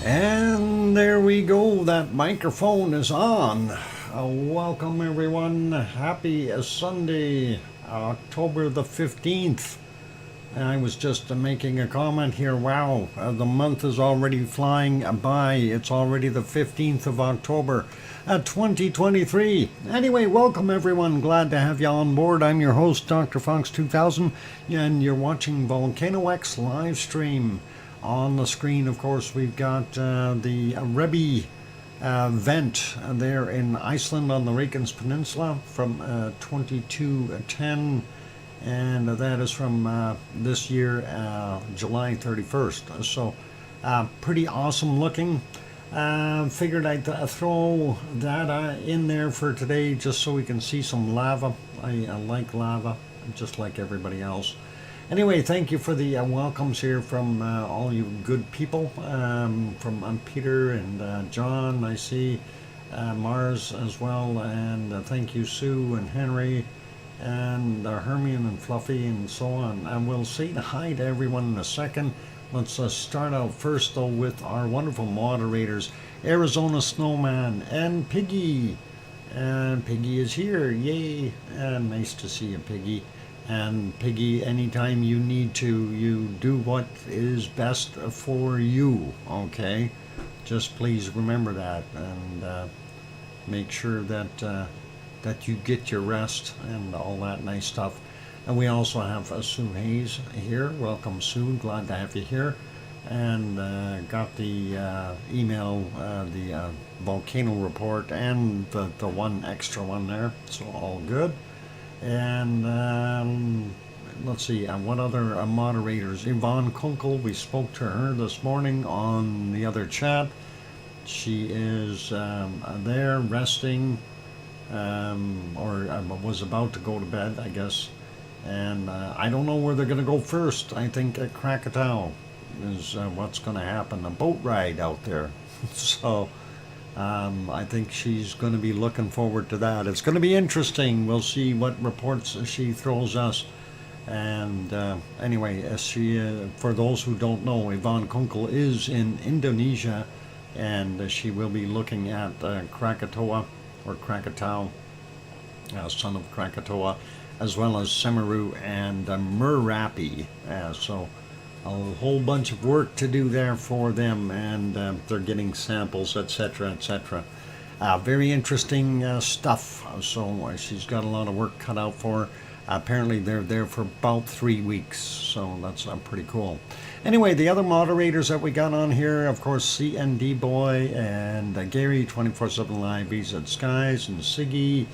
And there we go, that microphone is on. Welcome everyone, happy Sunday, October the 15th. I was just making a comment here, wow, the month is already flying by. It's already the 15th of October, 2023. Anyway, welcome everyone, glad to have you on board. I'm your host, DrFox2000, and you're watching VolcanoX live stream. On the screen, of course, we've got the Rebbe vent there in Iceland on the Reykjanes Peninsula from 2210, and that is from this year, July 31st. So, pretty awesome looking. Figured I'd throw that in there for today just so we can see some lava. I like lava, just like everybody else. Anyway, thank you for the welcomes here from all you good people, from Peter and John, I see Mars as well, and thank you Sue and Henry and Hermione and Fluffy and so on. And we'll say hi to everyone in a second. Let's start out first though with our wonderful moderators, Arizona Snowman and Piggy. And Piggy is here, yay, and nice to see you, Piggy. And Piggy, anytime you need to, you do what is best for you, okay? Just please remember that, and make sure that that you get your rest and all that nice stuff. And we also have Sue Hayes here. Welcome, Sue. Glad to have you here. And got the email, the volcano report, and the one extra one there. So all good. And let's see, what other moderators? Yvonne Kunkel, we spoke to her this morning on the other chat. She is there resting, or was about to go to bed, I guess. And I don't know where they're going to go first. I think at Krakatoa is what's going to happen, a boat ride out there. So I think she's going to be looking forward to that. It's going to be interesting. We'll see what reports she throws us. And anyway, for those who don't know, Yvonne Kunkel is in Indonesia, and she will be looking at Krakatoa, or Krakatoa, son of Krakatoa, as well as Semeru and Merapi. So a whole bunch of work to do there for them, and they're getting samples, etc., etc. Very interesting stuff. So she's got a lot of work cut out for her. Apparently they're there for about 3 weeks, so that's pretty cool. Anyway, the other moderators that we got on here, of course, CND Boy and Gary 24/7 Live, VZ Skies, and Siggy,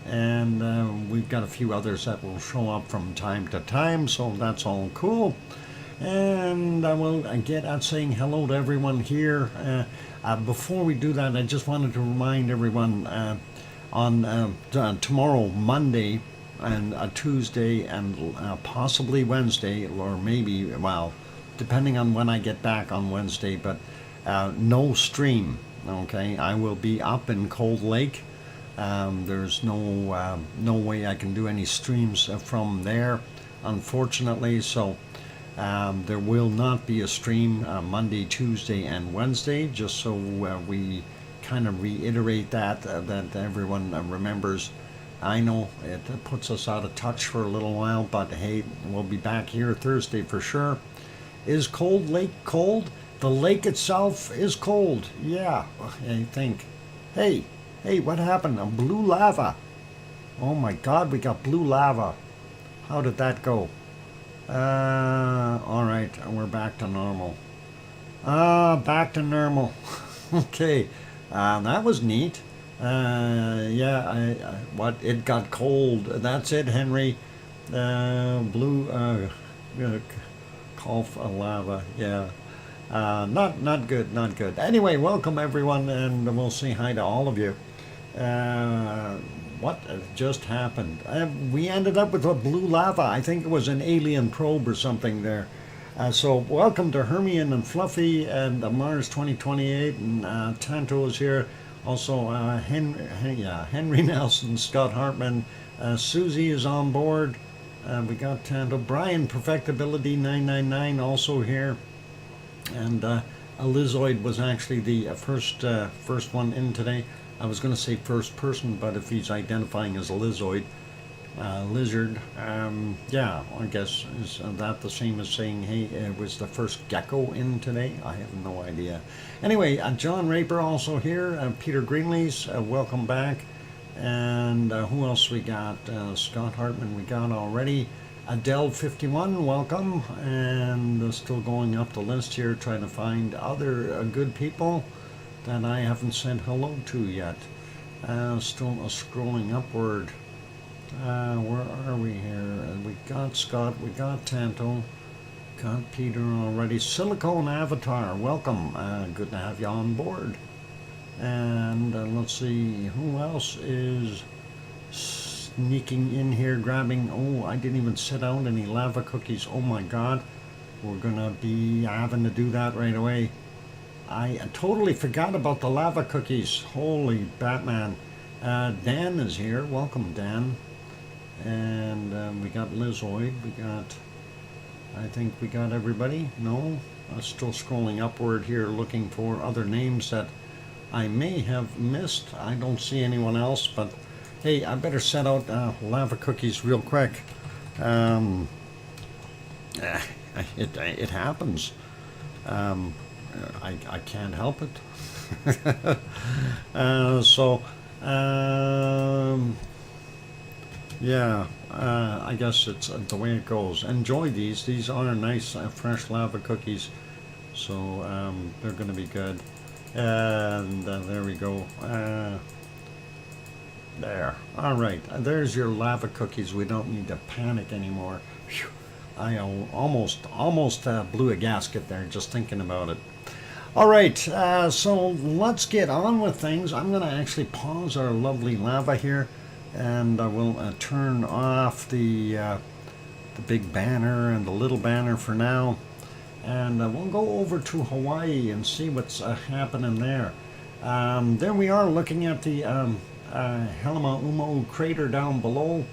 and we've got a few others that will show up from time to time, so that's all cool. And I will get at saying hello to everyone here. Before we do that, I just wanted to remind everyone on tomorrow, Monday, and Tuesday, and possibly Wednesday, or maybe, well, depending on when I get back on Wednesday, but no stream, okay? I will be up in Cold Lake. There's no way I can do any streams from there, unfortunately, so there will not be a stream Monday, Tuesday, and Wednesday, just so we kind of reiterate that everyone remembers. I know it puts us out of touch for a little while, but hey, we'll be back here Thursday for sure. Is Cold Lake cold? The lake itself is cold, yeah, I think. Hey, what happened? Blue lava. Oh my God, we got blue lava. How did that go? All right, we're back to normal. Back to normal. Okay, that was neat. Yeah, what? It got cold. That's it, Henry. Blue, Gulf lava. Yeah. Not good, not good. Anyway, welcome everyone, and we'll say hi to all of you. What just happened? We ended up with a blue lava. I think it was an alien probe or something there. So welcome to Hermione and Fluffy and Mars 2028, and Tanto is here. Also Henry Nelson, Scott Hartman, Susie is on board. We got Tanto, Brian Perfectability 999 also here. And Lizoid was actually the first one in today. I was going to say first person, but if he's identifying as a Lizoid, lizard, yeah, I guess is that the same as saying, hey, it was the first gecko in today? I have no idea. Anyway, John Raper also here, Peter Greenlees, welcome back. And who else we got? Scott Hartman we got already. Adele51, welcome. And still going up the list here, trying to find other good people that I haven't said hello to yet. Still scrolling upward. Where are we here? We got Scott, we got Tanto, got Peter already. Silicone Avatar, welcome. Good to have you on board. And let's see, who else is sneaking in here, grabbing, oh, I didn't even set out any lava cookies. Oh my God, we're gonna be having to do that right away. I totally forgot about the lava cookies. Holy Batman. Dan is here, welcome Dan. And we got Lizoid, I think we got everybody. No, still scrolling upward here looking for other names that I may have missed. I don't see anyone else, but hey, I better set out lava cookies real quick. It happens. I can't help it. Yeah, I guess it's the way it goes. Enjoy these. These are nice, fresh lava cookies. So they're going to be good. And there we go. There. All right. There's your lava cookies. We don't need to panic anymore. Whew. I almost blew a gasket there just thinking about it. All right. So let's get on with things. I'm going to actually pause our lovely lava here, and I will turn off the big banner and the little banner for now. And we'll go over to Hawaii and see what's happening there. There we are looking at the Helima crater down below.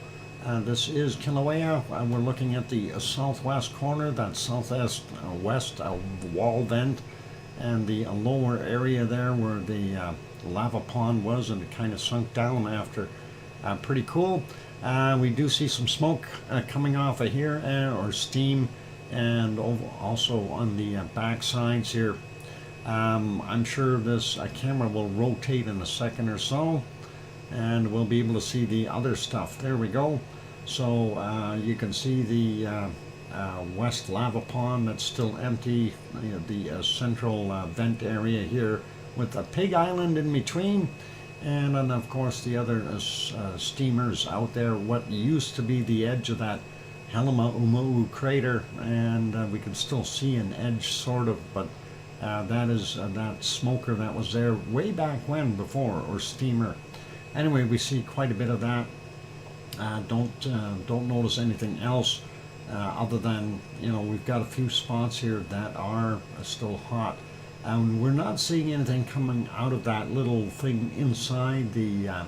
This is Kilauea. We're looking at the southwest corner, that southwest west wall vent, and the lower area there where the lava pond was, and it kind of sunk down after. Pretty cool. We do see some smoke coming off of here, or steam. And also on the back sides here. I'm sure this camera will rotate in a second or so, and we'll be able to see the other stuff. There we go. So you can see the west lava pond that's still empty, the central vent area here with a pig island in between, and then of course the other steamers out there, what used to be the edge of that Helima crater, and we can still see an edge sort of, but that is that smoker that was there way back when before, or steamer. Anyway, we see quite a bit of that. Don't notice anything else other than, we've got a few spots here that are still hot, and we're not seeing anything coming out of that little thing inside the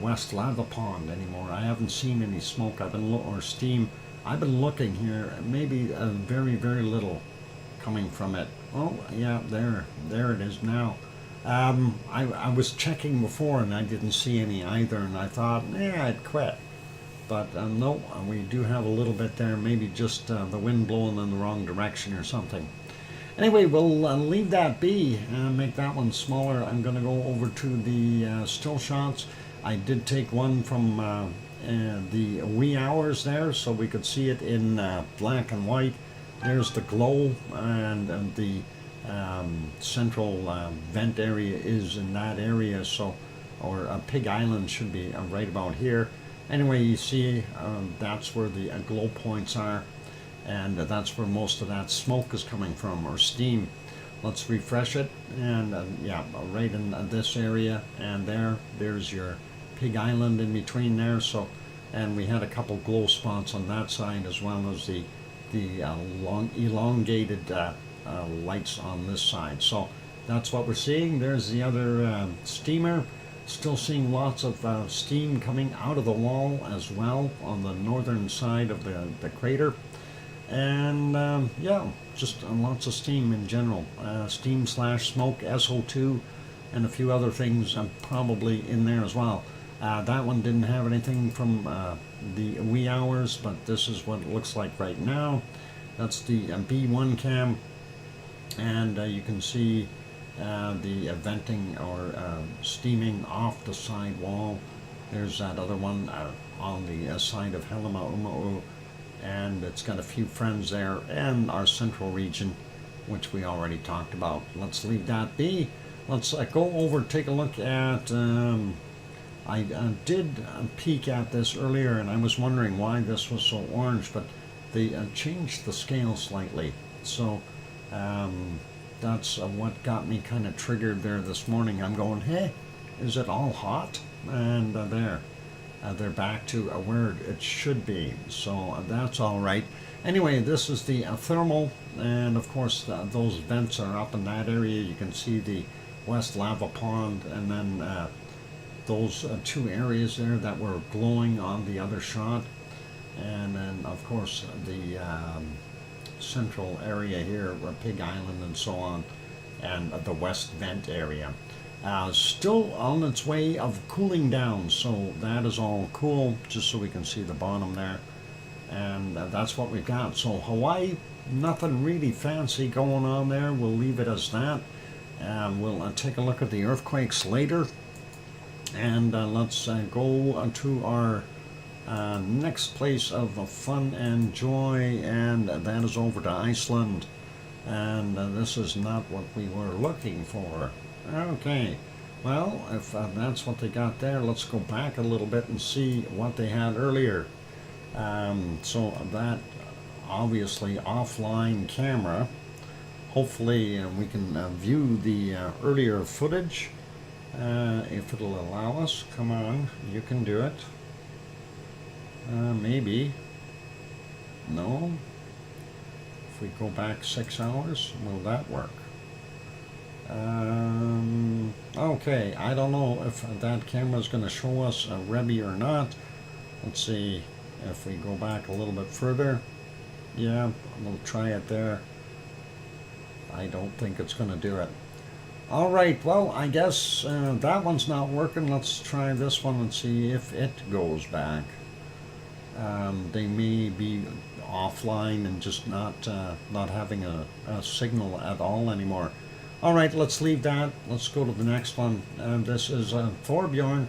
west lava pond anymore. I haven't seen any smoke. Or steam. I've been looking here. Maybe very, very little coming from it. Oh yeah, there it is now. I was checking before and I didn't see any either, and I thought, I'd quit. But no, we do have a little bit there. Maybe just the wind blowing in the wrong direction or something. Anyway, we'll leave that be and make that one smaller. I'm going to go over to the still shots. I did take one from the wee hours there, so we could see it in black and white. There's the glow, and the central vent area is in that area, so, or Pig Island should be right about here. Anyway, you see that's where the glow points are, and that's where most of that smoke is coming from, or steam. Let's refresh it, and yeah, right in this area, and there's your Pig Island in between there. So, and we had a couple glow spots on that side, as well as the long elongated lights on this side. So that's what we're seeing. There's the other steamer. Still seeing lots of steam coming out of the wall as well on the northern side of the crater. And yeah, just lots of steam in general. Steam slash smoke, SO2, and a few other things probably in there as well. That one didn't have anything from the wee hours, but this is what it looks like right now. That's the B1 cam, and you can see the venting or steaming off the side wall. There's that other one on the side of Helma, and it's got a few friends there, and our central region, which we already talked about. Let's leave that be. Let's go over, take a look at, I did peek at this earlier, and I was wondering why this was so orange, but they changed the scale slightly. So that's what got me kind of triggered there this morning. I'm going, hey, is it all hot? And there. They're back to where it should be, so that's all right. Anyway, this is the thermal, and of course those vents are up in that area. You can see the West Lava Pond, and then those two areas there that were glowing on the other shot, and then of course the central area here, Pig Island and so on, and the West Vent area. Still on its way of cooling down, so that is all cool, just so we can see the bottom there. And that's what we've got. So Hawaii, nothing really fancy going on there. We'll leave it as that. We'll take a look at the earthquakes later. And let's go to our next place of fun and joy, and that is over to Iceland. And this is not what we were looking for. Okay, well, if that's what they got there, let's go back a little bit and see what they had earlier. So that obviously offline camera. Hopefully we can view the earlier footage if it'll allow us. Come on, you can do it. Maybe. No. If we go back 6 hours, will that work? Okay, I don't know if that camera is going to show us a Rebby or not. Let's see if we go back a little bit further. Yeah, we'll try it there. I don't think it's going to do it. All right, well, I guess that one's not working. Let's try this one and see if it goes back. They may be offline and just not having a signal at all anymore. All right, let's leave that. Let's go to the next one. This is Thorbjorn,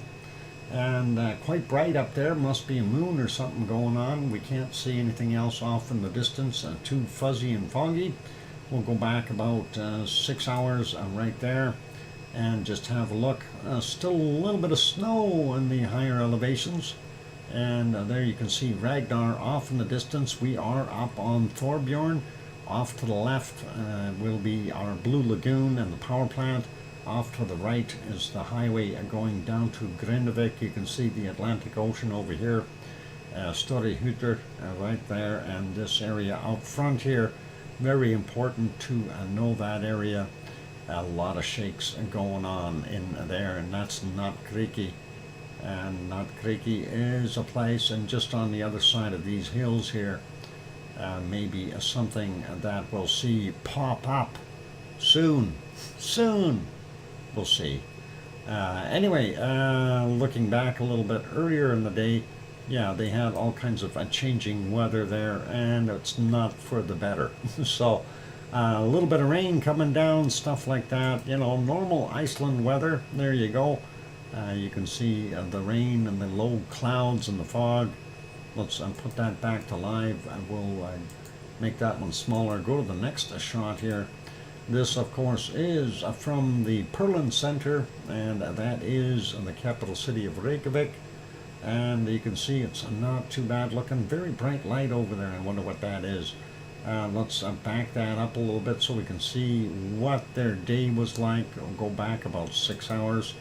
and quite bright up there. Must be a moon or something going on. We can't see anything else off in the distance. Too fuzzy and foggy. We'll go back about 6 hours right there and just have a look. Still a little bit of snow in the higher elevations. And there you can see Ragnar off in the distance. We are up on Thorbjorn. Off to the left will be our Blue Lagoon and the power plant. Off to the right is the highway going down to Grindavik. You can see the Atlantic Ocean over here. Storyhuter right there, and this area out front here. Very important to know that area. A lot of shakes going on in there, and that's Not Creaky. And Not Creaky is a place, and just on the other side of these hills here, maybe something that we'll see pop up soon. We'll see. Anyway, looking back a little bit earlier in the day, yeah, they had all kinds of changing weather there, and it's not for the better. So a little bit of rain coming down, stuff like that, you know, normal Iceland weather. There you go. You can see the rain and the low clouds and the fog. Let's put that back to live, and we'll make that one smaller. Go to the next shot here. This, of course, is from the Perlin Center, and that is in the capital city of Reykjavik. And you can see it's not too bad looking. Very bright light over there. I wonder what that is. Let's back that up a little bit so we can see what their day was like. We'll go back about 6 hours.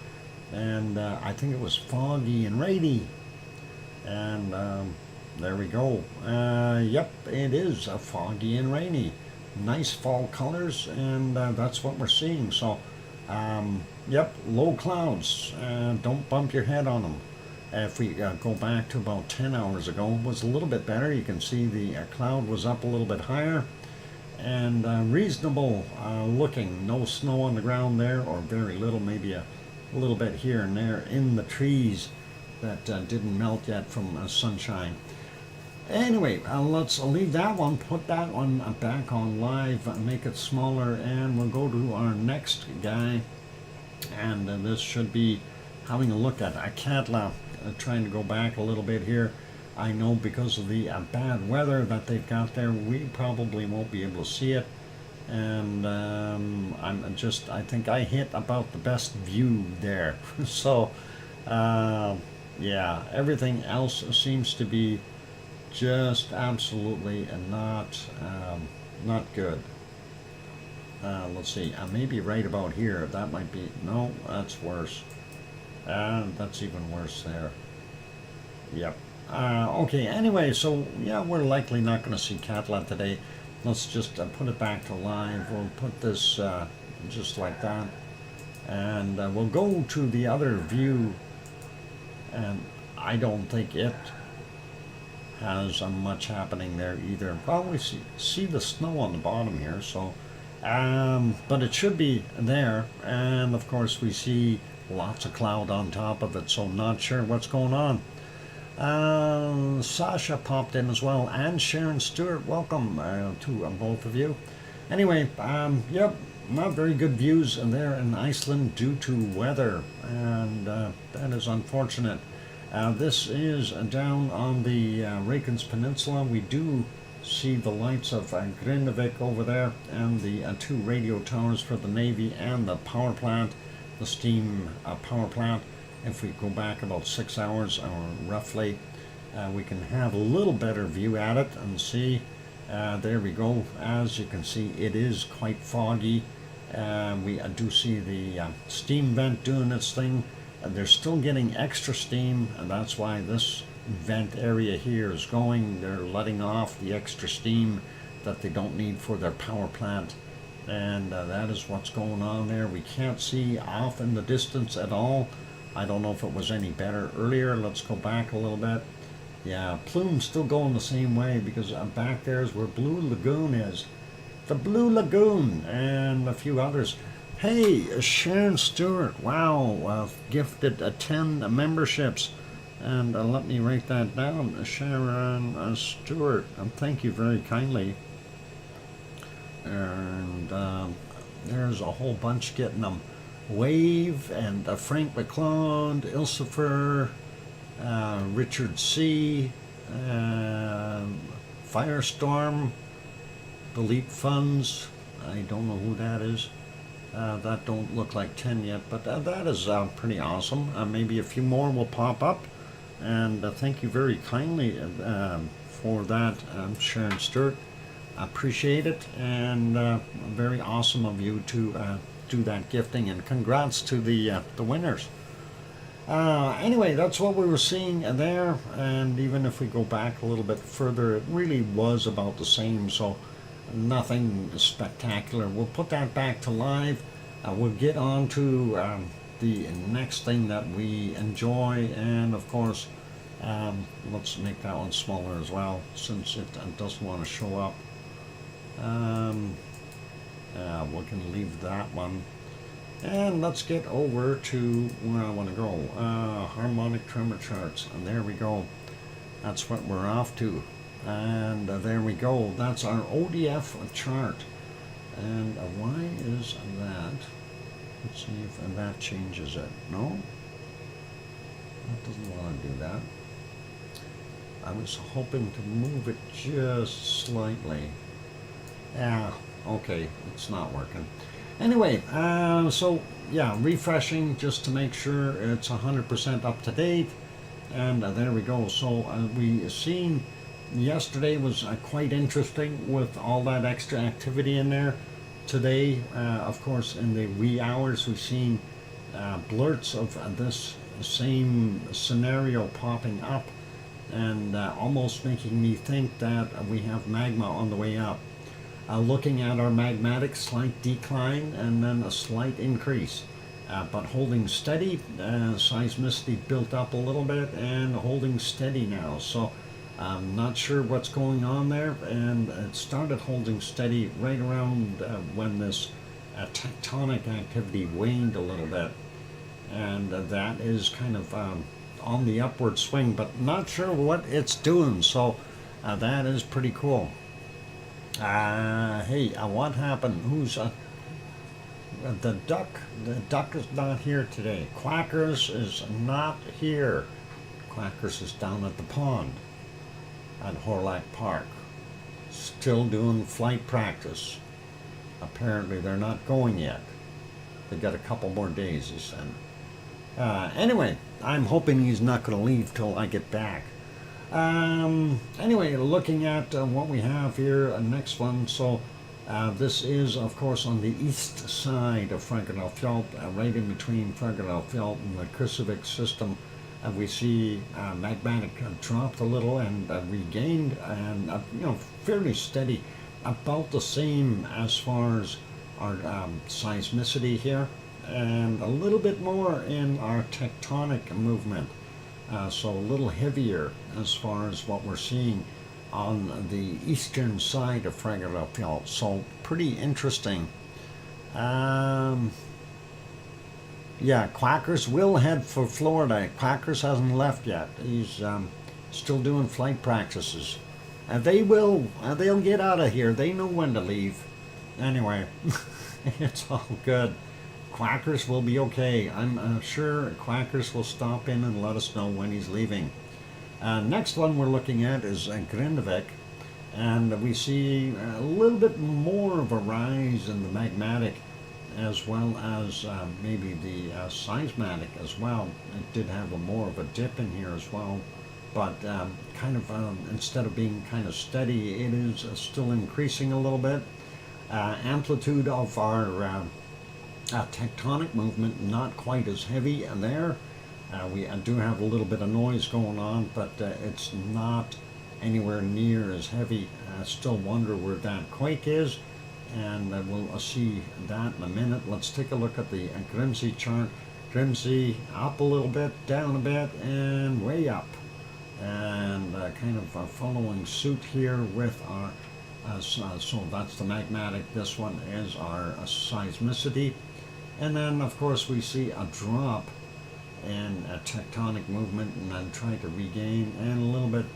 And I think it was foggy and rainy. And there we go. Yep, it is foggy and rainy. Nice fall colors, and that's what we're seeing. So, yep, low clouds. Don't bump your head on them. If we go back to about 10 hours ago, it was a little bit better. You can see the cloud was up a little bit higher and reasonable looking. No snow on the ground there, or very little, maybe a little bit here and there in the trees that didn't melt yet from sunshine. Anyway, let's leave that one, put that one back on live, make it smaller, and we'll go to our next guy. And this should be having a look at Katla, trying to go back a little bit here. I know because of the bad weather that they've got there, we probably won't be able to see it. And I think I hit about the best view there. So, yeah, everything else seems to be just absolutely not good. Let's see, maybe right about here. That might be, no, that's worse. That's even worse there. Yep. Okay, anyway, so yeah, we're likely not going to see Katla today. Let's just put it back to live. We'll put this just like that. And we'll go to the other view. And I don't think it has much happening there either. Well, we see the snow on the bottom here, so but it should be there. And of course we see lots of cloud on top of it, so not sure what's going on. Sasha popped in as well, and Sharon Stewart, welcome to both of you. Anyway, yep, not very good views there in Iceland due to weather, and that is unfortunate. This is down on the Reykjanes Peninsula. We do see the lights of Grindavik over there, and the two radio towers for the Navy and the power plant, the steam power plant. If we go back about 6 hours or roughly, we can have a little better view at it and see. There we go. As you can see, it is quite foggy. We do see the steam vent doing its thing. They're still getting extra steam, and that's why this vent area here is going. They're letting off the extra steam that they don't need for their power plant. And that is what's going on there. We can't see off in the distance at all. I don't know if it was any better earlier. Let's go back a little bit. Yeah, Plume's still going the same way, because back there is where Blue Lagoon is. The Blue Lagoon and a few others. Hey, Sharon Stewart, wow, gifted 10 memberships. And let me write that down. Sharon Stewart, thank you very kindly. And there's a whole bunch getting them. Wave and Frank McClelland, Ilsifer, Richard C., Firestorm, Delete Funds. I don't know who that is. That don't look like 10 yet, but that is pretty awesome. Maybe a few more will pop up. And thank you very kindly for that, Sharon Stewart. Appreciate it, and very awesome of you to do that gifting, and congrats to the winners. Anyway, that's what we were seeing there, and even if we go back a little bit further, it really was about the same, so nothing spectacular. We'll put that back to live. We'll get on to the next thing that we enjoy, and of course, let's make that one smaller as well, since it doesn't want to show up. We can leave that one, and let's get over to where I want to go. Harmonic tremor charts, and there we go. That's what we're off to, and there we go. That's our ODF chart. And why is that? Let's see if that changes it. No, that doesn't want to do that. I was hoping to move it just slightly. Yeah, okay, it's not working. Anyway, so yeah, refreshing just to make sure it's 100% up to date. And there we go. So we seen yesterday was quite interesting with all that extra activity in there. Today, of course, in the wee hours, we've seen blurts of this same scenario popping up, and almost making me think that we have magma on the way up. Looking at our magmatic, slight decline and then a slight increase. but holding steady. Seismicity built up a little bit and holding steady now. So I'm not sure what's going on there, and it started holding steady right around when this tectonic activity waned a little bit, and that is kind of on the upward swing, but not sure what it's doing. So that is pretty cool. Hey, what happened? Who's the duck? The duck is not here today. Quackers is not here. Quackers is down at the pond at Horlack Park, still doing flight practice. Apparently they're not going yet. They got a couple more days, he said. Anyway, I'm hoping he's not going to leave till I get back. Anyway, looking at what we have here, next one. So this is, of course, on the east side of Frankenfeld, right in between Frankenfeld and the Krušević system. We see magmatic dropped a little and regained, and fairly steady, about the same as far as our seismicity here, and a little bit more in our tectonic movement. So a little heavier as far as what we're seeing on the eastern side of Frankenfeld. So pretty interesting. Yeah, Quackers will head for Florida. Quackers hasn't left yet. He's still doing flight practices. They'll get out of here. They know when to leave. Anyway, it's all good. Quackers will be okay. I'm sure Quackers will stop in and let us know when he's leaving. Next one we're looking at is Grindavik, and we see a little bit more of a rise in the magmatic, as well as maybe the seismatic as well. It did have more of a dip in here as well, but kind of instead of being kind of steady, it is still increasing a little bit. Amplitude of our tectonic movement not quite as heavy there. We do have a little bit of noise going on, but it's not anywhere near as heavy. I still wonder where that quake is, and we'll see that in a minute. Let's take a look at the Grimsey chart. Grimsey up a little bit, down a bit, and way up. And kind of following suit here with our, so that's the magmatic. This one is our seismicity. And then, of course, we see a drop in a tectonic movement, and then try to regain, and a little bit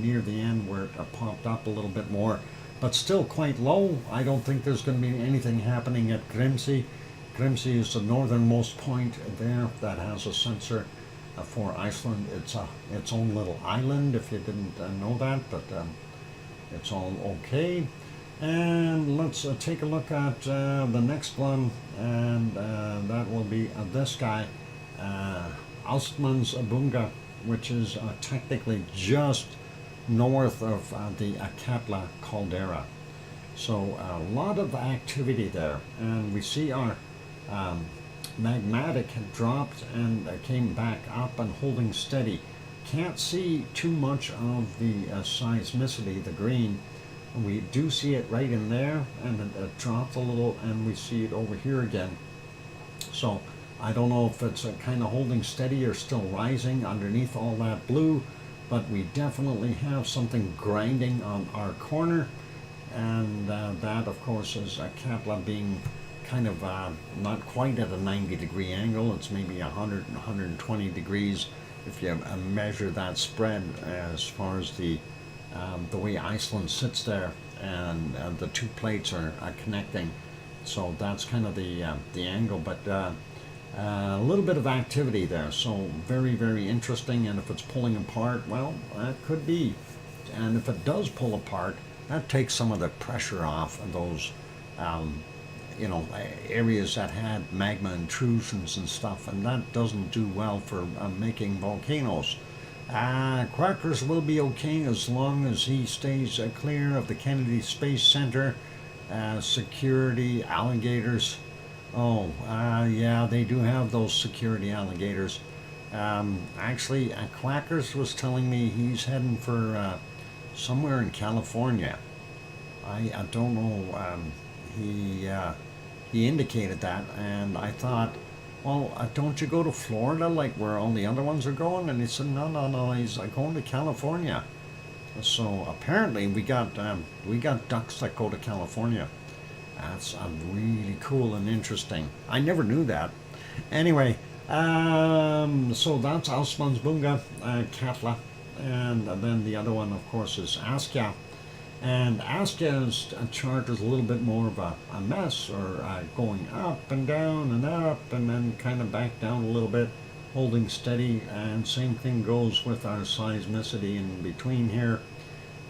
near the end where it popped up a little bit more, but still quite low. I don't think there's going to be anything happening at Grimsey. Grimsey is the northernmost point there that has a sensor for Iceland. It's its own little island, if you didn't know that, but it's all okay. And let's take a look at the next one, and that will be this guy, Alstmansbunga, which is technically just north of the Akatla caldera. So a lot of activity there, and we see our magmatic had dropped and came back up and holding steady. Can't see too much of the seismicity, the green. We do see it right in there, and it dropped a little, and we see it over here again. So I don't know if it's kind of holding steady or still rising underneath all that blue, but we definitely have something grinding on our corner, and that, of course, is Katla being kind of not quite at a 90-degree angle. It's maybe 100 and 120 degrees if you measure that spread as far as the way Iceland sits there, and the two plates are connecting. So that's kind of the angle, but a little bit of activity there. So very, very interesting. And if it's pulling apart, well, that could be. And if it does pull apart, that takes some of the pressure off of those areas that had magma intrusions and stuff, and that doesn't do well for making volcanoes. Quackers will be okay as long as he stays clear of the Kennedy Space Center. Security alligators. Oh, yeah, they do have those security alligators. Actually, Quackers was telling me he's heading for somewhere in California. I don't know. He indicated that, and I thought, well, don't you go to Florida like where all the other ones are going? And he said, no, no, no. He's like going to California. So apparently we got ducks that go to California. That's really cool and interesting. I never knew that. Anyway, so that's Auslandsbunga, Katla, and then the other one, of course, is Askja. And Askja's chart is a little bit more of a mess, or going up and down and up, and then kind of back down a little bit, holding steady. And same thing goes with our seismicity in between here,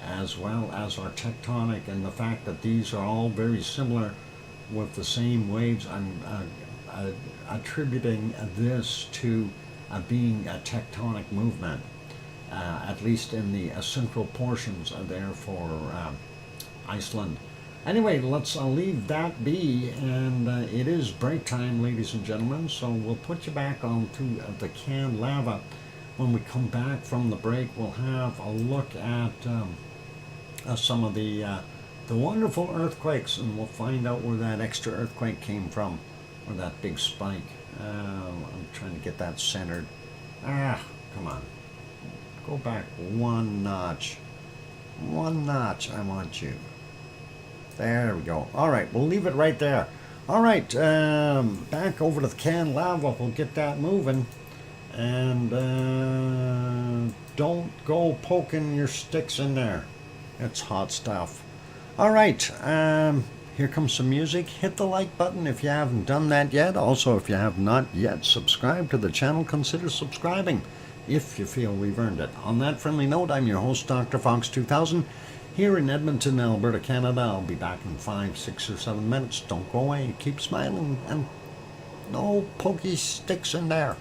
as well as our tectonic, and the fact that these are all very similar with the same waves. I'm attributing this to being a tectonic movement, at least in the central portions there for Iceland. Anyway, let's leave that be, and it is break time, ladies and gentlemen, so we'll put you back onto the canned lava. When we come back from the break, we'll have a look at some of the wonderful earthquakes, and we'll find out where that extra earthquake came from, or that big spike. I'm trying to get that centered. Come on. Go back one notch. One notch, I want you. There we go. All right, we'll leave it right there. All right, back over to the canned lava. We'll get that moving. And don't go poking your sticks in there. It's hot stuff. All right, here comes some music. Hit the like button if you haven't done that yet. Also, if you have not yet subscribed to the channel, consider subscribing if you feel we've earned it. On that friendly note, I'm your host, DrFox2000, here in Edmonton, Alberta, Canada. I'll be back in 5, 6, or 7 minutes. Don't go away. Keep smiling, and no pokey sticks in there.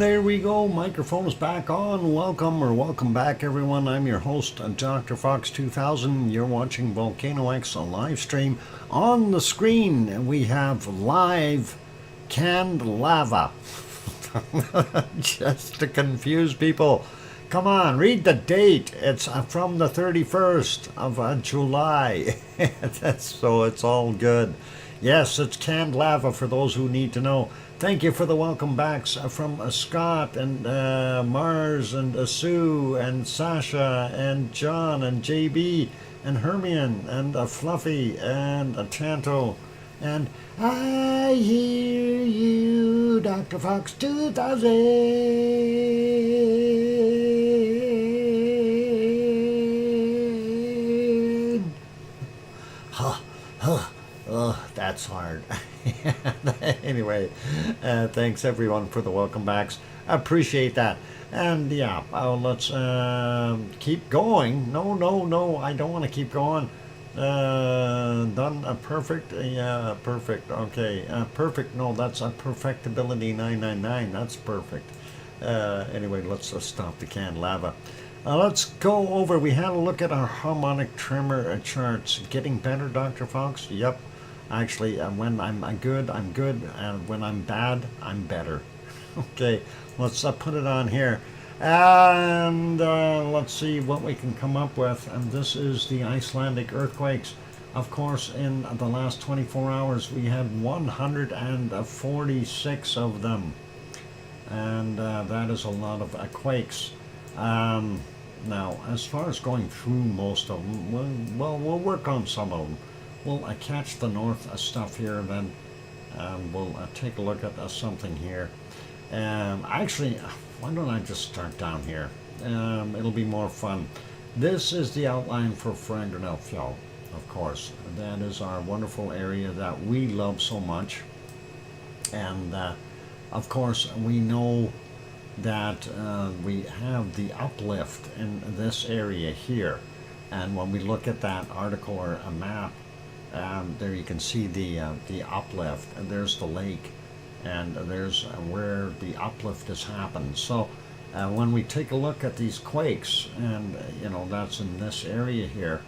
there we go. Microphone is back on. Welcome back, everyone. I'm your host, DrFox2000. You're watching VolcanoX, a live stream. On the screen, we have live canned lava. Just to confuse people. Come on, read the date. It's from the 31st of July. So it's all good. Yes, it's canned lava for those who need to know. Thank you for the welcome backs from Scott and Mars and Sue and Sasha and John and JB and Hermione and Fluffy and Tanto and I hear you, Dr. Fox 2000. Oh, that's hard. Anyway, thanks everyone for the welcome backs. I appreciate that. And yeah, let's keep going. No, I don't want to keep going. Done. Perfect. Yeah, perfect. Okay. Perfect. No, that's a perfectibility 999. That's perfect. Anyway, let's stop the canned lava. Let's go over. We had a look at our harmonic tremor charts. Getting better, Dr. Fox? Yep. Actually, when I'm good, I'm good. And when I'm bad, I'm better. Okay, let's put it on here. And let's see what we can come up with. And this is the Icelandic earthquakes. Of course, in the last 24 hours, we had 146 of them. And that is a lot of quakes. Now, as far as going through most of them, we'll work on some of them. We'll catch the north stuff here, and then we'll take a look at something here. Actually, why don't I just start down here? It'll be more fun. This is the outline for Eruption, of course. That is our wonderful area that we love so much. And, of course, we know that we have the uplift in this area here. And when we look at that article or a map, there you can see the uplift, and there's the lake, and there's where the uplift has happened. So when we take a look at these quakes, and that's in this area here,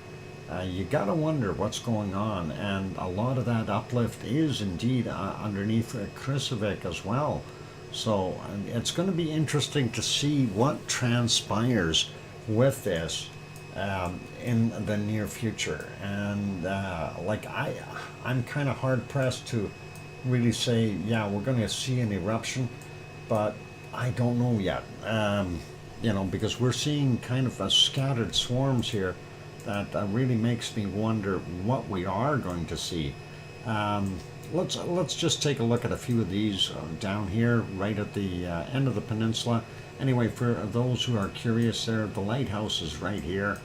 you gotta wonder what's going on, and a lot of that uplift is indeed underneath Krusevik as well. So it's going to be interesting to see what transpires with this in the near future. And I'm kind of hard pressed to really say, yeah, we're going to see an eruption, but I don't know yet. Because we're seeing kind of scattered swarms here that really makes me wonder what we are going to see. Let's just take a look at a few of these down here, right at the end of the peninsula. Anyway, for those who are curious, there, the lighthouse is right here,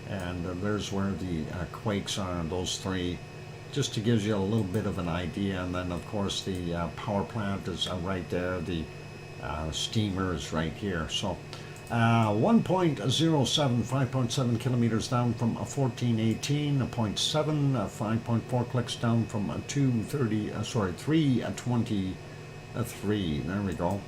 and there's where the quakes are, those three, just to give you a little bit of an idea. And then, of course, the power plant is right there. The steamer is right here. So 1.07, 5.7 kilometers down from 1418, 0.7, 5.4 clicks down from 323. There we go.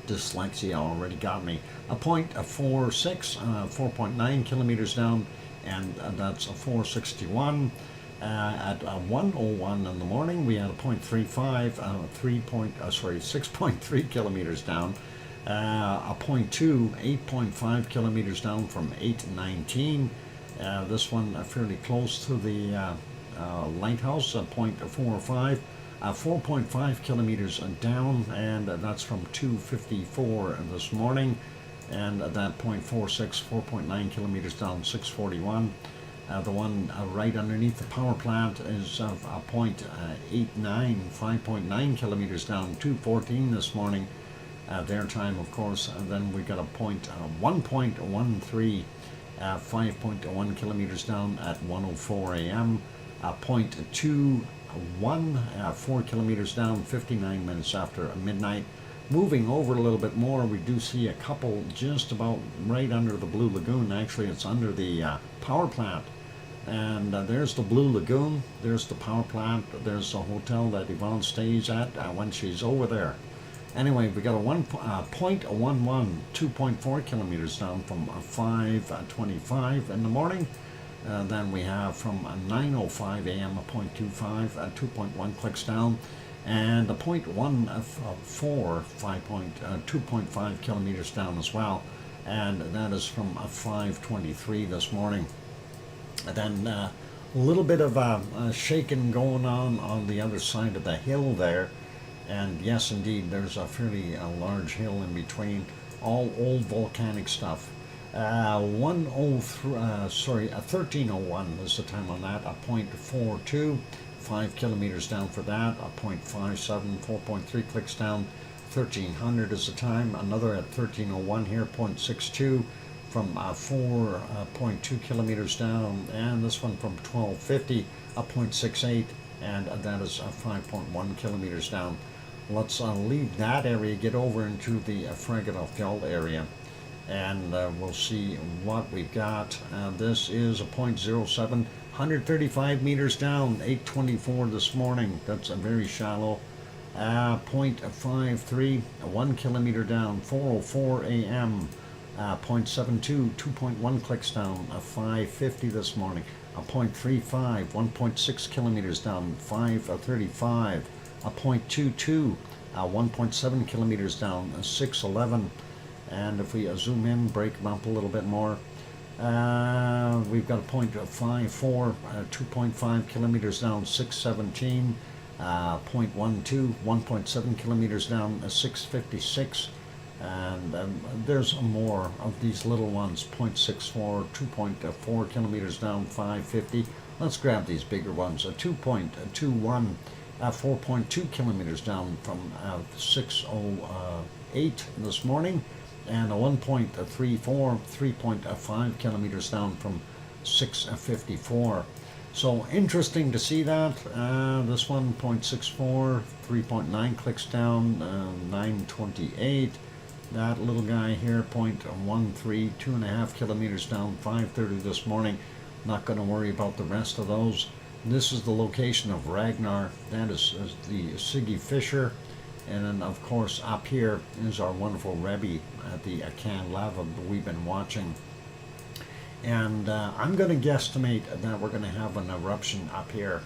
Dyslexia already got me. 0.46, 4.9 kilometers down, and that's 461. At 1:01 in the morning, we had a 0.35, 6.3 kilometers down. A 0.2, 8.5 kilometers down from 819. This one fairly close to the lighthouse, 0.45. 4.5 kilometers down, and that's from 254 this morning. And that 0.46, 4.9 kilometers down, 641. The one right underneath the power plant is a 0.89, 5.9 kilometers down, 214 this morning. Their time, of course. And then we got a 1.13, 5.1 kilometers down at 1:04 a.m. 0.21, 4 kilometers down, 59 minutes after midnight. Moving over a little bit more, we do see a couple just about right under the Blue Lagoon. Actually, it's under the power plant. And there's the Blue Lagoon, there's the power plant, there's the hotel that Yvonne stays at when she's over there. Anyway, we got a 0.11, 2.4 kilometers down from 5:25 in the morning. Then we have from 9:05 a.m. a 0.25, 2.1 clicks down, and a 0.14, 2.5 kilometers down as well, and that is from 5:23 this morning. And then a little bit of a shaking going on the other side of the hill there. And yes, indeed, there's a fairly large hill in between, all old volcanic stuff. 13:01 is the time on that. A 0.42, 5 kilometers down for that. A 0.57, 4.3 clicks down. 1300 is the time. Another at 13:01 here, 0.62 from 4.2 kilometers down, and this one from 1250, a 0.68, and that is 5.1 kilometers down. Let's leave that area, get over into the Eruption area, and we'll see what we've got. This is a 0.07, 135 meters down, 8:24 this morning. That's a very shallow. 0.53, 1 kilometer down, 4:04 a.m. 0.72, 2.1 clicks down, 5:50 this morning. A 0.35, 1.6 kilometers down, 5:35. A 0.22, 1.7 kilometers down, 6:11. And if we zoom in, break them up a little bit more, we've got a 0.54, 2.5 kilometers down, 6:17. 0.12, 1.7 kilometers down, 6:56. And there's more of these little ones, 0.64, 2.4 kilometers down, 5:50. Let's grab these bigger ones, 2.21, 4.2 kilometers down from 6:08 this morning, and a 1.34, 3.5 kilometers down from 6:54. So interesting to see that. This one, 0.64, 3.9 clicks down, 9:28. That little guy here, 0.13, 2.5 kilometers down, 5:30 this morning. Not going to worry about the rest of those. This is the location of Ragnar. That is the Siggy Fisher. And then, of course, up here is our wonderful Rebbe at the Can Lava we've been watching. And I'm going to guesstimate that we're going to have an eruption up here,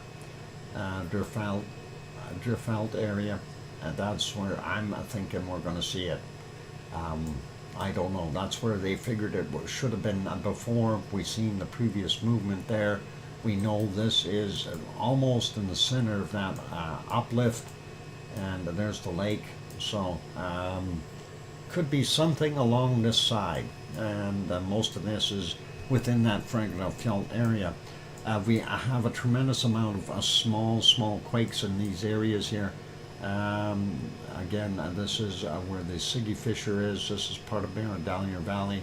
DrFox area. That's where I'm thinking we're going to see it. I don't know. That's where they figured it should have been before. We've seen the previous movement there. We know this is almost in the center of that uplift, and there's the lake. So could be something along this side, and most of this is within that Eruption area. We have a tremendous amount of small quakes in these areas here. Again, this is where the Siggy Fisher is. This is part of Baradalier Valley.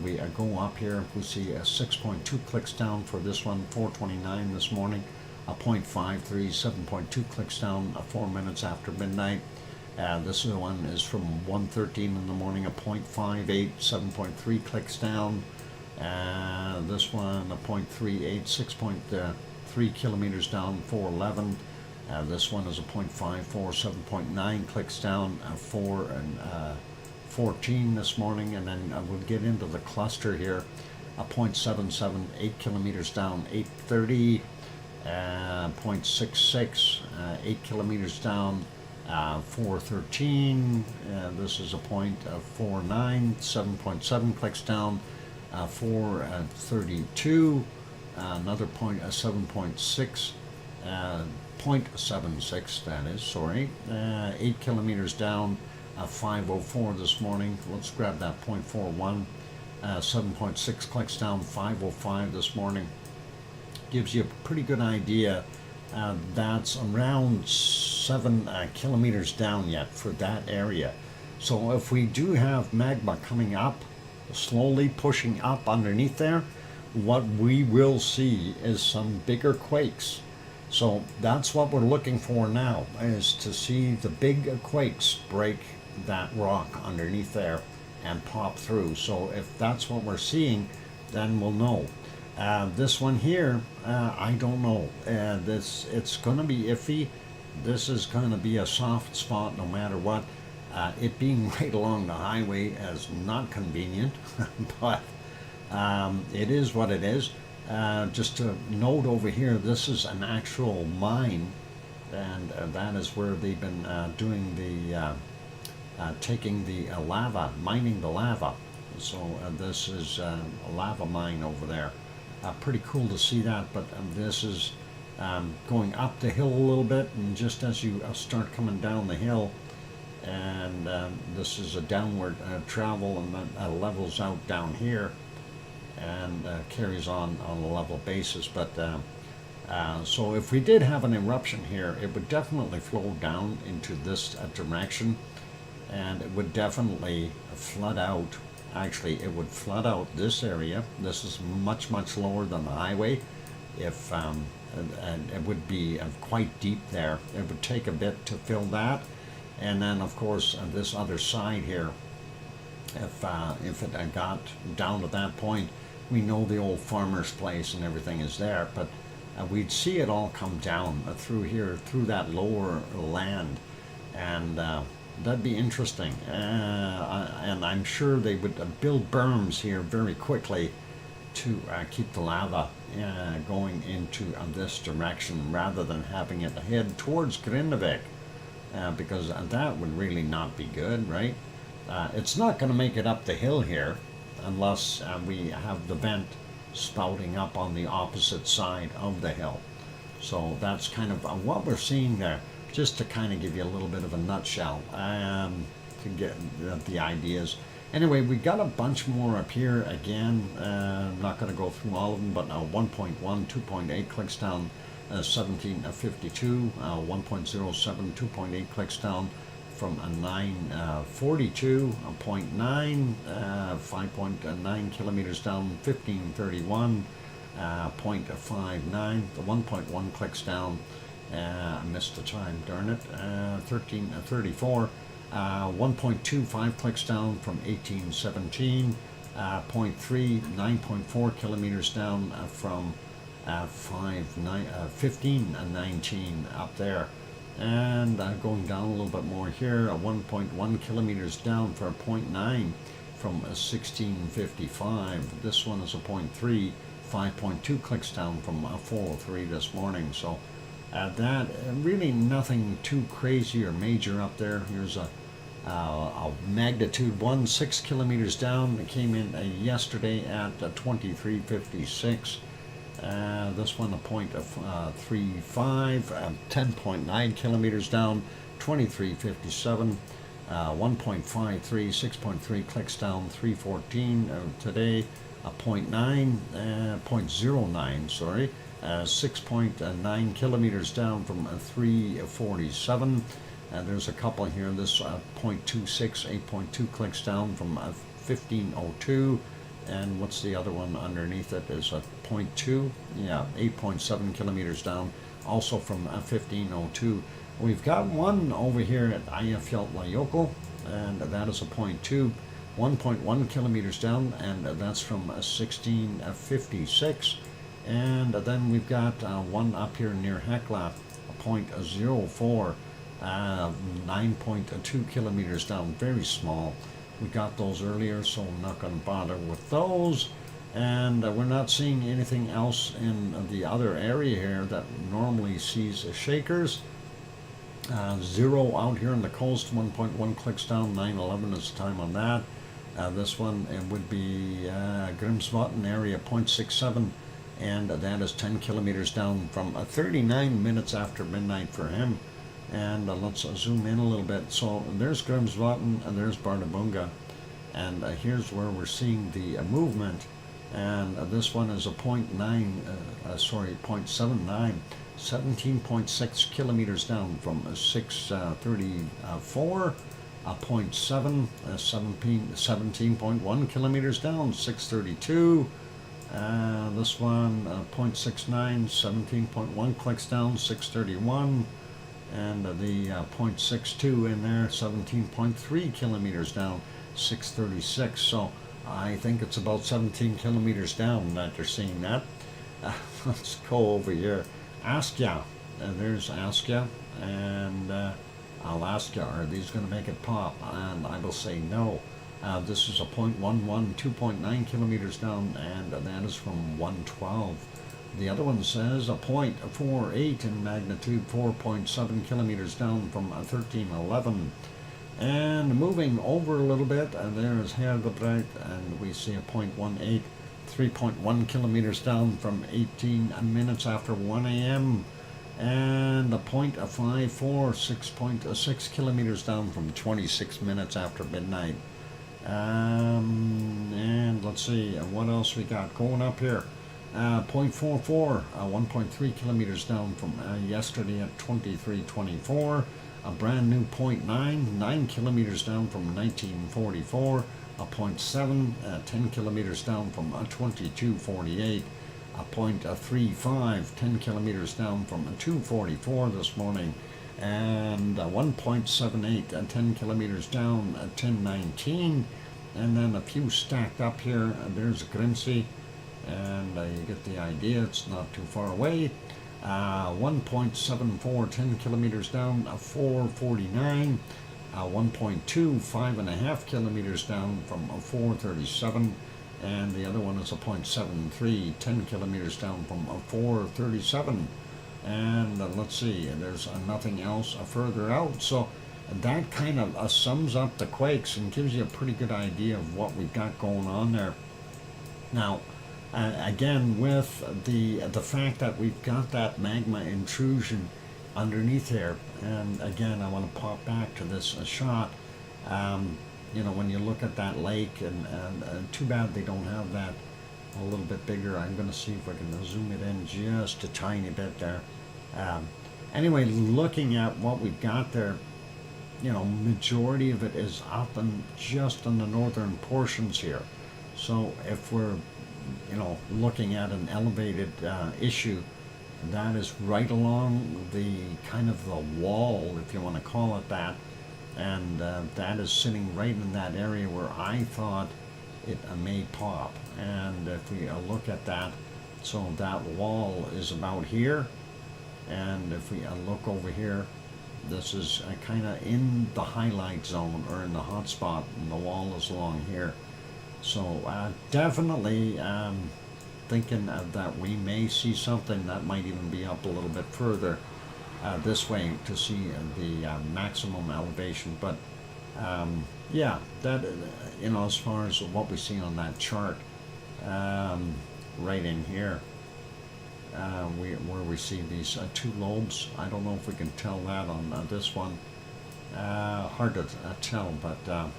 We go up here. We see 6.2 clicks down for this one, 4:29 this morning. A 0.53, 7.2 clicks down, 4 minutes after midnight. This one is from 1:13 in the morning, a 0.58, 7.3 clicks down. This one, a 0.38, 6.3 kilometers down, 4:11. This one is a 0.54, 7.9 clicks down, 4:14 this morning. And then we'll get into the cluster here, a 0.77, 8 kilometers down, 8:30. 0.66, 8 kilometers down, 4:13. This is a 0.49, 7.7 clicks down, 4:32. Another 7.6, 0.76 that is, sorry. 8 kilometers down, 5:04 this morning. Let's grab that 0.41, 7.6 clicks down, 5:05 this morning. Gives you a pretty good idea. That's around 7 kilometers down yet for that area. So if we do have magma coming up, slowly pushing up underneath there, what we will see is some bigger quakes. So that's what we're looking for now, is to see the big quakes break that rock underneath there and pop through. So if that's what we're seeing, then we'll know. This one here, I don't know. It's going to be iffy. This is going to be a soft spot no matter what. It being right along the highway is not convenient, but it is what it is. Just to note over here, this is an actual mine, and that is where they've been doing the taking the lava, mining the lava. So this is a lava mine over there. Pretty cool to see that, but this is going up the hill a little bit, and just as you start coming down the hill, and this is a downward travel, and then levels out down here, and carries on a level basis. But so if we did have an eruption here, it would definitely flow down into this direction, and it would definitely flood out. Actually, it would flood out this area. This is much, much lower than the highway. If and it would be quite deep there. It would take a bit to fill that, and then of course this other side here. If it had got down to that point, we know the old farmer's place and everything is there, but we'd see it all come down through here, through that lower land, and that'd be interesting. And I'm sure they would build berms here very quickly to keep the lava going into this direction, rather than having it head towards Grindavik, because that would really not be good, right? It's not going to make it up the hill here unless we have the vent spouting up on the opposite side of the hill. So that's kind of what we're seeing there, just to kind of give you a little bit of a nutshell to get the ideas. Anyway, we got a bunch more up here again. I'm not going to go through all of them, but 1.1, 2.8 clicks down, 1752, 1.07, 2.8 clicks down from 942, 0.9, 5.9 kilometers down, 1531, 0.59, the 1.1 clicks down. I missed the time, darn it. 1334. 1.25 clicks down from 1817, 0.3, 9.4 kilometers down from 1519 up there, and going down a little bit more here, 1.1 kilometers down for 0.9 from 1655. This one is a 0.3, 5.2 clicks down from 403 this morning. So that really nothing too crazy or major up there. Here's a magnitude 1, 6 kilometers down. It came in yesterday at 2356. This one a point of 35, 10.9 kilometers down, 2357. 1.53, 6.3 clicks down, 314 today. A 0.09, sorry. 6.9 kilometers down from 347. There's a couple here. This 0.26, 8.2 clicks down from 1502. And what's the other one underneath it is a 0.2. Yeah, 8.7 kilometers down, also from 1502. We've got one over here at Eyjafjallajökull, and that is a 0.2. 1.1 kilometers down, and that's from 1656. And then we've got one up here near Hekla, a 0.04, 9.2 kilometers down, very small. We got those earlier, so I'm not going to bother with those. And we're not seeing anything else in the other area here that normally sees shakers. 0 out here on the coast, 1.1 clicks down, 9:11 is the time on that. This one it would be Grimsvatn area, 0.67. And that is 10 kilometers down from 39 minutes after midnight for him. And let's zoom in a little bit. So there's Grimsvatn, and there's Barnabunga, and here's where we're seeing the movement. And this one is a 0.79, 17.6 kilometers down from 634. A 0.7, 17.1 kilometers down, 632. This one, 0.69, 17.1 clicks down, 631. And the 0.62 in there, 17.3 kilometers down, 636. So I think it's about 17 kilometers down that they're seeing that. Let's go over here. Askja. There's Askja. And I'll ask you, are these going to make it pop? And I will say no. This is a 0.11, 2.9 kilometers down, and that is from 112. The other one says a 0.48 in magnitude, 4.7 kilometers down from 1311. And moving over a little bit, and there's Herdebreit, and we see a 0.18, 3.1 kilometers down from 18 minutes after 1 a.m. And a 0.54, 6.6 kilometers down from 26 minutes after midnight. And let's see, what else we got going up here. 0.44, 1.3 kilometers down from yesterday at 23:24. A brand new 0.9, 9 kilometers down from 1944. A 0.7, 10 kilometers down from 22:48. A 0.35, 10 kilometers down from 2:44 this morning. And 1.78, 10 kilometers down at 10:19. And then a few stacked up here. There's Grimsey, and you get the idea, it's not too far away. 1.74, 10 kilometers down, 4:49. 1.2, 5.5 kilometers down from 4:37. And the other one is a 0.73, 10 kilometers down from 4:37. And let's see, there's nothing else further out. So that kind of sums up the quakes and gives you a pretty good idea of what we've got going on there. Now, again, with the fact that we've got that magma intrusion underneath here, and again, I want to pop back to this shot. You know, when you look at that lake, and too bad they don't have that a little bit bigger. I'm going to see if I can zoom it in just a tiny bit there. Anyway, looking at what we've got there, you know, majority of it is up and just in the northern portions here. So if we're, you know, looking at an elevated issue, that is right along the kind of the wall, if you want to call it that, and that is sitting right in that area where I thought it may pop. And if we look at that, so that wall is about here, and if we look over here, this is kind of in the highlight zone or in the hot spot, and the wall is along here. So definitely thinking that we may see something that might even be up a little bit further this way to see the maximum elevation. But yeah, that, you know, as far as what we see on that chart right in here, where we see these two lobes. I don't know if we can tell that on this one. Hard to tell, but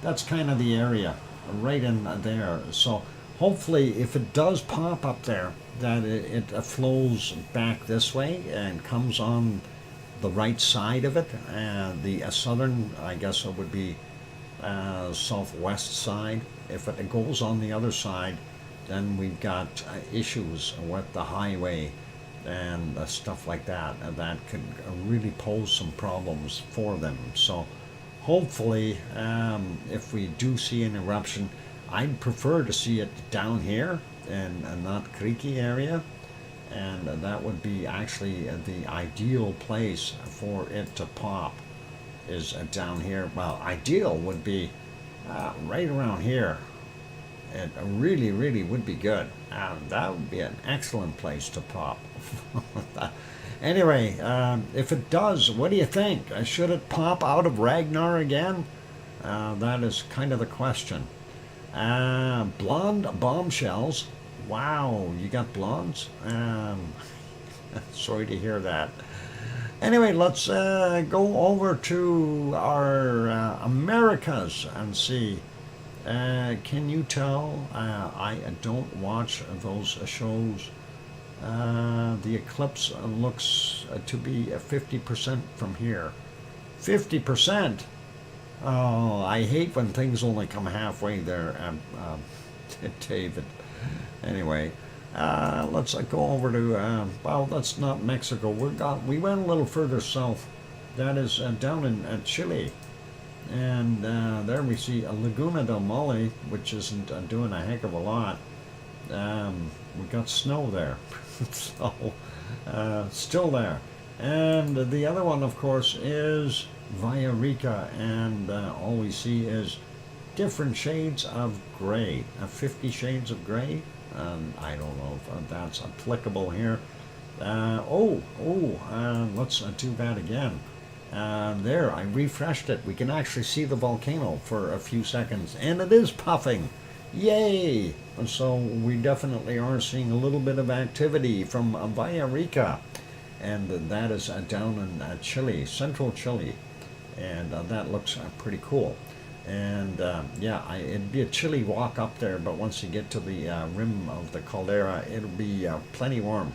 that's kind of the area right in there. So hopefully, if it does pop up there, that it flows back this way and comes on the right side of it. The southern, I guess it would be southwest side. If it goes on the other side, then we've got issues with the highway and stuff like that. That could really pose some problems for them. So hopefully, if we do see an eruption, I'd prefer to see it down here in not creaky area, and that would be actually the ideal place for it to pop, is down here. Well, ideal would be right around here. It really, really would be good. That would be an excellent place to pop. Anyway, if it does, what do you think? Should it pop out of Ragnar again? That is kind of the question. Blonde bombshells. Wow, you got blondes? Sorry to hear that. Anyway, let's go over to our Americas and see. Can you tell? I don't watch those shows. The eclipse looks to be 50% from here. 50%? Oh, I hate when things only come halfway there, David. Anyway, let's go over to, well, that's not Mexico. We went a little further south. That is down in Chile. And there we see a Laguna del Mole, which isn't doing a heck of a lot. We got snow there, so still there. And the other one, of course, is Villarrica, and all we see is different shades of gray. 50 shades of gray. I don't know if that's applicable here. Let's do that again. There, I refreshed it. We can actually see the volcano for a few seconds, and it is puffing. Yay! So we definitely are seeing a little bit of activity from Villarrica, and that is down in Chile, central Chile, and that looks pretty cool. And yeah, it'd be a chilly walk up there, but once you get to the rim of the caldera, it'll be plenty warm.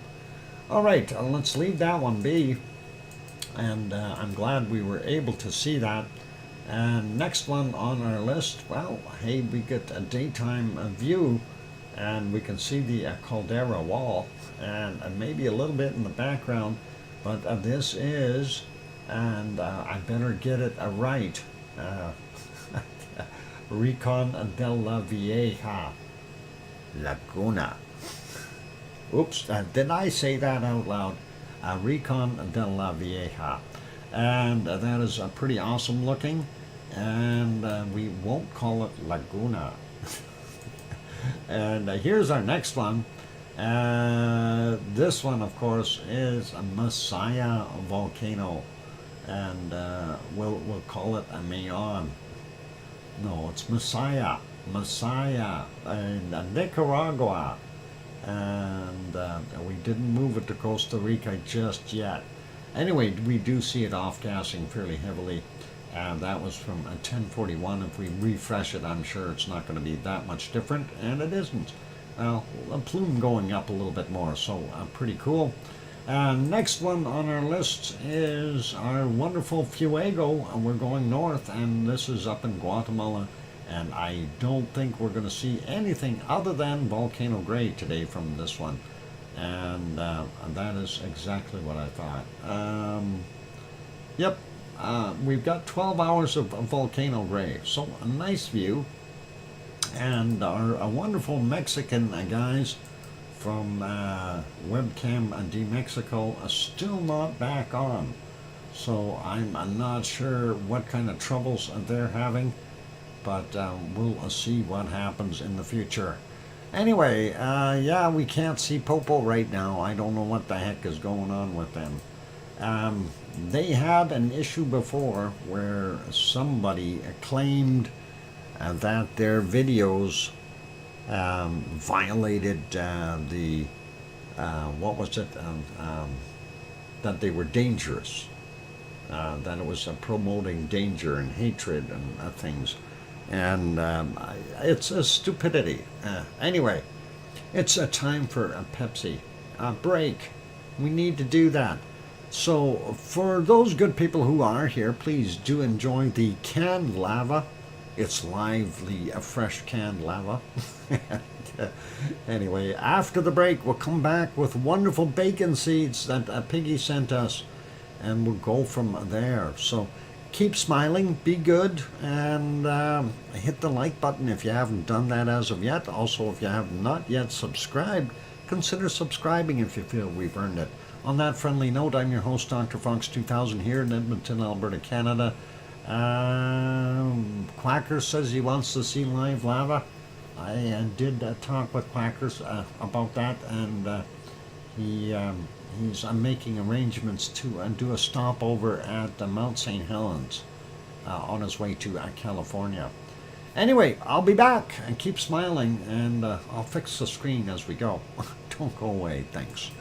All right, let's leave that one be. And I'm glad we were able to see that. And next one on our list, well, hey, we get a daytime view, and we can see the caldera wall, and maybe a little bit in the background, but this is, and I better get it right, Recon de la Vieja Laguna. Oops, did I say that out loud? Recon de la Vieja. And that is pretty awesome looking, and we won't call it Laguna. And here's our next one. This one, of course, is a Messiah volcano, and we'll call it a Mayon. No, it's Messiah in Nicaragua, and we didn't move it to Costa Rica just yet. Anyway, we do see it off-gassing fairly heavily. That was from 1041. If we refresh it, I'm sure it's not going to be that much different, and it isn't. Well, a plume going up a little bit more, so pretty cool. Next one on our list is our wonderful Fuego, and we're going north, and this is up in Guatemala, and I don't think we're going to see anything other than volcano gray today from this one. And that is exactly what I thought. Yep, we've got 12 hours of volcano gray, so a nice view. And our wonderful Mexican guys from Webcam de Mexico are still not back on. So I'm not sure what kind of troubles they're having, but we'll see what happens in the future. Anyway, yeah, we can't see Popo right now. I don't know what the heck is going on with them. They had an issue before where somebody claimed that their videos violated the, what was it, that they were dangerous, that it was promoting danger and hatred and things. And it's a stupidity. Anyway, it's a time for a Pepsi, a break. We need to do that. So for those good people who are here, please do enjoy the canned lava. It's lively, fresh canned lava. Anyway, after the break, we'll come back with wonderful bacon seeds that Piggy sent us, and we'll go from there. So keep smiling, be good, and hit the like button if you haven't done that as of yet. Also, if you have not yet subscribed, consider subscribing if you feel we've earned it. On that friendly note, I'm your host, DrFox2000, here in Edmonton, Alberta, Canada. Quacker says he wants to see live lava. I did talk with Quackers about that, and he's making arrangements to do a stopover at Mount St. Helens on his way to California. Anyway, I'll be back, and keep smiling, and I'll fix the screen as we go. Don't go away. Thanks.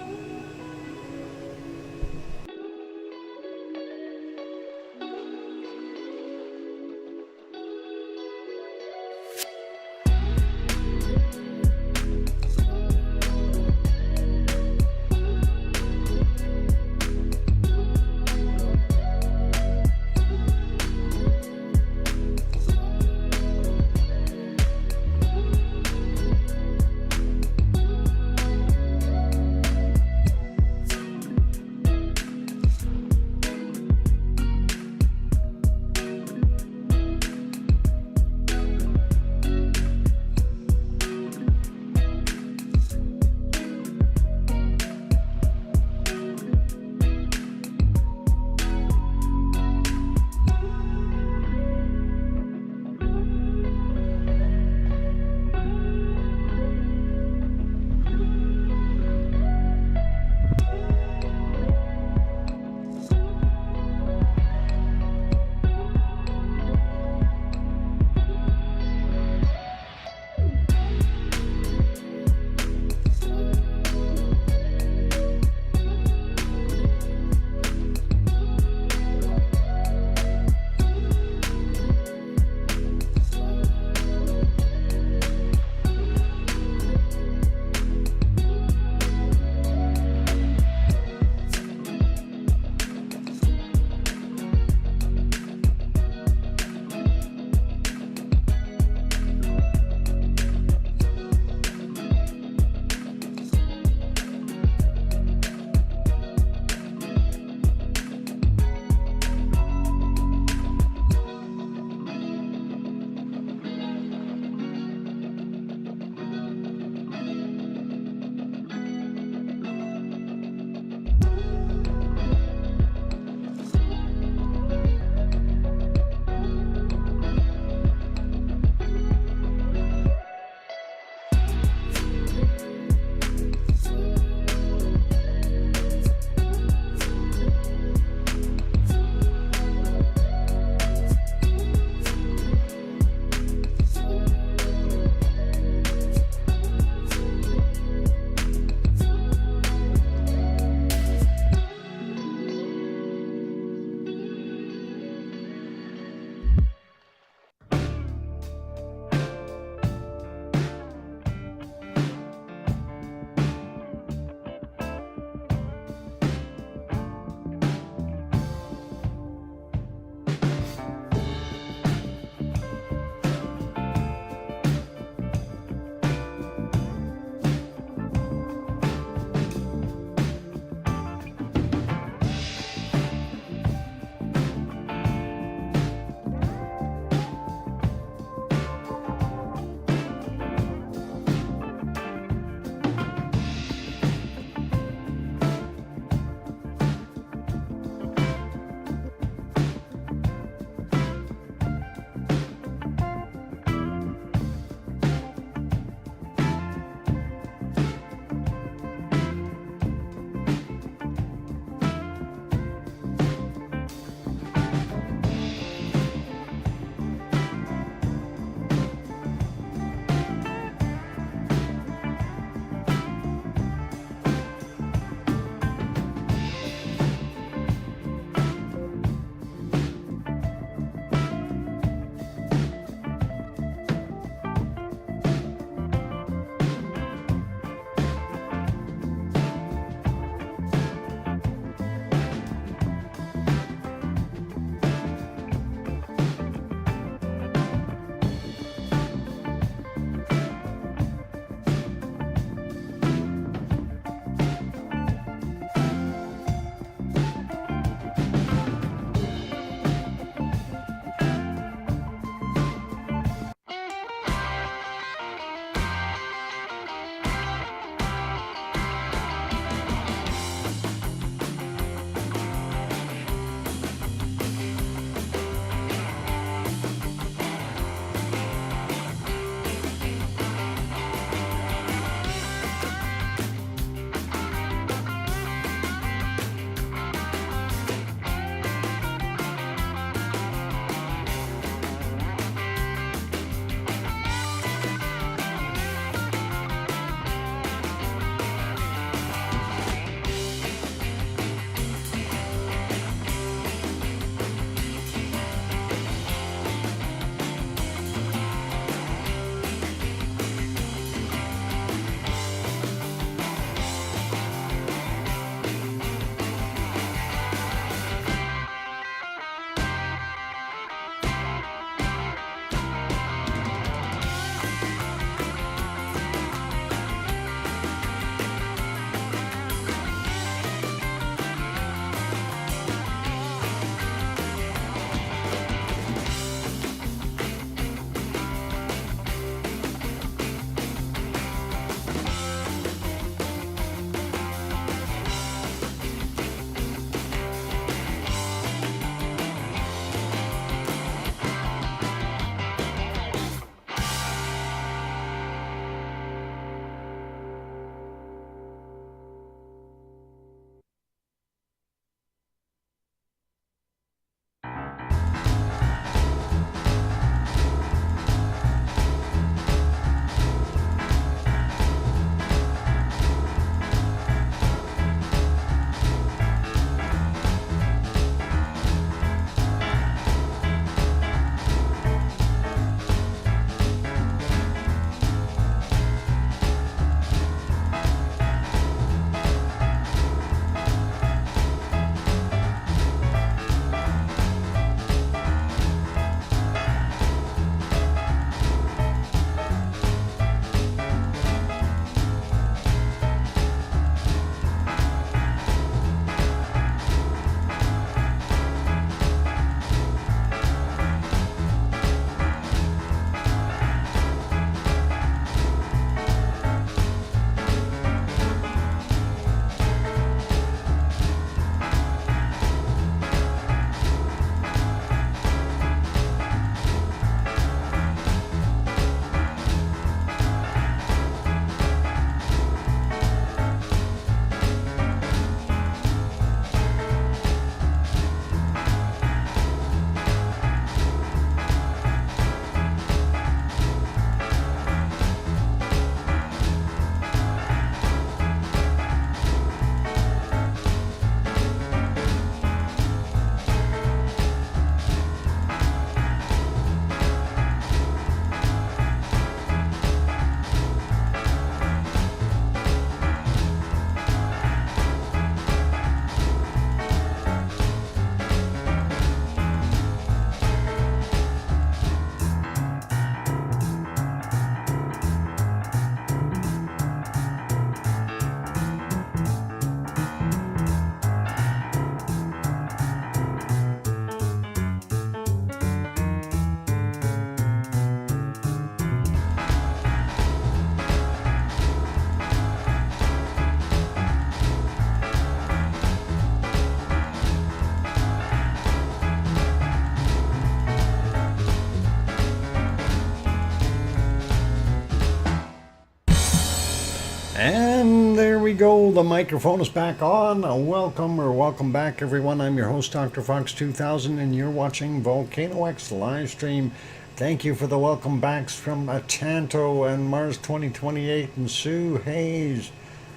we go. The microphone is back on. Welcome back, everyone. I'm your host, DrFox2000, and you're watching VolcanoX live stream. Thank you for the welcome backs from Tanto and Mars 2028 and Sue Hayes,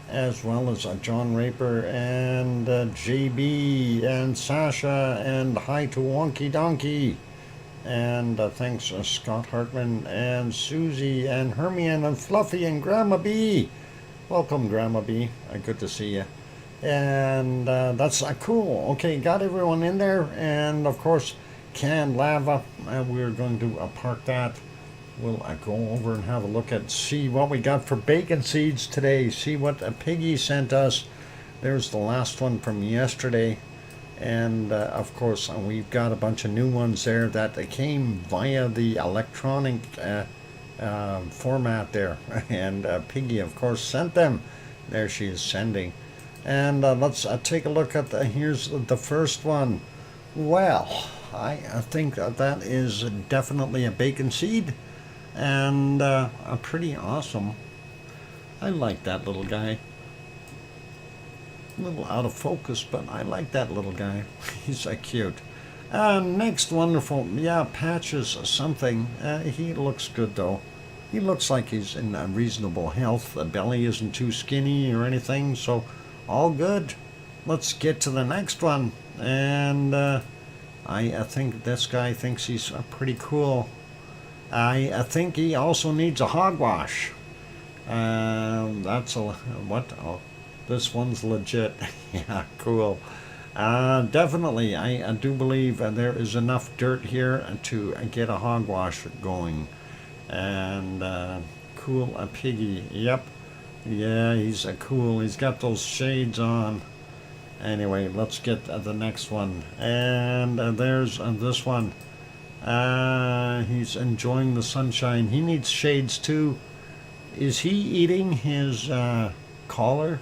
as well as John Raper and JB and Sasha, and hi to Wonky Donkey. And thanks Scott Hartman and Susie and Hermione and Fluffy and Grandma B. Welcome, Grandma B. Good to see you. And that's cool. Okay, got everyone in there. And of course, canned lava. We're going to park that. We'll go over and have a look at, see what we got for bacon seeds today. See what Piggy sent us. There's the last one from yesterday. And of course, we've got a bunch of new ones there that came via the electronic format there. And Piggy, of course, sent them. There she is sending. And let's take a look at here's the first one. Well, I think that is definitely a bacon seed. And pretty awesome. I like that little guy. A little out of focus, but I like that little guy. He's cute. Next wonderful, yeah, Patches something. He looks good though. He looks like he's in reasonable health. The belly isn't too skinny or anything, so all good. Let's get to the next one. And I think this guy thinks he's pretty cool. I think he also needs a hogwash. That's a what? Oh, this one's legit. Yeah, cool. Definitely, I do believe there is enough dirt here to get a hogwash going. And cool, a Piggy. Yep. Yeah, he's cool. He's got those shades on. Anyway, let's get the next one. And there's this one. He's enjoying the sunshine. He needs shades too. Is he eating his collar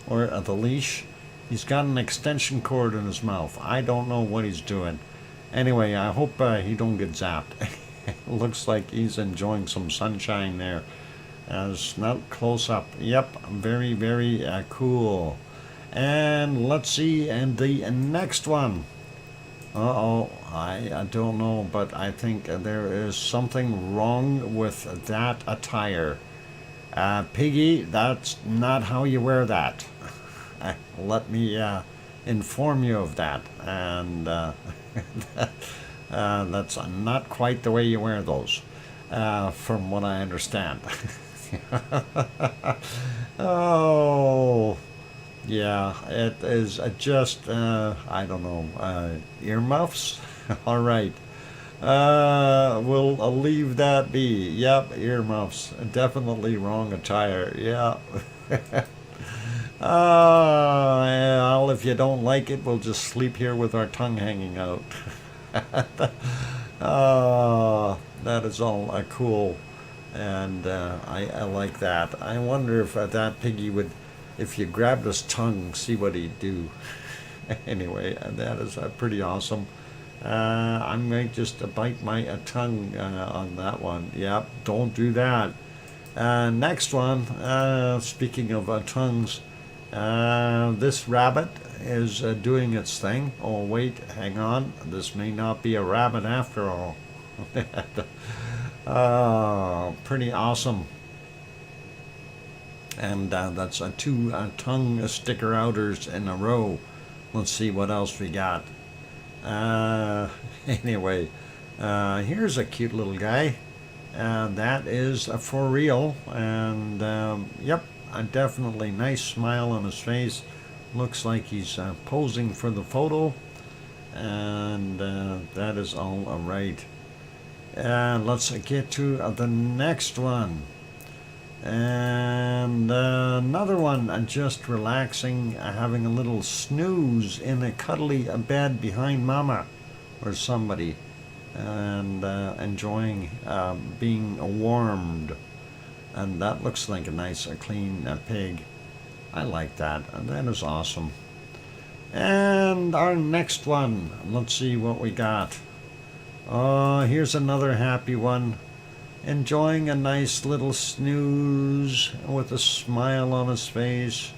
or the leash? He's got an extension cord in his mouth. I don't know what he's doing. Anyway, I hope he don't get zapped. Looks like he's enjoying some sunshine there. It's not close up. Yep, very, very cool. And let's see, and the next one. Uh-oh, I don't know, but I think there is something wrong with that attire. Piggy, that's not how you wear that. Let me inform you of that. And that's not quite the way you wear those, from what I understand. Oh, yeah, it is just, I don't know, earmuffs? All right. We'll leave that be. Yep, earmuffs. Definitely wrong attire. Yeah. Well, if you don't like it, we'll just sleep here with our tongue hanging out. That is all cool. And I like that. I wonder if that Piggy would, if you grabbed his tongue, see what he'd do. Anyway, that is pretty awesome. I might just bite my tongue on that one. Yep, don't do that. Next one, speaking of tongues, this rabbit is doing its thing. Oh, wait, hang on. This may not be a rabbit after all. Pretty awesome. And that's two tongue sticker outers in a row. Let's see what else we got. Anyway, here's a cute little guy. That is for real. And yep, definitely nice smile on his face. Looks like he's posing for the photo. And that is all right. Let's get to the next one. And another one, just relaxing, having a little snooze in a cuddly bed behind Mama or somebody, and enjoying being warmed. And that looks like a nice, clean pig. I like that. That is awesome. And our next one, let's see what we got. Here's another happy one. enjoying a nice little snooze with a smile on his face.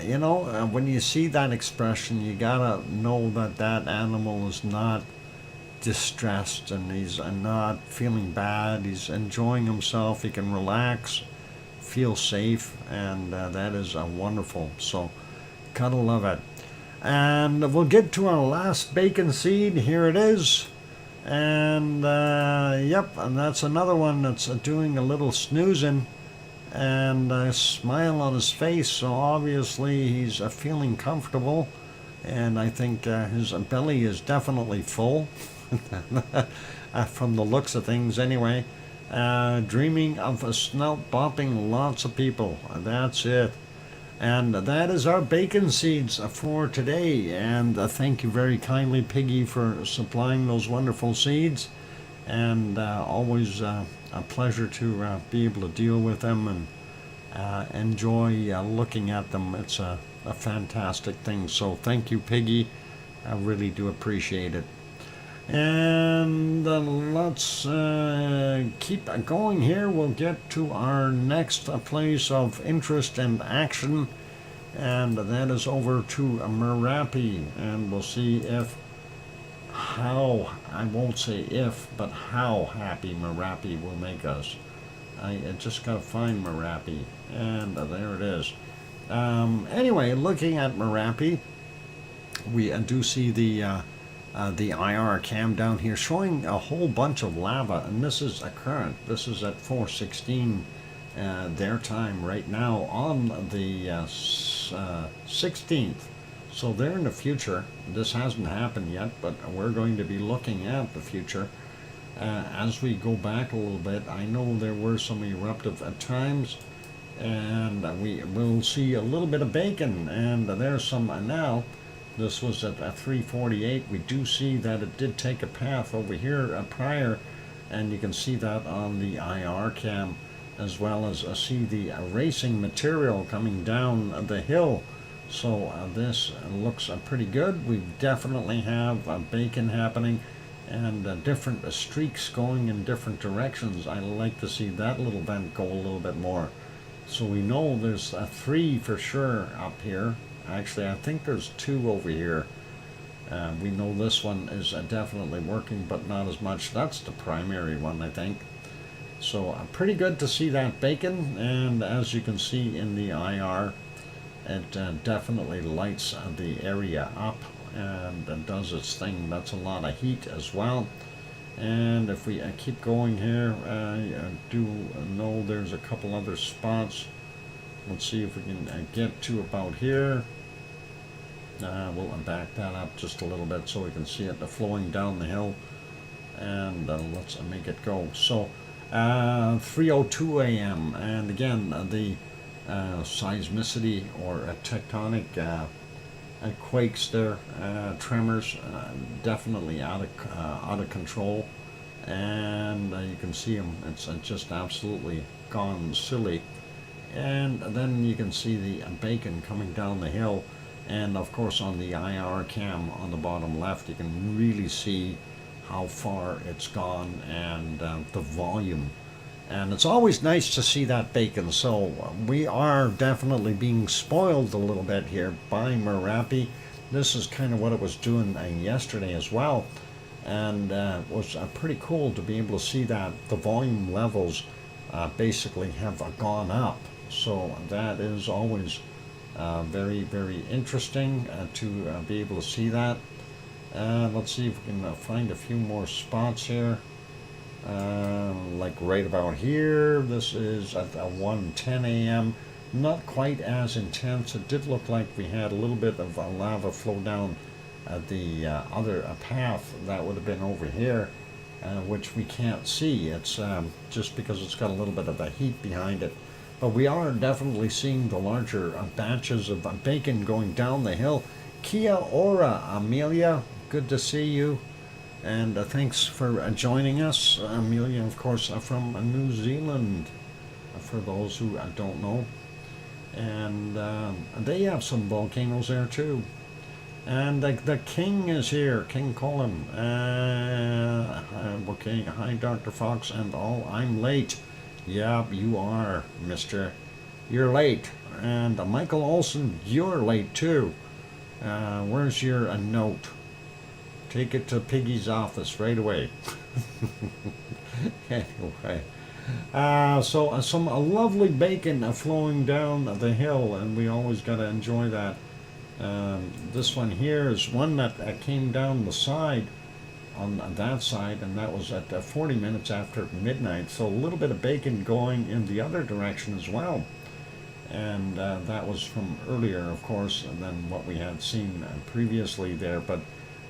You know, when you see that expression, you gotta know that that animal is not distressed and he's not feeling bad. He's enjoying himself. He can relax, feel safe, and that is wonderful. So, gotta love it. And we'll get to our last bacon seed. Here it is. And yep, and that's another one that's doing a little snoozing and a smile on his face. So obviously he's feeling comfortable. And I think his belly is definitely full from the looks of things anyway. Dreaming of a snout bopping lots of people. That's it. And that is our bacon seeds for today. And thank you very kindly, Piggy, for supplying those wonderful seeds. And always a pleasure to be able to deal with them and enjoy looking at them. It's a fantastic thing. So thank you, Piggy. I really do appreciate it. And let's keep going here. We'll get to our next place of interest and action, and that is over to Merapi. And we'll see how, I won't say if, but how happy Merapi will make us. I just got to find Merapi, and there it is. Anyway, looking at Merapi, we do see the IR cam down here showing a whole bunch of lava, and this is a current. This is at 4:16 their time right now on the 16th. So they're in the future. This hasn't happened yet, but we're going to be looking at the future. As we go back a little bit, I know there were some eruptive at times, and we will see a little bit of bacon, and there's some now. This was at 3:48. We do see that it did take a path over here prior, and you can see that on the IR cam, as well as see the racing material coming down the hill. So this looks pretty good. We definitely have bacon happening and different streaks going in different directions. I like to see that little vent go a little bit more. So we know there's 3 for sure up here. Actually, I think there's 2 over here. We know this one is definitely working, but not as much. That's the primary one, I think. So pretty good to see that bacon, and as you can see in the IR, it definitely lights the area up and does its thing. That's a lot of heat as well. And if we keep going here, I do know there's a couple other spots. Let's see if we can get to about here. We'll back that up just a little bit so we can see it flowing down the hill, and let's make it go. So 3:02 a.m. and again the seismicity or tectonic quakes there, tremors, definitely out of control, and you can see them. It's just absolutely gone silly. And then you can see the bacon coming down the hill, and of course on the IR cam on the bottom left you can really see how far it's gone and the volume. And it's always nice to see that bacon. So we are definitely being spoiled a little bit here by Merapi. This is kind of what it was doing yesterday as well, and it was pretty cool to be able to see that the volume levels basically have gone up. So that is always very, very interesting to be able to see that. Let's see if we can find a few more spots here. Like right about here, this is at 1:10 a.m. Not quite as intense. It did look like we had a little bit of lava flow down the other path that would have been over here, which we can't see. It's just because it's got a little bit of a heat behind it. But we are definitely seeing the larger batches of bacon going down the hill. Kia ora, Amelia. Good to see you. And thanks for joining us. Amelia, of course, from New Zealand, for those who don't know. And they have some volcanoes there too. And the king is here, King Colin. Okay, hi Dr. Fox and all. I'm late. Yep, you are, mister. You're late. And Michael Olson, you're late too. Where's your note? Take it to Piggy's office right away. Anyway. So some lovely bacon flowing down the hill, and we always got to enjoy that. This one here is one that came down the side on that side, and that was at 40 minutes after midnight. So a little bit of bacon going in the other direction as well. And that was from earlier, of course, than what we had seen previously there. But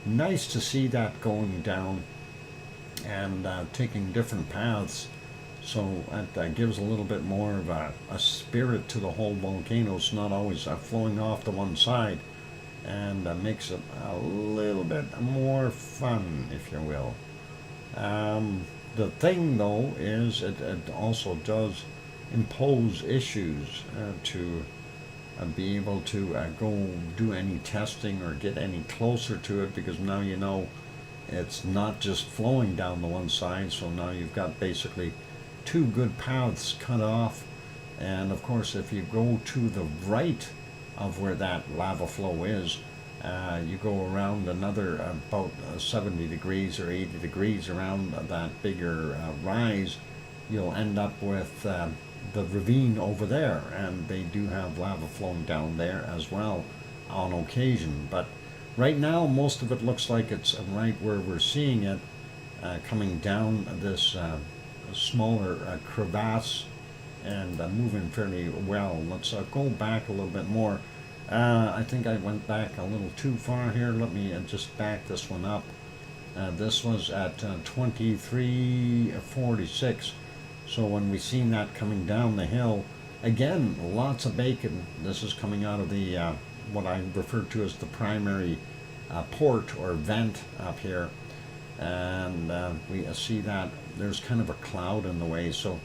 nice to see that going down and taking different paths. So that gives a little bit more of a spirit to the whole volcano. It's not always flowing off to one side, and makes it a little bit more fun, if you will. The thing, though, is it also does impose issues to be able to go do any testing or get any closer to it, because now you know it's not just flowing down the one side. So now you've got basically two good paths cut off, and of course if you go to the right of where that lava flow is, you go around another about 70 degrees or 80 degrees around that bigger rise, you'll end up with the ravine over there, and they do have lava flowing down there as well on occasion. But right now most of it looks like it's right where we're seeing it, coming down this smaller crevasse and moving fairly well. Let's go back a little bit more. I think I went back a little too far here. Let me just back this one up. This was at 23:46. So when we seen that coming down the hill, again, lots of bacon. This is coming out of the what I refer to as the primary port or vent up here. And we see that there's kind of a cloud in the way, so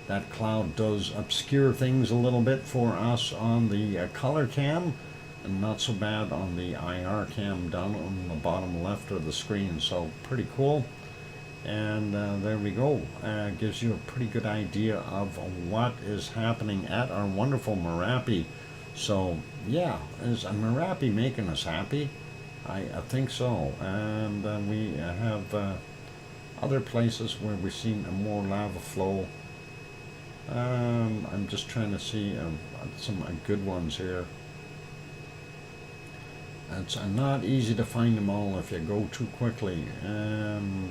that cloud does obscure things a little bit for us on the color cam, and not so bad on the IR cam down on the bottom left of the screen. So pretty cool. And there we go. Gives you a pretty good idea of what is happening at our wonderful Merapi. So yeah, is Merapi making us happy? I think so. And we have other places where we've seen a more lava flow. I'm just trying to see some good ones here. It's not easy to find them all if you go too quickly, and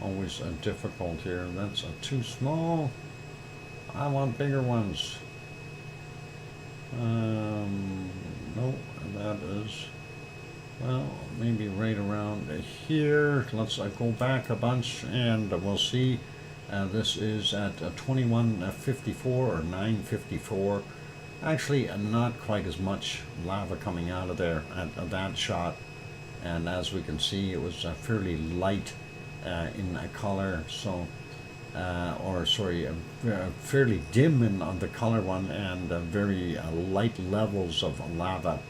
always difficult here. That's too small. I want bigger ones. No, that is, well, maybe right around here. Let's go back a bunch, and we'll see. This is at 2154 or 954. Actually, not quite as much lava coming out of there at that shot. And as we can see, it was fairly light in color. So, fairly dim on the color one, and very light levels of lava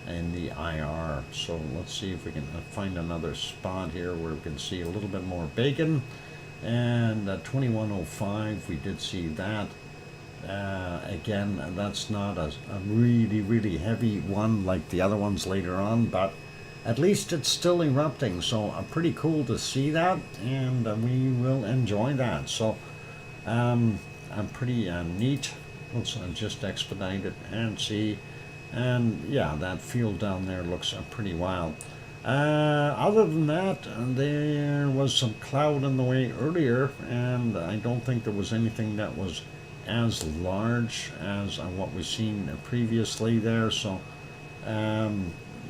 in the IR. So let's see if we can find another spot here where we can see a little bit more bacon. And 2105, we did see that. Again, that's not a really heavy one like the other ones later on, but at least it's still erupting. So pretty cool to see that, and we will enjoy that. So pretty neat. Let's just expedite it and see. And yeah, that field down there looks pretty wild. Other than that, there was some cloud in the way earlier, and I don't think there was anything that was as large as what we've seen previously there. So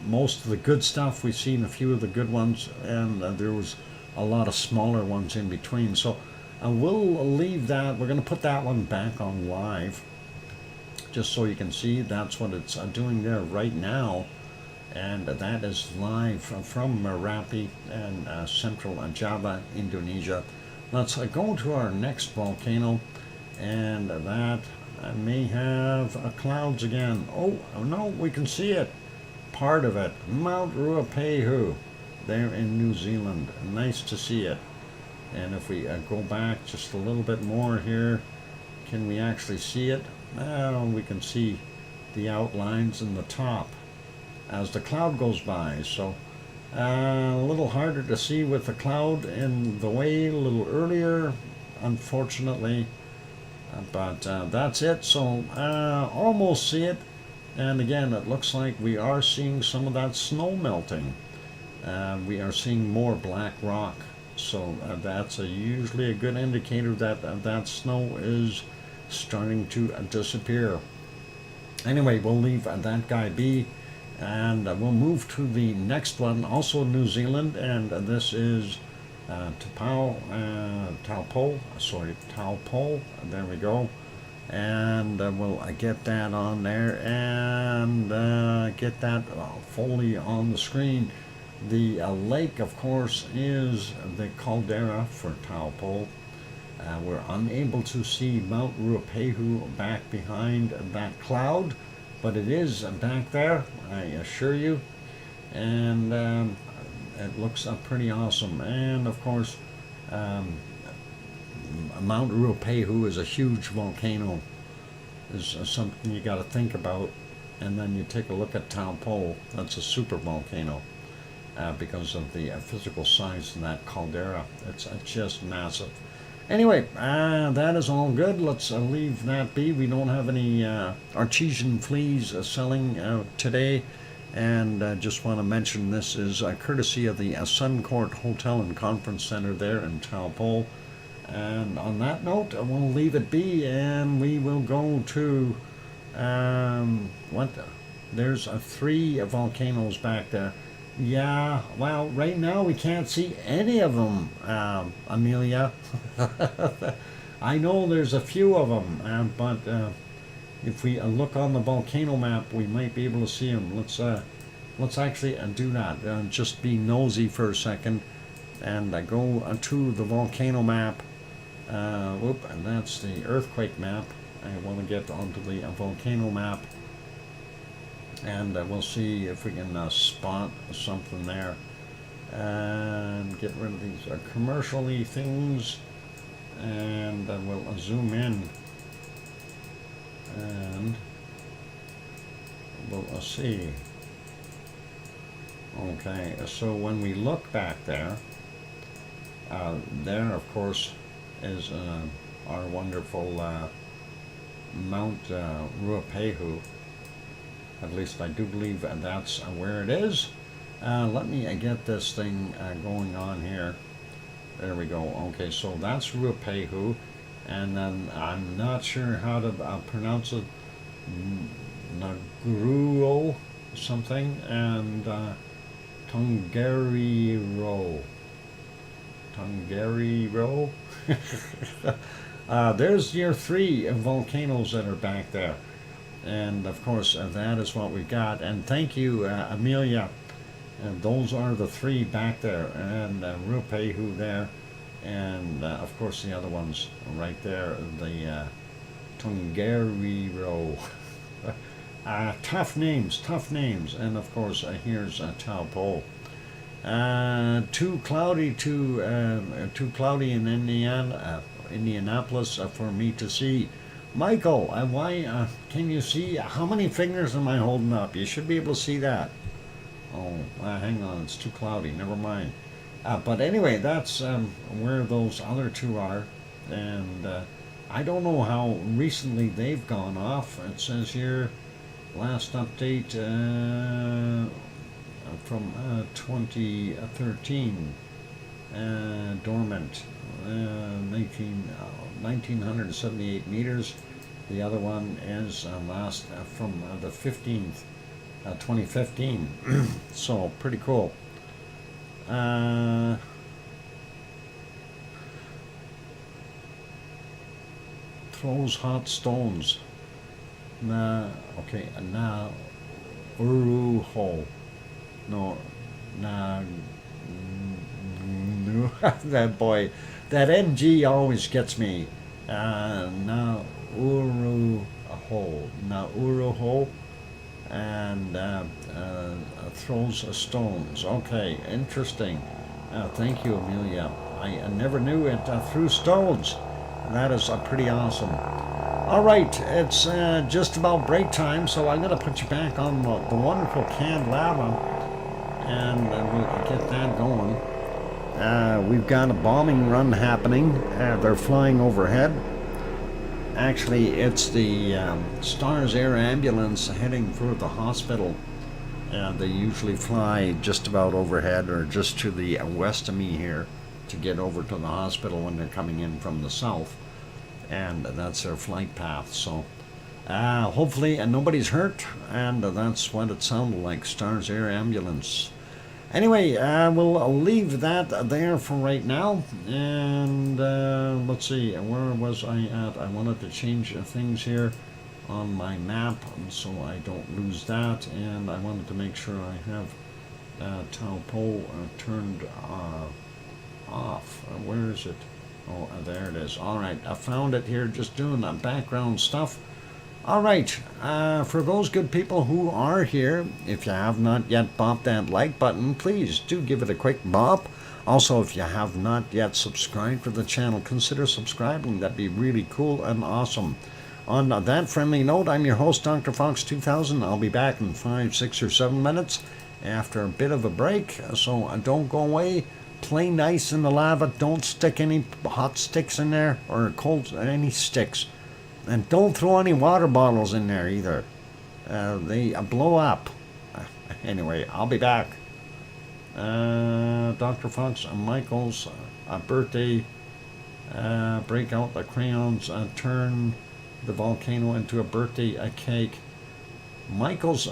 most of the good stuff, we've seen a few of the good ones, and there was a lot of smaller ones in between. So we'll leave that. We're going to put that one back on live, just so you can see that's what it's doing there right now. And that is live from Merapi and central Java, Indonesia. Let's go to our next volcano, and that may have clouds again. Oh no, we can see it. part of it. Mount Ruapehu, there in New Zealand. Nice to see it. And if we go back just a little bit more here, can we actually see it? Well, we can see the outlines in the top as the cloud goes by. So a little harder to see with the cloud in the way a little earlier, unfortunately. But that's it. So almost see it. And again, it looks like we are seeing some of that snow melting. We are seeing more black rock. So that's usually a good indicator that that snow is starting to disappear. Anyway, we'll leave that guy be, and we'll move to the next one, also New Zealand, and this is Taupo. There we go. And we'll get that on there and get that fully on the screen. The lake, of course, is the caldera for Taupo. We're unable to see Mount Ruapehu back behind that cloud, but it is back there, I assure you. And it looks pretty awesome. And of course, Mount Ruapehu is a huge volcano. Is something you got to think about. And then you take a look at Taupo. That's a super volcano because of the physical size in that caldera. It's just massive. Anyway, that is all good. Let's leave that be. We don't have any artesian fleas selling today. And just want to mention this is courtesy of the Suncourt Hotel and Conference Center there in Taupo. And on that note, we'll leave it be, and we will go to there's 3 volcanoes back there. Yeah, well, right now we can't see any of them, Amelia. I know there's a few of them, but if we look on the volcano map, we might be able to see them. Let's actually do that. Just be nosy for a second, and go to the volcano map. And that's the earthquake map. I want to get onto the volcano map, and we'll see if we can spot something there. And get rid of these commercial-y things, and we'll zoom in, and we'll see. Okay, so when we look back there, there of course is our wonderful Mount Ruapehu. At least I do believe that's where it is. Let me get this thing going on here. There we go. Okay, so that's Ruapehu, and then I'm not sure how to pronounce it. Naguruo something, and Tongariro. There's your 3 volcanoes that are back there. And of course, that is what we got. And thank you, Amelia. And those are the 3 back there. And Ruapehu there. And of course, the other ones right there. The Tongariro. Tough names. And of course, here's Taupo. Too cloudy in Indianapolis for me to see. Michael, why can you see? How many fingers am I holding up? You should be able to see that. Oh, hang on, it's too cloudy. Never mind. But anyway, that's where those other 2 are, and I don't know how recently they've gone off. It says here, last update from 2013, dormant, 1978 meters. The other one is last from the 15th, 2015. So pretty cool. Throws hot stones. Okay, now Uruho. No, that boy, that NG always gets me. Now Uruho. and throws stones. Okay, interesting. Thank you, Amelia. I never knew it threw stones. That is pretty awesome. All right, it's just about break time, so I'm going to put you back on the wonderful canned lava, and we'll get that going. We've got a bombing run happening. They're flying overhead. Actually, it's the Stars Air Ambulance heading for the hospital. They usually fly just about overhead or just to the west of me here to get over to the hospital when they're coming in from the south. And that's their flight path. So hopefully nobody's hurt, and that's what it sounded like, Stars Air Ambulance. Anyway, we'll leave that there for right now, and let's see, where was I at? I wanted to change things here on my map so I don't lose that, and I wanted to make sure I have Taupo turned off. Where is it? Oh, there it is. All right, I found it here, just doing the background stuff. All right, for those good people who are here, if you have not yet bopped that like button, please do give it a quick bop. Also, if you have not yet subscribed to the channel, consider subscribing. That'd be really cool and awesome. On that friendly note, I'm your host, DrFox2000. I'll be back in 5, 6, or 7 minutes after a bit of a break, so don't go away. Play nice in the lava. Don't stick any hot sticks in there, or cold, any sticks. And don't throw any water bottles in there either. They blow up. Anyway, I'll be back. Dr. Fox and Michael's birthday. Break out the crayons. Turn the volcano into a birthday cake. Michael's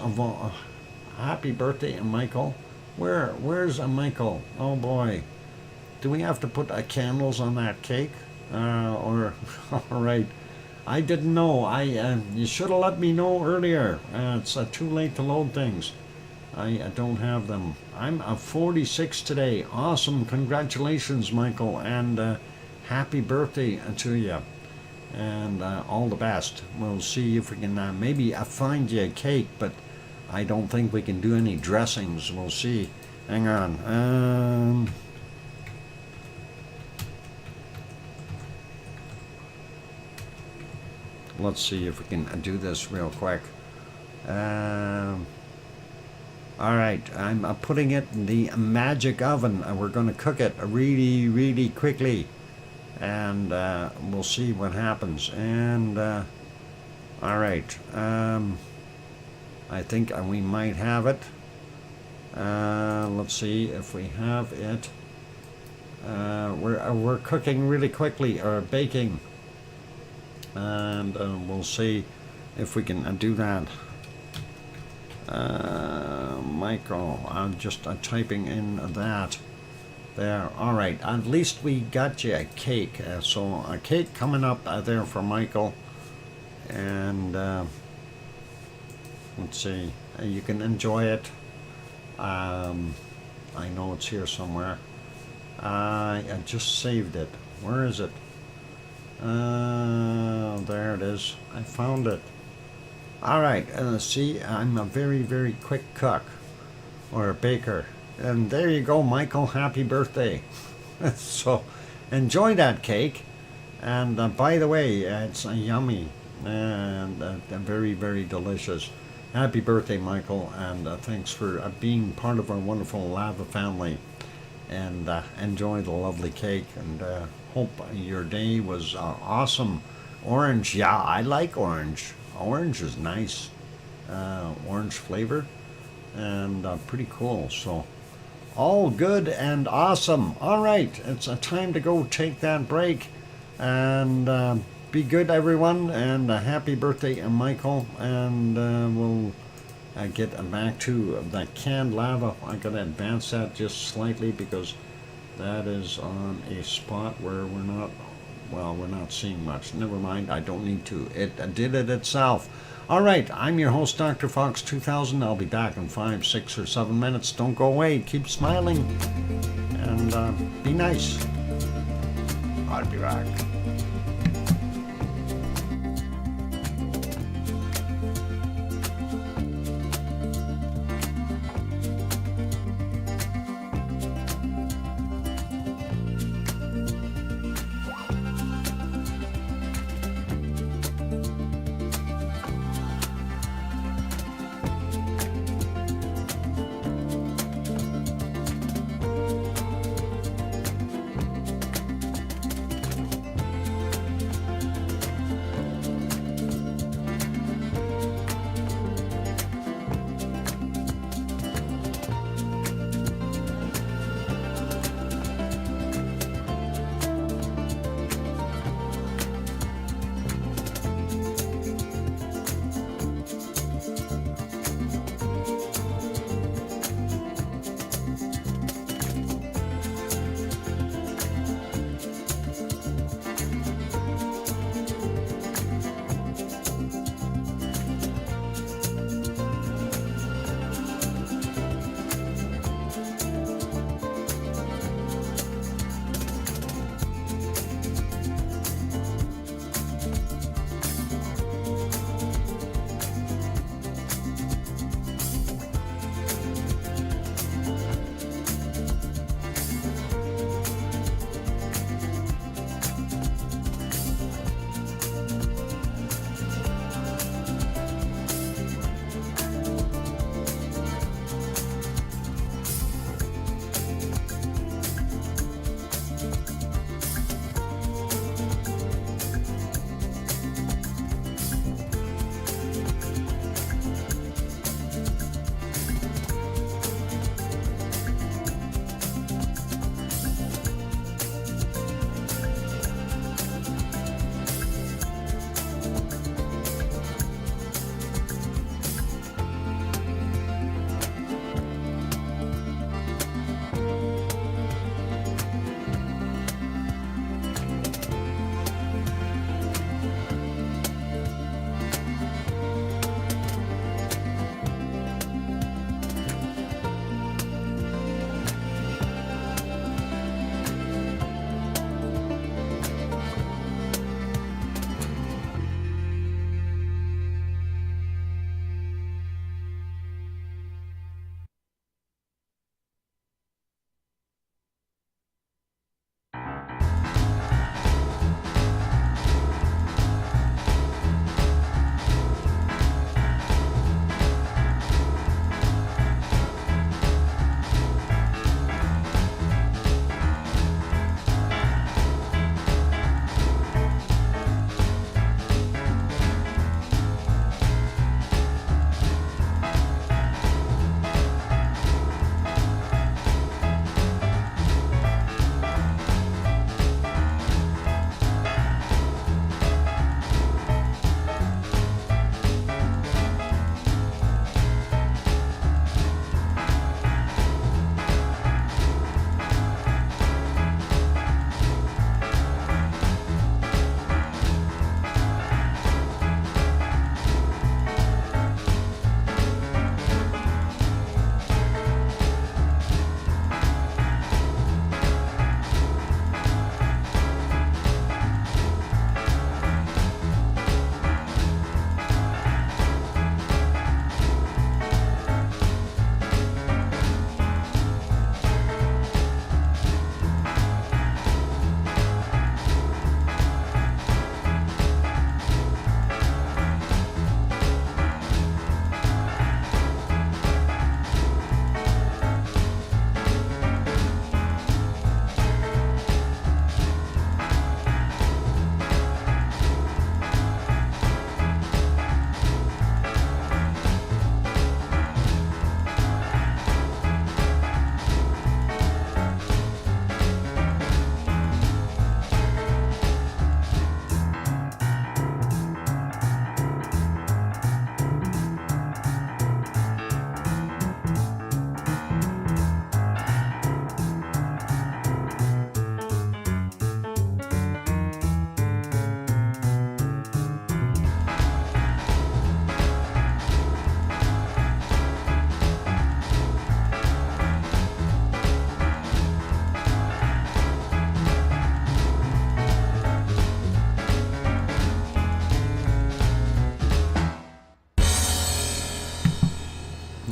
happy birthday, Michael. Where's Michael? Oh boy. Do we have to put candles on that cake? Or all right. I didn't know. You should have let me know earlier. It's too late to load things. I don't have them. I'm 46 today. Awesome. Congratulations, Michael, and happy birthday to you. And all the best. We'll see if we can maybe find you a cake, but I don't think we can do any dressings. We'll see. Hang on. Let's see if we can do this real quick. All right, I'm putting it in the magic oven. We're going to cook it really, really quickly, and we'll see what happens. And all right, I think we might have it. Let's see if we have it. We're cooking really quickly, or baking. And we'll see if we can do that. Michael, I'm just typing in that there. All right, at least we got you a cake. So a cake coming up there for Michael, and let's see, you can enjoy it. I know it's here somewhere. I just saved it. Where is it? There it is. I found it. All right. See, I'm a very, very quick cook, or a baker. And there you go, Michael. Happy birthday. So, enjoy that cake. And by the way, it's yummy and very, very delicious. Happy birthday, Michael, and thanks for being part of our wonderful lava family. And enjoy the lovely cake, and hope your day was awesome. Orange, yeah, I like orange. Orange is nice. Orange flavor, and pretty cool. So, all good and awesome. All right, it's time to go take that break, and be good, everyone, and happy birthday, Michael. And we'll get back to the canned lava. I gotta advance that just slightly because that is on a spot where we're not seeing much. Never mind, I don't need to. It did it itself. All right, I'm your host, Dr. Fox2000. I'll be back in 5, 6, or 7 minutes. Don't go away. Keep smiling and be nice. I'll be back.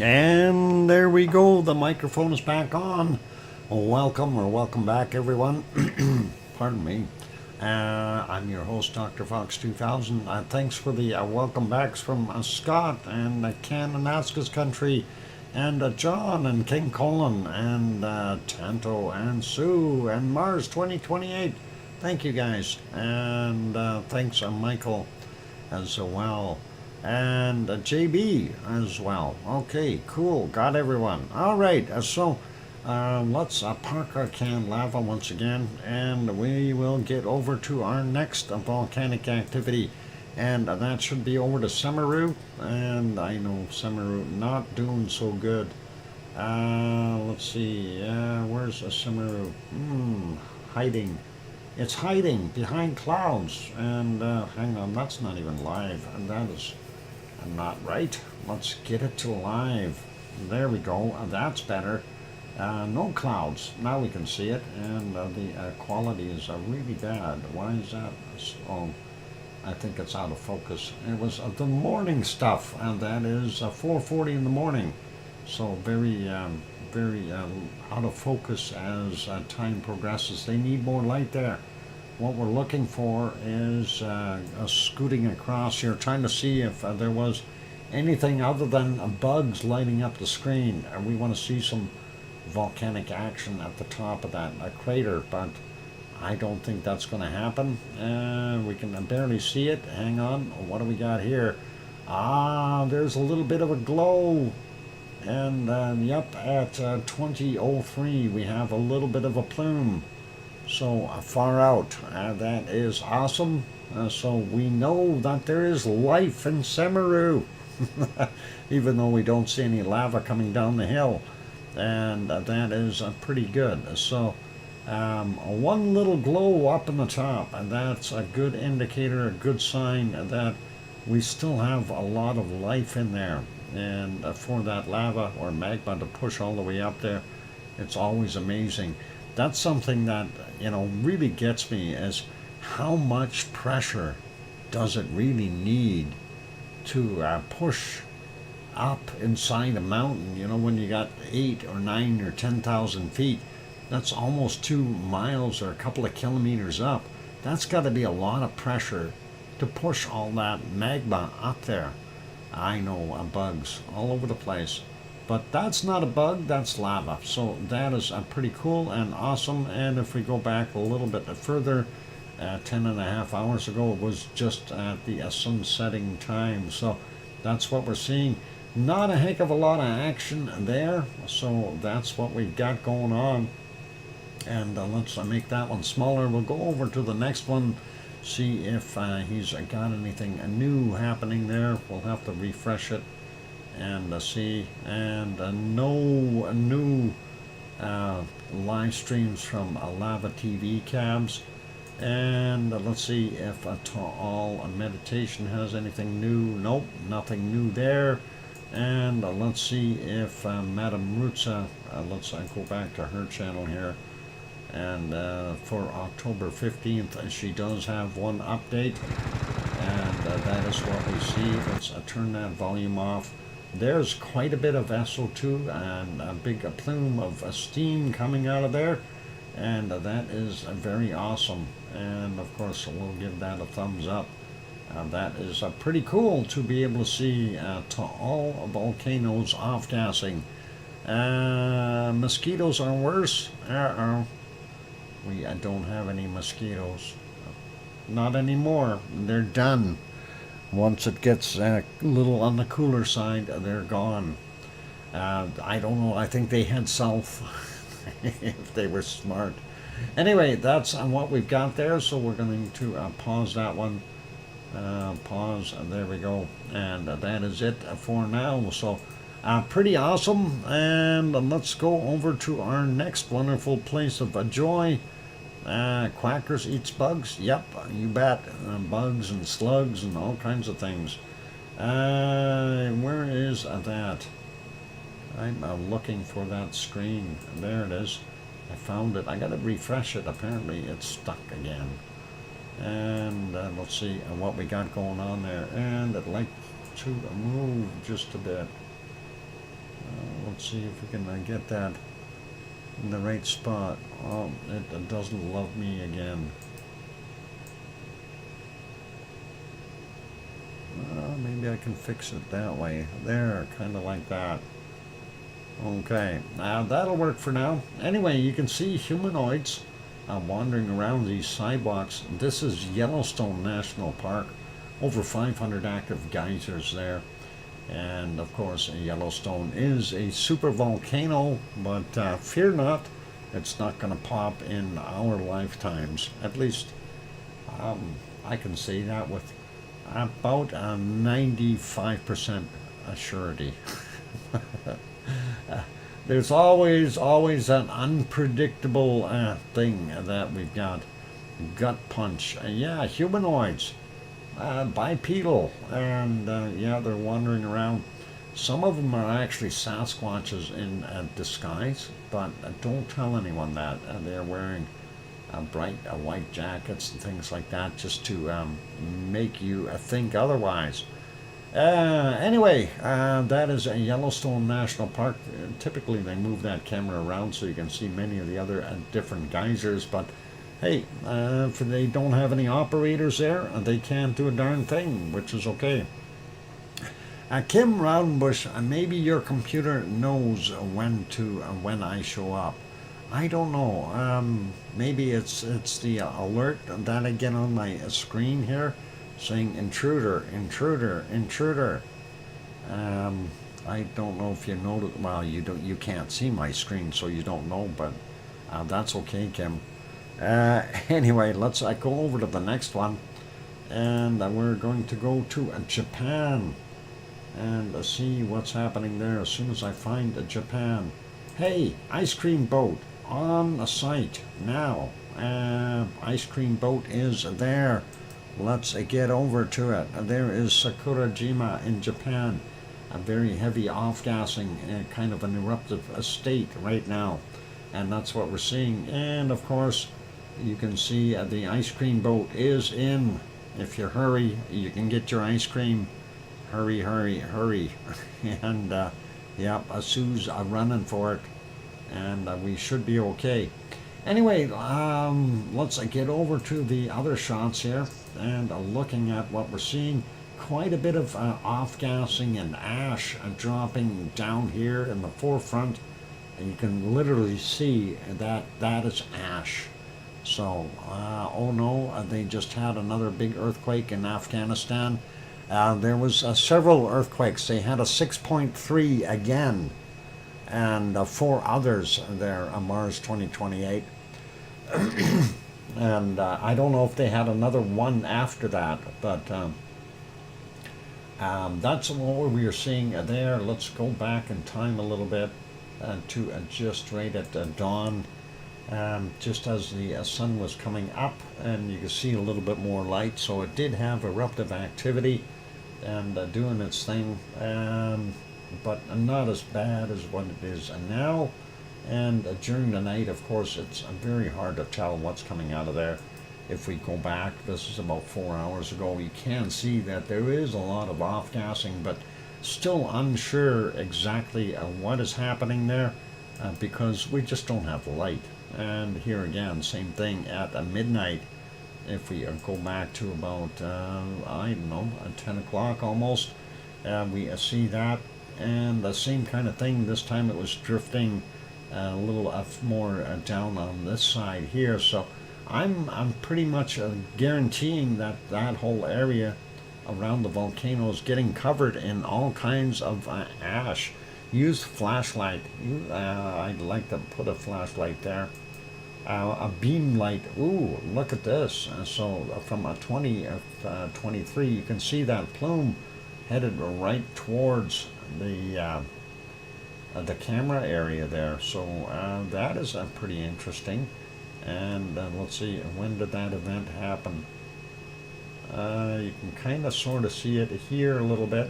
And there we go. The microphone is back on. Welcome back, everyone. Pardon me. I'm your host, DrFox2000. Thanks for the welcome backs from Scott and Kananaskis country, and John and King Colin and Tanto and Sue and Mars 2028. Thank you guys. And thanks, Michael, as well. And JB as well. Okay, cool. Got everyone. All right. So let's park our canned lava once again, and we will get over to our next volcanic activity. And that should be over to Semeru. And I know Semeru not doing so good. Let's see. Where's Semeru? Hiding. It's hiding behind clouds. And hang on, that's not even live. And that is not right. Let's get it to live. There we go. That's better. No clouds. Now we can see it, and the quality is really bad. Why is that? Oh, I think it's out of focus. It was the morning stuff, and that is 4:40 in the morning. So very out of focus as time progresses. They need more light there. What we're looking for is scooting across here, trying to see if there was anything other than bugs lighting up the screen. And we want to see some volcanic action at the top of that crater, but I don't think that's going to happen. We can barely see it. Hang on. What do we got here? There's a little bit of a glow. And yep, at 20:03 we have a little bit of a plume. So far out, that is awesome. So we know that there is life in Semeru, even though we don't see any lava coming down the hill, and that is pretty good. So one little glow up in the top, and that's a good indicator, a good sign that we still have a lot of life in there. And for that lava or magma to push all the way up there, it's always amazing. That's something that, really gets me, is how much pressure does it really need to push up inside a mountain? When you got 8 or 9 or 10,000 feet, that's almost 2 miles or a couple of kilometers up. That's got to be a lot of pressure to push all that magma up there. I know, bugs all over the place. But that's not a bug, that's lava. So that is pretty cool and awesome. And if we go back a little bit further, 10.5 hours ago, it was just at the sun setting time. So that's what we're seeing. Not a heck of a lot of action there. So that's what we've got going on. And let's make that one smaller. We'll go over to the next one, see if he's got anything new happening there. We'll have to refresh it and see, and no new live streams from Lava TV cabs. And let's see if All Meditation has anything new. Nope, nothing new there. And let's see if Madame Rutsa, let's go back to her channel here. And for October 15th, she does have one update, and that is what we see. Let's turn that volume off. There's quite a bit of SO2 and a big plume of steam coming out of there, and that is very awesome. And of course, we'll give that a thumbs up. That is pretty cool to be able to see to all volcanoes off-gassing. Mosquitoes are worse. We don't have any mosquitoes. Not anymore. They're done. Once it gets a little on the cooler side, they're gone. I don't know. I think they head south if they were smart. Anyway, that's what we've got there. So we're going to pause that one. Pause. There we go. And that is it for now. So pretty awesome. And let's go over to our next wonderful place of joy. Quackers eats bugs? Yep, you bet. Bugs and slugs and all kinds of things. Where is that? I'm looking for that screen. There it is. I found it. I gotta refresh it. Apparently it's stuck again. And let's see what we got going on there. And I'd like to move just a bit. let's see if we can get that in the right spot. Oh, it doesn't love me again. Maybe I can fix it that way. There, kind of like that. Okay, that'll work for now. Anyway, you can see humanoids wandering around these sidewalks. This is Yellowstone National Park. Over 500 active geysers there. And of course, Yellowstone is a super volcano, but fear not, it's not going to pop in our lifetimes. At least I can say that with about 95% surety. There's always an unpredictable thing that we've got. Gut punch. Yeah, humanoids. Bipedal. And yeah, they're wandering around. Some of them are actually Sasquatches in disguise, but don't tell anyone that. They're wearing bright white jackets and things like that just to make you think otherwise. Anyway, that is a Yellowstone National Park. Typically they move that camera around so you can see many of the other different geysers, but hey, if they don't have any operators there, they can't do a darn thing, which is okay. Kim Roundbush, maybe your computer knows when I show up. I don't know. Maybe it's the alert that I get on my screen here, saying intruder, intruder, intruder. I don't know if you know. Well, you can't see my screen, so you don't know. But that's okay, Kim. Anyway, let's go over to the next one, and we're going to go to Japan and see what's happening there as soon as I find Japan. Hey, ice cream boat on the site now. Ice cream boat is there. Let's get over to it. There is Sakurajima in Japan. A very heavy off-gassing, kind of an eruptive state right now. And that's what we're seeing. And of course, you can see the ice cream boat is in. If you hurry, you can get your ice cream. Hurry, hurry, hurry. And yeah, Sue's running for it. And we should be okay. Anyway, let's get over to the other shots here and looking at what we're seeing. Quite a bit of off-gassing and ash dropping down here in the forefront. And you can literally see that is ash. So, oh no, they just had another big earthquake in Afghanistan. There was several earthquakes. They had a 6.3 again, and 4 others there on Mars 2028. And I don't know if they had another one after that, but that's what we are seeing there. Let's go back in time a little bit to just right at dawn, just as the sun was coming up, and you can see a little bit more light. So it did have eruptive activity and doing its thing, but not as bad as what it is now. And during the night, of course, it's very hard to tell what's coming out of there. If we go back, this is about 4 hours ago, you can see that there is a lot of off-gassing, but still unsure exactly what is happening there because we just don't have the light. And here again, same thing at midnight. If we go back to about, I don't know, 10 o'clock almost, we see that. And the same kind of thing, this time it was drifting a little more down on this side here. So I'm pretty much guaranteeing that that whole area around the volcano is getting covered in all kinds of ash. Use flashlight. I'd like to put a flashlight there. A beam light. Ooh, look at this. So from a 23, you can see that plume headed right towards the camera area there. So that is pretty interesting. And let's see, when did that event happen? You can kind of sort of see it here a little bit.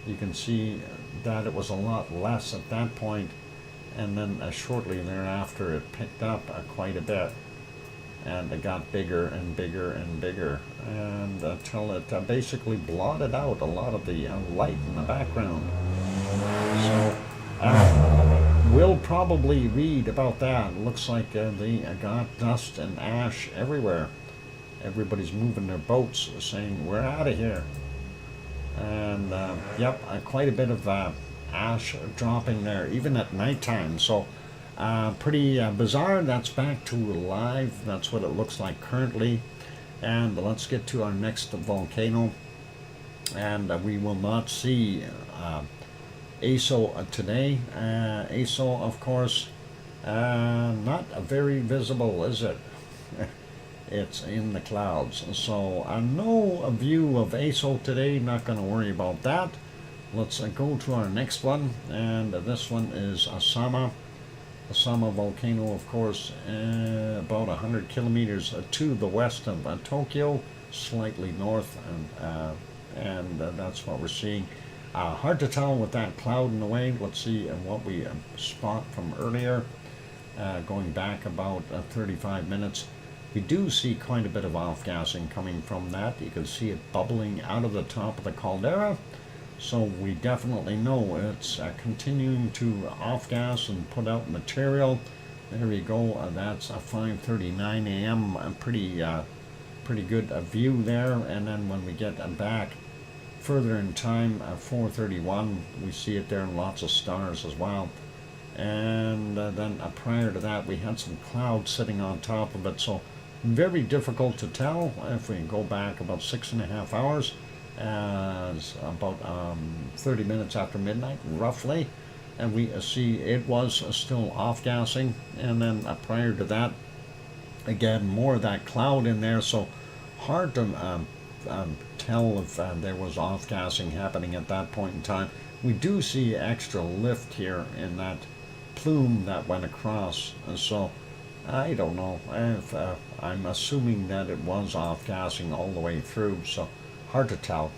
You can see that it was a lot less at that point, and then shortly thereafter it picked up quite a bit, and it got bigger and bigger and bigger, and until it basically blotted out a lot of the light in the background. So probably read about that. It looks like they got dust and ash everywhere. Everybody's moving their boats, saying we're out of here. And yep, quite a bit of ash dropping there, even at nighttime. So pretty bizarre. That's back to live. That's what it looks like currently. And let's get to our next volcano. And we will not see ASO today. ASO, of course, not very visible, is it? It's in the clouds. So no view of ASO today. Not going to worry about that. Let's go to our next one. And this one is Asama. Asama volcano, of course, about 100 kilometers to the west of Tokyo, slightly north, and that's what we're seeing. Hard to tell with that cloud in the way. Let's see what we spot from earlier, going back about 35 minutes. We do see quite a bit of off-gassing coming from that. You can see it bubbling out of the top of the caldera. So we definitely know it's continuing to off-gas and put out material. There we go. That's 5:39 a.m. Pretty good view there. And then when we get back further in time, 4:31, we see it there, and lots of stars as well. And then prior to that, we had some clouds sitting on top of it. So very difficult to tell. If we go back about 6.5 hours, about 30 minutes after midnight, roughly, and we see it was still off-gassing. And then prior to that, again, more of that cloud in there, so hard to tell if there was off-gassing happening at that point in time. We do see extra lift here in that plume that went across, so I don't know if I'm assuming that it was off-gassing all the way through, so hard to tell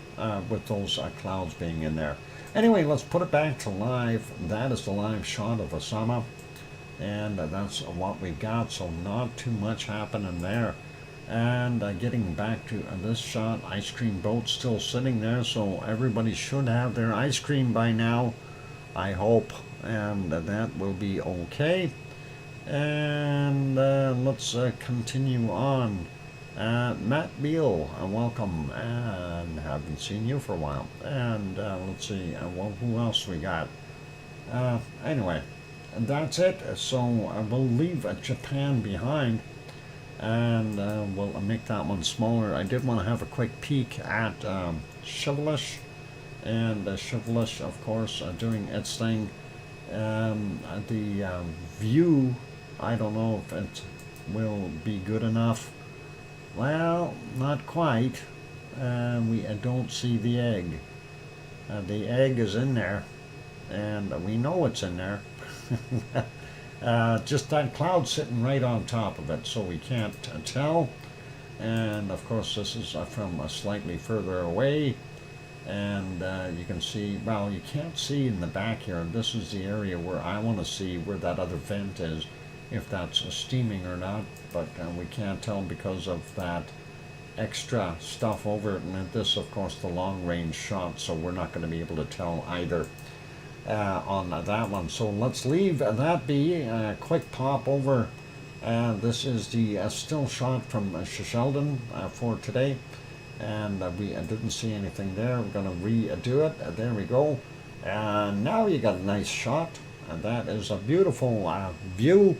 with those clouds being in there. Anyway, let's put it back to live. That is the live shot of Asama, and that's what we got, so not too much happening there. And getting back to this shot, ice cream boat still sitting there, so everybody should have their ice cream by now, I hope, and that will be okay. And let's continue on. Matt Beal, welcome, and haven't seen you for a while. And let's see, well, who else we got? Anyway, that's it. So we'll leave Japan behind, and we'll make that one smaller. I did want to have a quick peek at Chivalish, and Chivalish, of course, doing its thing. The view, I don't know if it will be good enough. Well, not quite. We don't see the egg. The egg is in there, and we know it's in there. Just that cloud sitting right on top of it, so we can't tell. And of course, this is from slightly further away, and you can see, well, you can't see in the back here. This is the area where I want to see where that other vent is, if that's steaming or not, but we can't tell because of that extra stuff over it. And this, of course, the long range shot, so we're not going to be able to tell either on that one. So let's leave that be. Quick pop over. This is the still shot from Sheldon for today, and we didn't see anything there. We're going to redo it. There we go. Now you got a nice shot, and that is a beautiful view.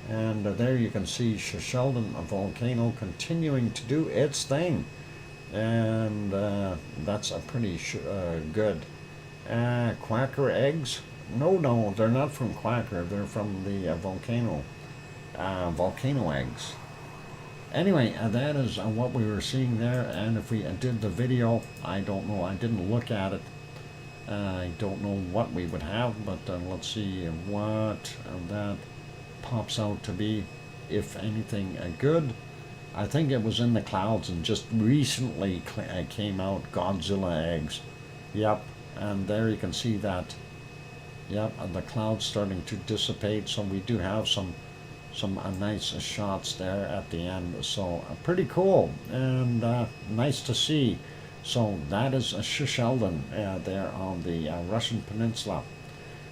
And there you can see Sheldon volcano continuing to do its thing, and that's a pretty good. Quacker eggs? No, they're not from Quacker. They're from the volcano eggs. Anyway, that is what we were seeing there. And if we did the video, I don't know. I didn't look at it. I don't know what we would have, but let's see what that pops out to be, if anything good. I think it was in the clouds and just recently came out. Godzilla eggs. Yep, and there you can see that. Yep, and the clouds starting to dissipate, so we do have some nice shots there at the end, so pretty cool and nice to see. So that is Sheldon there on the Russian peninsula.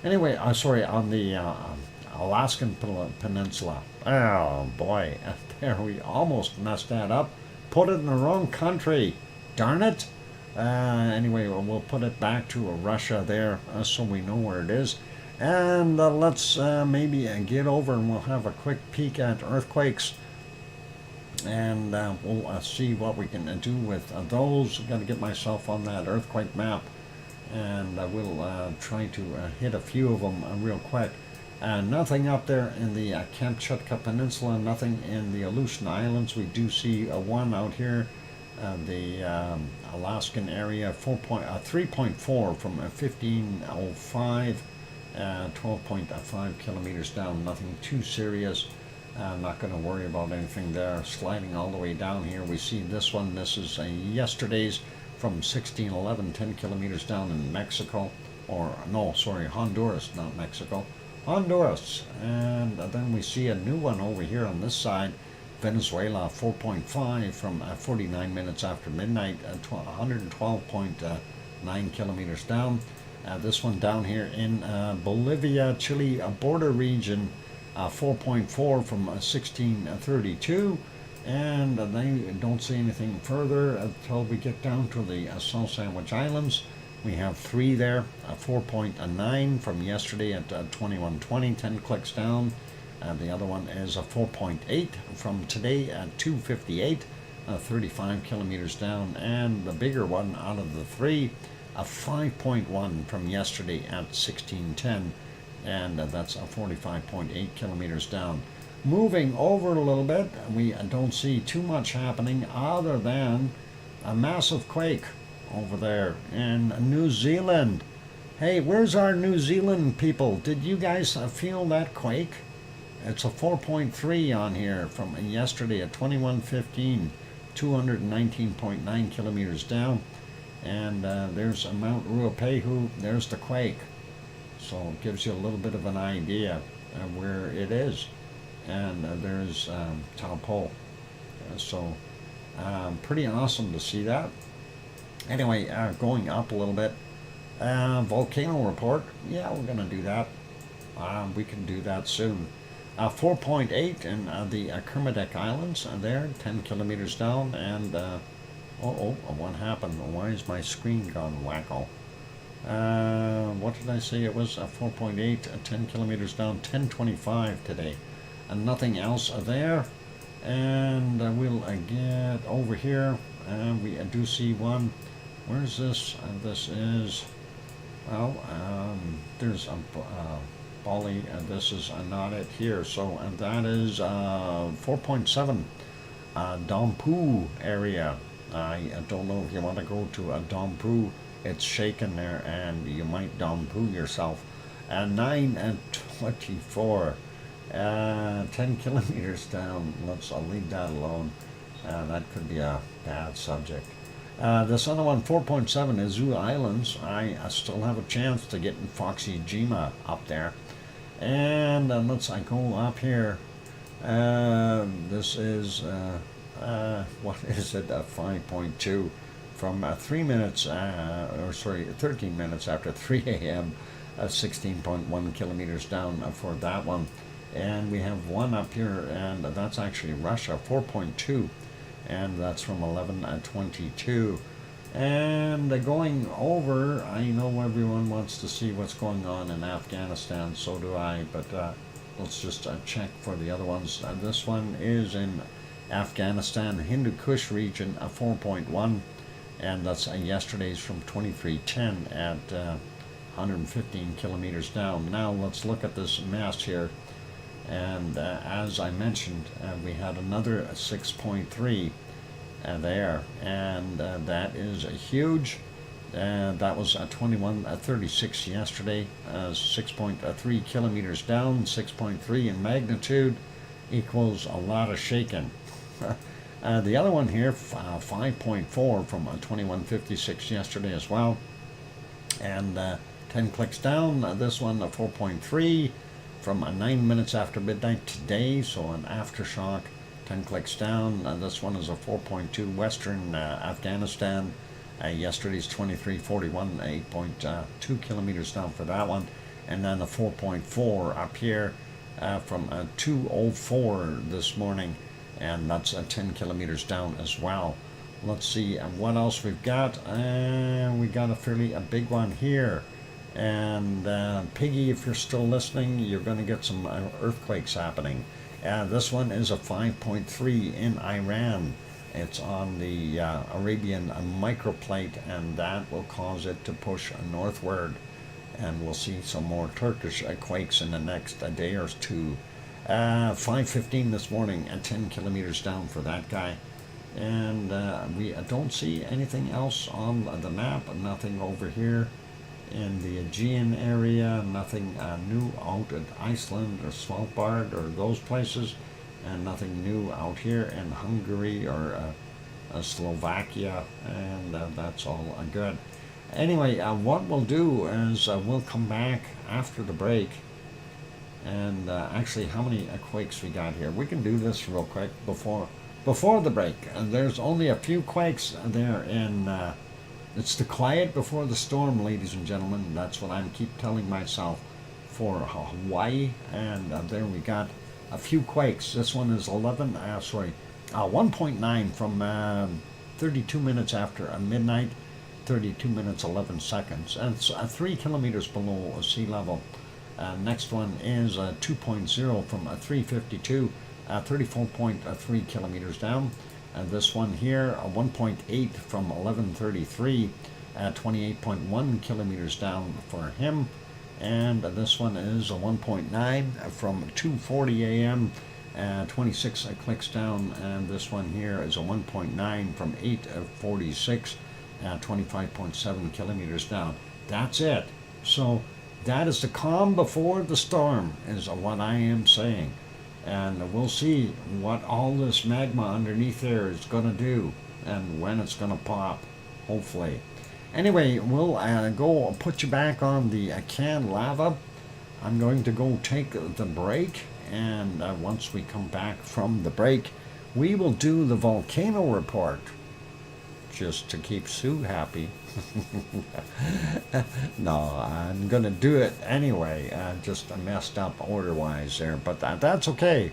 Anyway, sorry, on the Alaskan Peninsula. Oh boy, there we almost messed that up. Put it in the wrong country. Darn it. Anyway, we'll put it back to Russia there so we know where it is. And let's maybe get over and we'll have a quick peek at earthquakes. And we'll see what we can do with those. Got to get myself on that earthquake map. And we'll try to hit a few of them real quick. Nothing up there in the Kamchatka Peninsula, nothing in the Aleutian Islands. We do see one out here, the Alaskan area, 3.4 from 1505, 12.5 kilometers down, nothing too serious. Not going to worry about anything there. Sliding all the way down here, we see this one. This is yesterday's from 1611, 10 kilometers down in Mexico, or no, sorry, Honduras, not Mexico. Honduras. And then we see a new one over here on this side, Venezuela, 4.5 from 49 minutes after midnight, 112.9 kilometers down. This one down here in Bolivia, Chile border region, 4.4 from 1632. And they don't see anything further until we get down to the Salt Sandwich Islands. We have 3 there, 4.9 from yesterday at 21:20, 10 clicks down. The other one is a 4.8 from today at 2:58, 35 kilometers down. And the bigger one out of the 3, a 5.1 from yesterday at 16:10, and that's a 45.8 kilometers down. Moving over a little bit, we don't see too much happening other than a massive quake over there in New Zealand. Hey, where's our New Zealand people? Did you guys feel that quake? It's a 4.3 on here from yesterday at 21:15, 219.9 kilometers down. And there's Mount Ruapehu, there's the quake. So it gives you a little bit of an idea of where it is. And there's Taupo. So pretty awesome to see that. Anyway, going up a little bit. Volcano report. Yeah, we're going to do that. We can do that soon. 4.8 in the Kermadec Islands. There, 10 kilometers down. And, what happened? Why is my screen gone wacko? What did I say? It was 4.8, 10 kilometers down, 10:25 today. And nothing else there. And we'll get over here. We do see one. Where's this? This is, well, there's a Bali. This is not it here. So that is 4.7 Dompu area. I don't know if you want to go to a Dompu. It's shaking there, and you might Dompu yourself. 9:24. 10 kilometers down. Let's leave that alone. That could be a bad subject. This other one, 4.7, Izu Islands. I still have a chance to get in Foxy Jima up there. And let's go up here. This is, what is it, 5.2 from 13 minutes after 3 a.m., 16.1 kilometers down for that one. And we have one up here, and that's actually Russia, 4.2, and that's from 11:22. And going over, I know everyone wants to see what's going on in Afghanistan, so do I, but let's just check for the other ones. This one is in Afghanistan, Hindu Kush region, 4.1, and that's yesterday's from 23:10 at 115 kilometers down. Now let's look at this mass here. And as I mentioned, we had another 6.3 there, and that is huge. That was 21:36 yesterday, 6.3 kilometers down, 6.3 in magnitude, equals a lot of shaking. The other one here, 5.4 from 21:56 yesterday as well, and 10 clicks down. This one, 4.3. From 9 minutes after midnight today, so an aftershock, 10 clicks down. This one is a 4.2 Western Afghanistan. Yesterday's 23:41, 8.2 kilometers down for that one. And then a 4.4 up here from 2:04 this morning, and that's 10 kilometers down as well. Let's see what else we've got. We got a big one here. And Piggy, if you're still listening, you're going to get some earthquakes happening. This one is a 5.3 in Iran. It's on the Arabian microplate, and that will cause it to push northward. And we'll see some more Turkish quakes in the next day or two. 5:15 this morning, 10 kilometers down for that guy. And we don't see anything else on the map, nothing over here in the Aegean area, nothing new out at Iceland or Svalbard or those places, and nothing new out here in Hungary or Slovakia, and that's all good. Anyway, what we'll do is we'll come back after the break, and actually, how many quakes we got here? We can do this real quick before the break. There's only a few quakes there in it's the quiet before the storm, ladies and gentlemen. That's what I keep telling myself for Hawaii. And there we got a few quakes. This one is 1.9 from 32 minutes after midnight, 32 minutes 11 seconds. And it's 3 kilometers below sea level. Next one is 2.0 from 352, 34.3 kilometers down. This one here, 1.8 from 1133, 28.1 kilometers down for him. And this one is a 1.9 from 2:40 a.m., 26 clicks down. And this one here is a 1.9 from 8:46, 25.7 kilometers down. That's it. So that is the calm before the storm, is what I am saying. And we'll see what all this magma underneath there is going to do and when it's going to pop, hopefully. Anyway, we'll go put you back on the canned lava. I'm going to go take the break, and once we come back from the break, we will do the volcano report, just to keep Sue happy. No, I'm going to do it anyway. Just messed up order-wise there, but that's okay,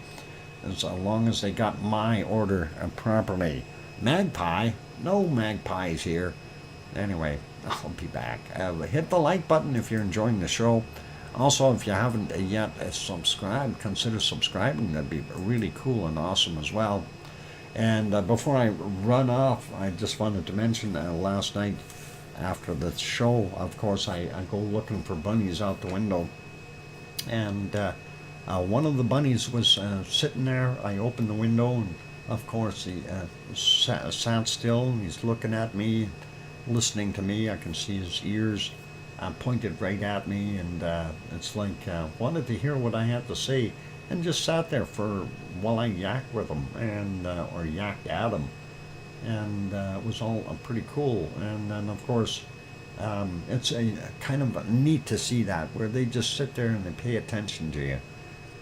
as long as they got my order properly. Magpie? No magpies here. Anyway, I'll be back. Hit the like button if you're enjoying the show. Also, if you haven't yet subscribed, consider subscribing. That'd be really cool and awesome as well. And before I run off, I just wanted to mention last night after the show, of course, I go looking for bunnies out the window. And one of the bunnies was sitting there. I opened the window, and of course, he sat still. He's looking at me, listening to me. I can see his ears pointed right at me, and it's like wanted to hear what I had to say, and just sat there while I yacked with him, and or yacked at him. And it was all pretty cool. And then, of course, it's a kind of neat to see that, where they just sit there and they pay attention to you.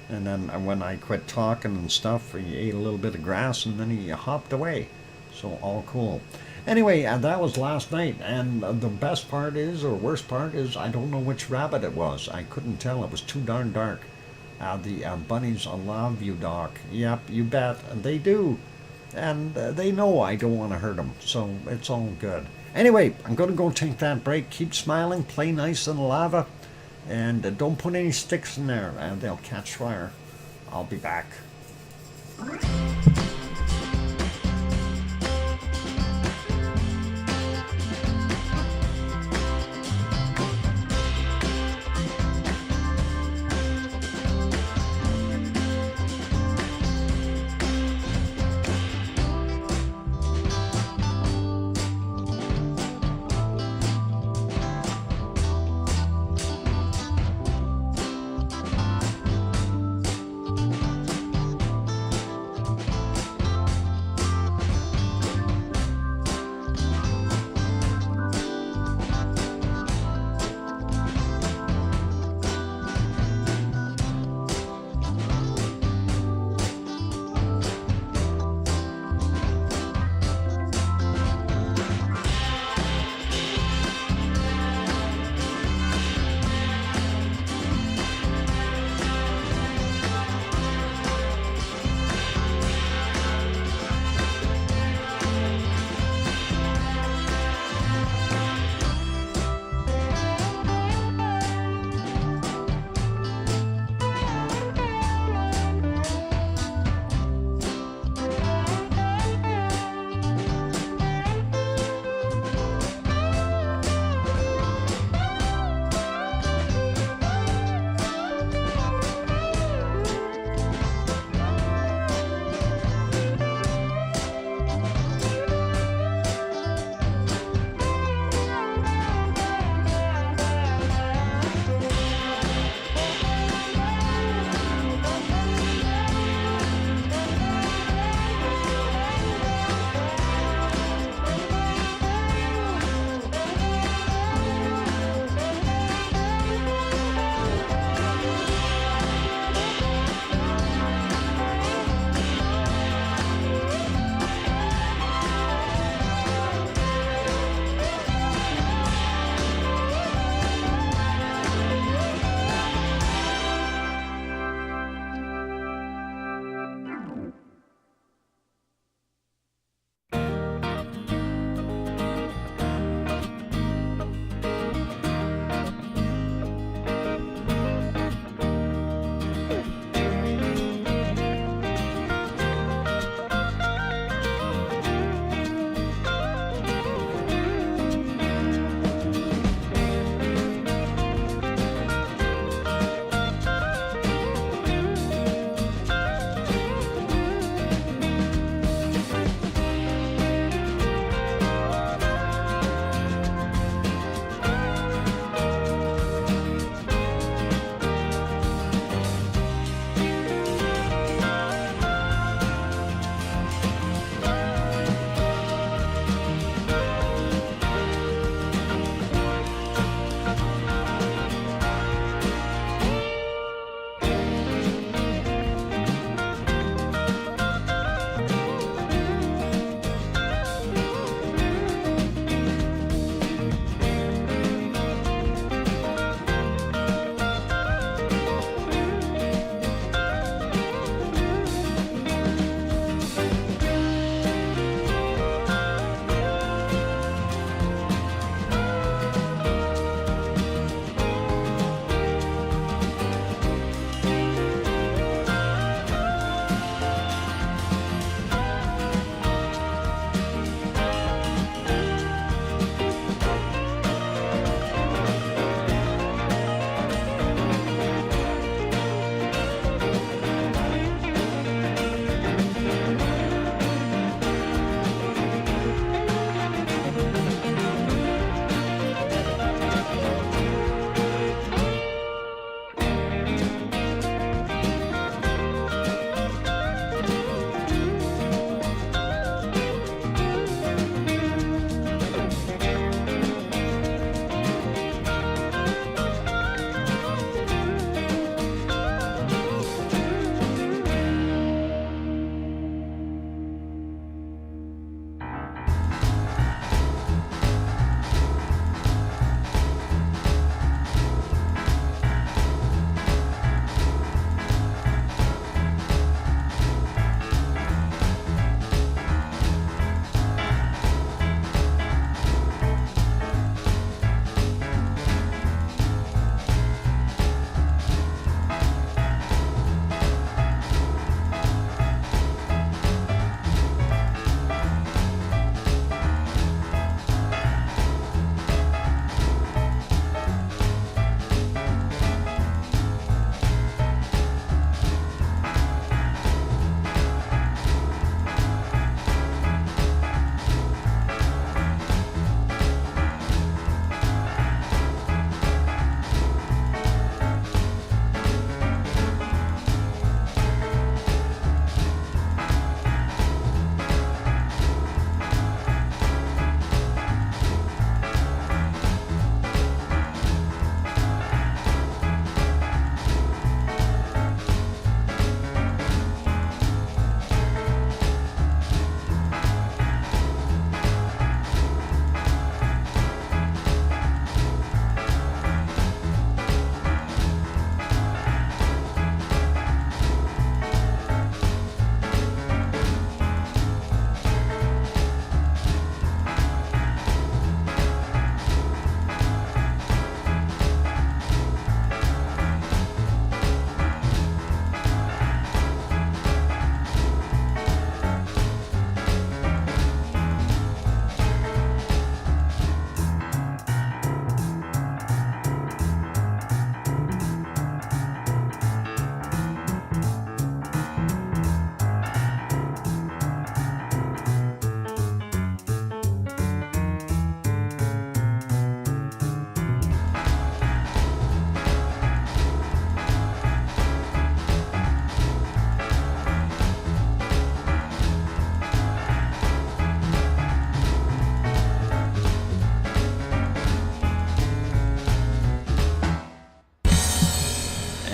And then when I quit talking and stuff, he ate a little bit of grass, and then he hopped away. So all cool. Anyway, that was last night, and the best part is, or worst part is, I don't know which rabbit it was. I couldn't tell. It was too darn dark. The bunnies love you, Doc. Yep, you bet. They do. And they know I don't want to hurt them, so it's all good. Anyway, I'm going to go take that break. Keep smiling, play nice in the lava, and don't put any sticks in there, and they'll catch fire. I'll be back.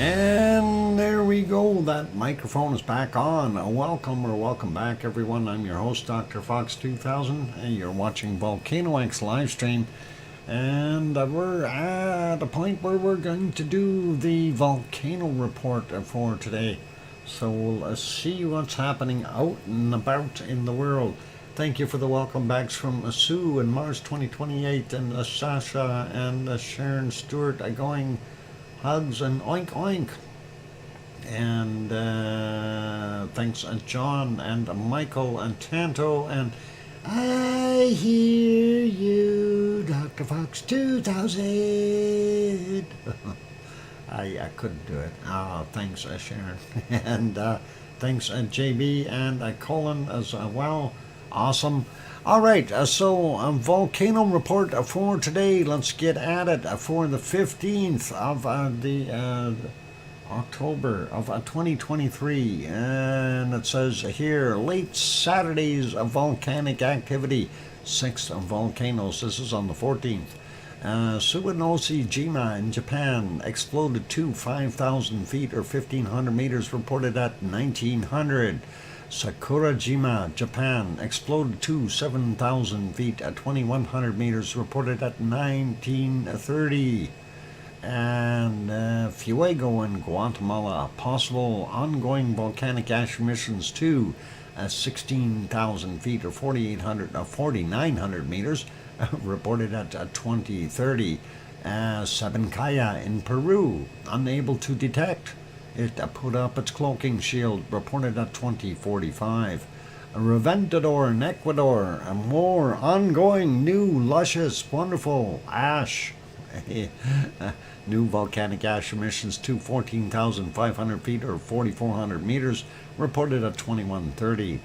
And there we go. That microphone is back on. Welcome back, everyone. I'm your host, DrFox2000, and you're watching VolcanoX live stream. And we're at a point where we're going to do the volcano report for today. So we'll see what's happening out and about in the world. Thank you for the welcome backs from Sue and Mars 2028 and Sasha and Sharon Stewart going hugs and oink oink. And thanks John and Michael and Tanto and I hear you, Dr. Fox 2000. I couldn't do it. Thanks Sharon. And thanks JB and Colin as well. Awesome. All right, so volcano report for today. Let's get at it for the 15th of the October of 2023. And it says here, late Saturday's volcanic activity. 6 volcanoes. This is on the 14th. Suwanoshi-jima in Japan exploded to 5,000 feet or 1,500 meters, reported at 1,900. Sakurajima, Japan, exploded to 7,000 feet at 2,100 meters, reported at 1930. And Fuego in Guatemala, possible ongoing volcanic ash emissions to 16,000 feet or 4,900 meters, reported at 2030. Sabancaya in Peru, unable to detect. It put up its cloaking shield, reported at 2045. Reventador in Ecuador, more ongoing, new, luscious, wonderful ash. New volcanic ash emissions to 14,500 feet or 4,400 meters, reported at 2130.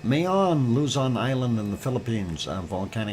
Mayon, Luzon Island in the Philippines, eruption,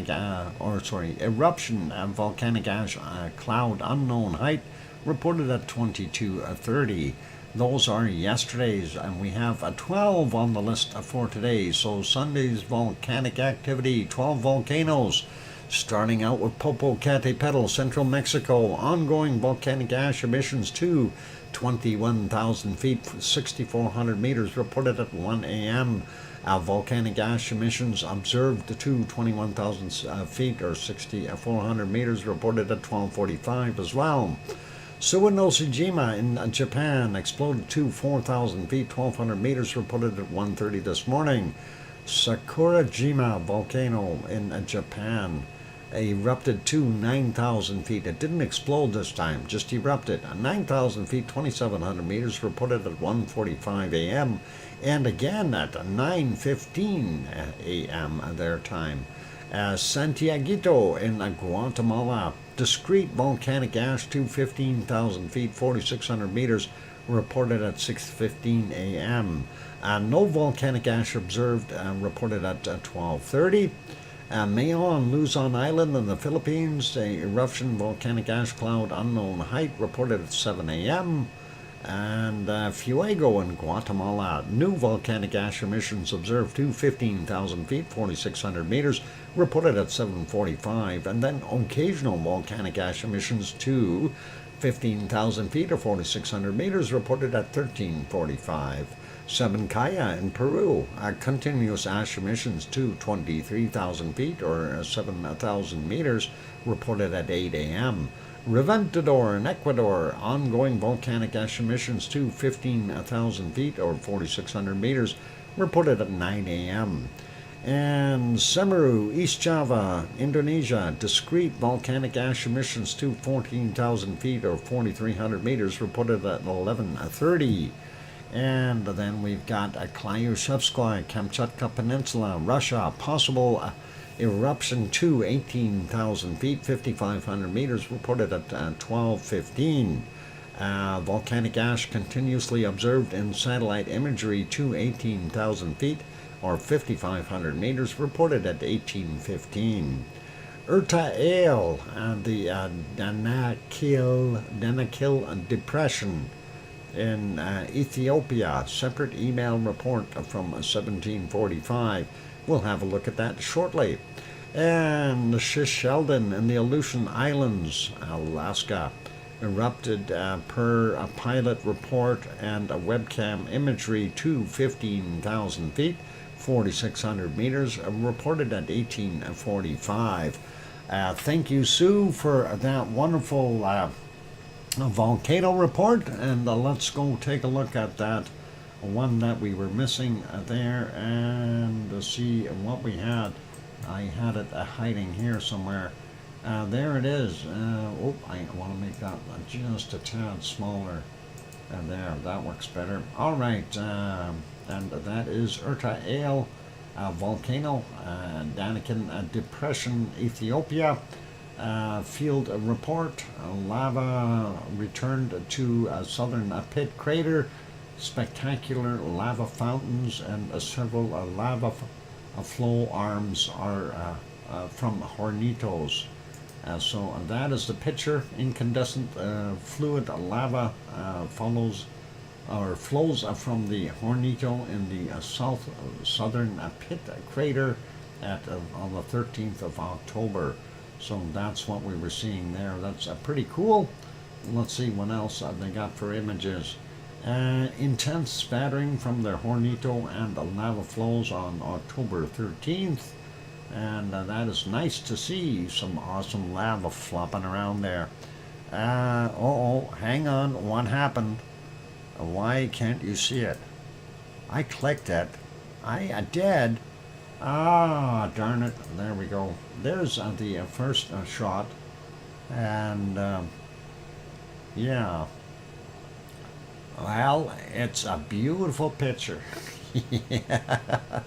volcanic ash cloud, unknown height, reported at 2230. Those are yesterday's, and we have 12 on the list for today. So Sunday's volcanic activity, 12 volcanoes. Starting out with Popocatépetl, central Mexico, ongoing volcanic ash emissions to 21,000 feet, 6,400 meters, reported at 1 a.m. Volcanic ash emissions observed to 21,000 feet or 6,400 meters, reported at 12:45 as well. Suwanoshi-jima in Japan exploded to 4,000 feet, 1,200 meters, reported at 1:30 this morning. Sakurajima volcano in Japan erupted to 9,000 feet. It didn't explode this time, just erupted. 9,000 feet, 2,700 meters, reported at 1:45 a.m. and again at 9:15 a.m. their time. Santiaguito in Guatemala, discrete volcanic ash to 15,000 feet, 4,600 meters, reported at 6:15 a.m. No volcanic ash observed, reported at 12:30. Mayon, Luzon Island in the Philippines, a eruption, volcanic ash cloud, unknown height, reported at 7 a.m. And Fuego in Guatemala, new volcanic ash emissions observed to 15,000 feet, 4,600 meters, reported at 7:45. And then occasional volcanic ash emissions to 15,000 feet or 4,600 meters, reported at 13:45. Sabancaya in Peru, continuous ash emissions to 23,000 feet or 7,000 meters, reported at 8 a.m. Reventador in Ecuador, ongoing volcanic ash emissions to 15,000 feet or 4,600 meters, reported at 9 a.m. And Semeru, East Java, Indonesia, discrete volcanic ash emissions to 14,000 feet or 4,300 meters, reported at 11:30. And then we've got Klyushevskoye, Kamchatka Peninsula, Russia, possible eruption to 18,000 feet, 5,500 meters, reported at 12:15. Volcanic ash continuously observed in satellite imagery to 18,000 feet or 5,500 meters, reported at 18:15. Erta-Ale, the Danakil Depression in Ethiopia, separate email report from 1745. We'll have a look at that shortly. And Shisheldon in the Aleutian Islands, Alaska, erupted per a pilot report and a webcam imagery to 15,000 feet, 4,600 meters, reported at 1845. Thank you, Sue, for that wonderful volcano report, and let's go take a look at that one that we were missing there and see what we had. I had it hiding here somewhere. There it is. Oh, I want to make that just a tad smaller. There, that works better. All right, and that is Eruption volcano, Daniken Depression, Ethiopia. Field report: lava returned to southern pit crater, spectacular lava fountains, and several lava flow arms are from hornitos. So that is the picture. Incandescent fluid lava flows from the Hornito in the southern pit crater on the 13th of October. So that's what we were seeing there. That's pretty cool. Let's see what else they got for images. Intense spattering from the Hornito and the lava flows on October 13th. And that is nice to see some awesome lava flopping around there. Hang on, what happened? Why can't you see it? I clicked it. I did. Ah, darn it. There we go. There's the first shot. And, yeah. Well, it's a beautiful picture. Yeah.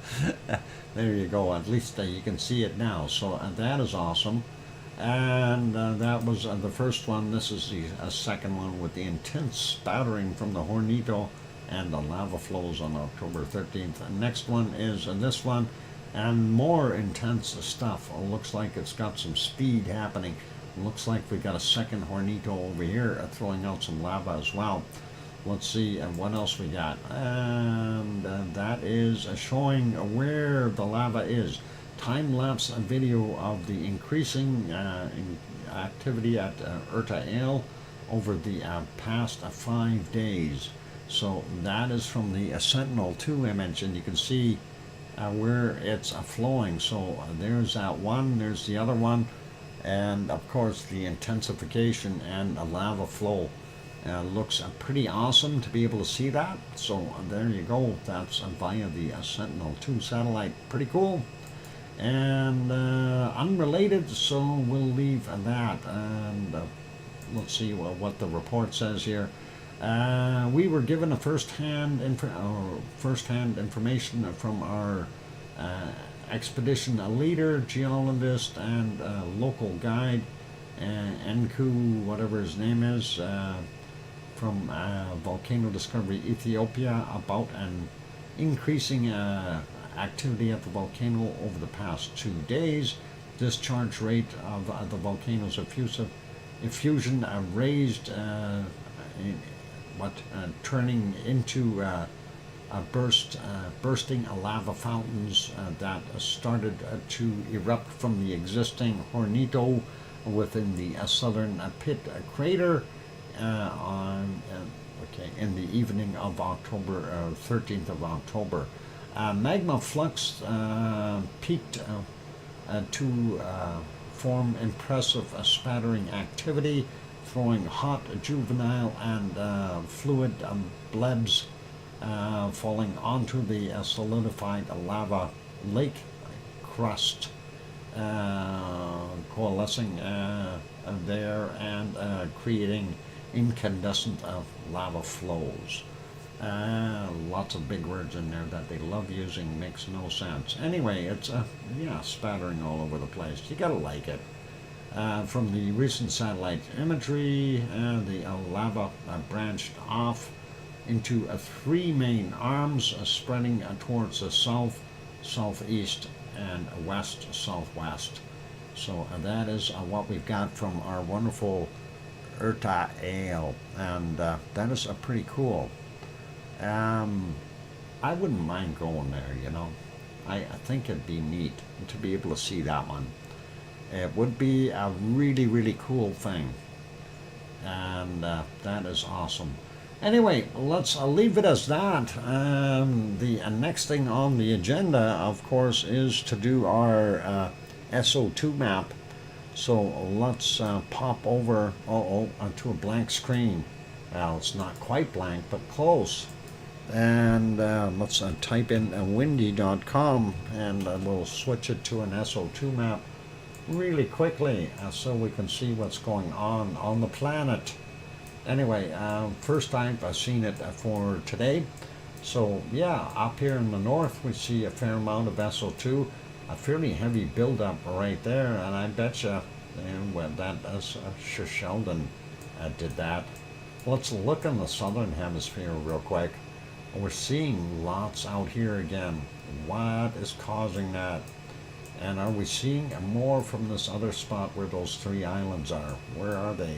There you go. At least you can see it now. So that is awesome. And that was the first one. This is the second one with the intense spattering from the Hornito and the lava flows on October 13th. The next one is this one, and more intense stuff. It looks like it's got some speed happening. It looks like we got a second Hornito over here throwing out some lava as well. Let's see what else we got. And that is showing where the lava is. Time-lapse video of the increasing activity at Eruption over the past 5 days. So that is from the Sentinel-2 image, and you can see where it's flowing. So there's that one, there's the other one, and of course the intensification and the lava flow. Looks pretty awesome to be able to see that. So there you go. That's via the Sentinel-2 satellite. Pretty cool. And unrelated, so we'll leave that. And let's see what the report says here. We were given a first-hand information from our expedition leader, geologist, and local guide, Enku, whatever his name is, from Volcano Discovery Ethiopia, about an increasing activity at the volcano over the past 2 days. Discharge rate of the volcano's effusion raised, turning into bursting lava fountains that started to erupt from the existing Hornito within the southern pit crater in the evening of October 13th of October. Magma flux peaked to form impressive spattering activity, throwing hot juvenile and fluid blebs falling onto the solidified lava lake crust, coalescing there and creating incandescent lava flows. Lots of big words in there that they love using, makes no sense. Anyway, it's spattering all over the place. You gotta like it. From the recent satellite imagery, the lava branched off into 3 main arms, spreading towards the south, southeast, and west, southwest. So that is what we've got from our wonderful Eruption, and that is pretty cool. I wouldn't mind going there, you know. I think it'd be neat to be able to see that one. It would be a really, really cool thing. and that is awesome. Anyway, let's leave it as that. The next thing on the agenda, of course, is to do our SO2 map. So let's pop over onto a blank screen. Well, it's not quite blank, but close. And let's type in windy.com, and we'll switch it to an SO2 map really quickly so we can see what's going on the planet. Anyway, first time I've seen it for today. So yeah, up here in the north we see a fair amount of SO2, a fairly heavy buildup right there, and I bet you well, that is Sheldon did that. Let's look in the southern hemisphere real quick. We're seeing lots out here again. What is causing that? And are we seeing more from this other spot where those three islands are? Where are they?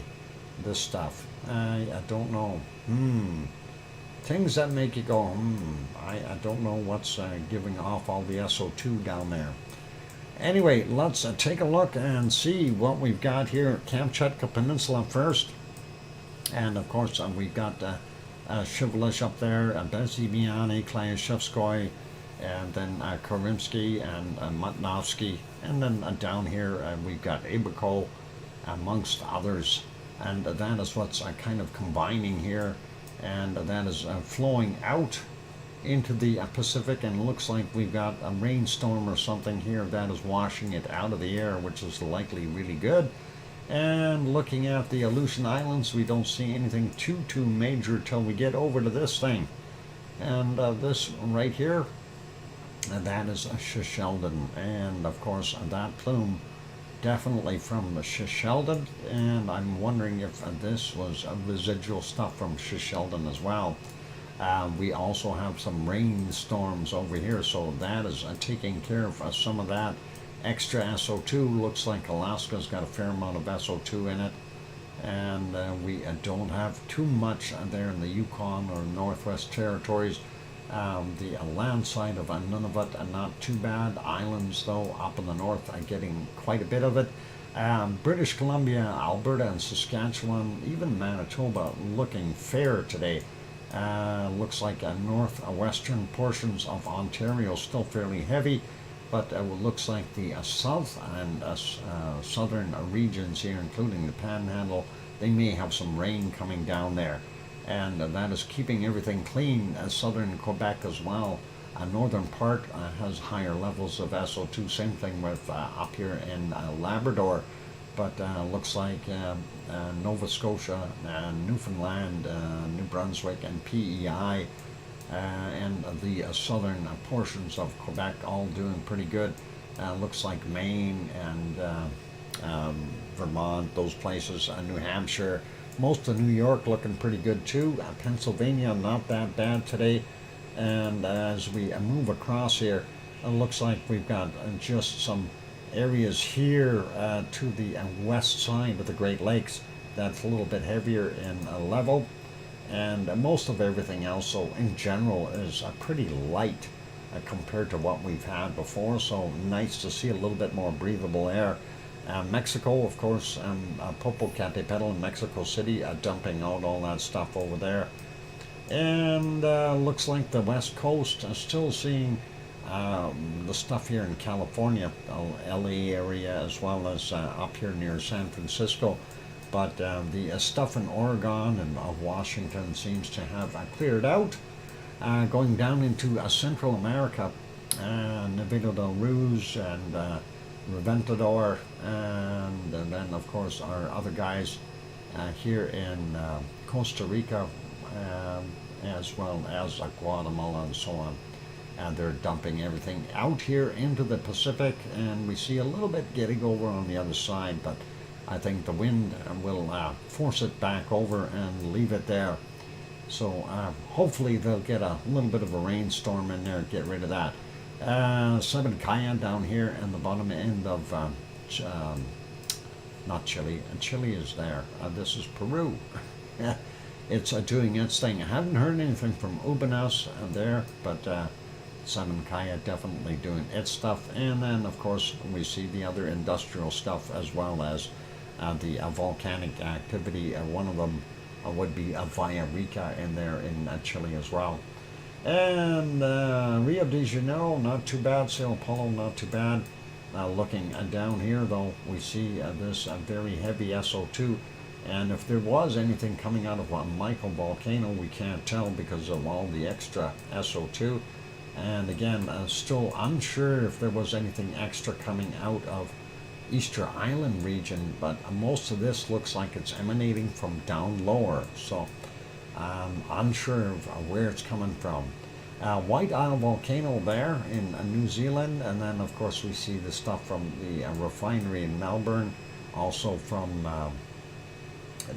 This stuff. I don't know. Things that make you go, I don't know what's giving off all the SO2 down there. Anyway, let's take a look and see what we've got here. Kamchatka Peninsula first. And of course, we've got Shivlish up there, Bezymiany, Klyashevskoy, and then Karimsky and Matnovsky. And then down here, we've got Abaco, amongst others. And that is what's kind of combining here, and that is flowing out into the Pacific, and looks like we've got a rainstorm or something here that is washing it out of the air, which is likely really good. And looking at the Aleutian Islands, we don't see anything too major till we get over to this thing. And this right here, that is Sheldon, and of course that plume definitely from the Sheldon, and I'm wondering if this was residual stuff from Sheldon as well. We also have some rainstorms over here, so that is taking care of some of that extra SO2. Looks like Alaska's got a fair amount of SO2 in it, and we don't have too much there in the Yukon or Northwest Territories. The land side of Nunavut, not too bad. Islands, though, up in the north are getting quite a bit of it. British Columbia, Alberta, and Saskatchewan, even Manitoba, looking fair today. Looks like northwestern portions of Ontario still fairly heavy, but it looks like the south and southern regions here, including the Panhandle, they may have some rain coming down there. And that is keeping everything clean. Southern Quebec as well. Northern part has higher levels of SO2. Same thing with up here in Labrador. But looks like Nova Scotia, Newfoundland, New Brunswick, and PEI, and the southern portions of Quebec all doing pretty good. Looks like Maine and Vermont, those places, New Hampshire. Most of New York looking pretty good too. Pennsylvania not that bad today. And as we move across here, it looks like we've got just some areas here to the west side of the Great Lakes that's a little bit heavier in level. And most of everything else, so in general, is pretty light compared to what we've had before. So nice to see a little bit more breathable air. Mexico, of course, Popocatépetl in Mexico City, dumping out all that stuff over there. And looks like the West Coast is still seeing the stuff here in California, LA area, as well as up here near San Francisco. But the stuff in Oregon and Washington seems to have cleared out. Going down into Central America, Navido del Ruz and Reventador, and then of course our other guys here in Costa Rica, as well as Guatemala and so on. And they're dumping everything out here into the Pacific, and we see a little bit getting over on the other side, but I think the wind will force it back over and leave it there. So hopefully they'll get a little bit of a rainstorm in there, get rid of that. Sabancaya down here in the bottom end of not Chile. Chile is there. This is Peru. It's doing its thing. I haven't heard anything from Ubanas there, but Sabancaya definitely doing its stuff. And then, of course, we see the other industrial stuff as well as the volcanic activity. One of them would be Villarrica in there in Chile as well. And Rio de Janeiro, not too bad. Sao Paulo, not too bad. Looking down here, though, we see this very heavy SO2. And if there was anything coming out of a microvolcano, we can't tell because of all the extra SO2. And again, still unsure if there was anything extra coming out of Easter Island region, but most of this looks like it's emanating from down lower. So unsure of where it's coming from. White Isle volcano there in New Zealand, and then of course we see the stuff from the refinery in Melbourne, also from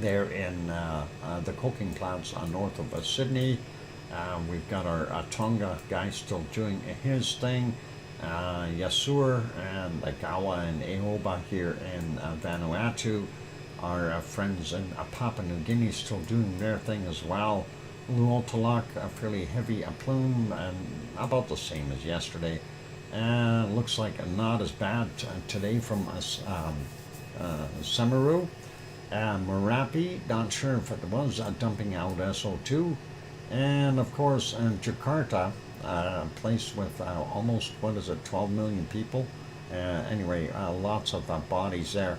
there in the coking plants north of Sydney. We've got our Tonga guy still doing his thing. Yasur and Lagawa and Eoba here in Vanuatu. Our friends in Papua New Guinea still doing their thing as well. Luotalak, a fairly heavy plume and about the same as yesterday. Looks like not as bad today from Samaru. Merapi, not sure if it was dumping out SO2. And of course, Jakarta, a place with almost, 12 million people. Anyway, lots of bodies there.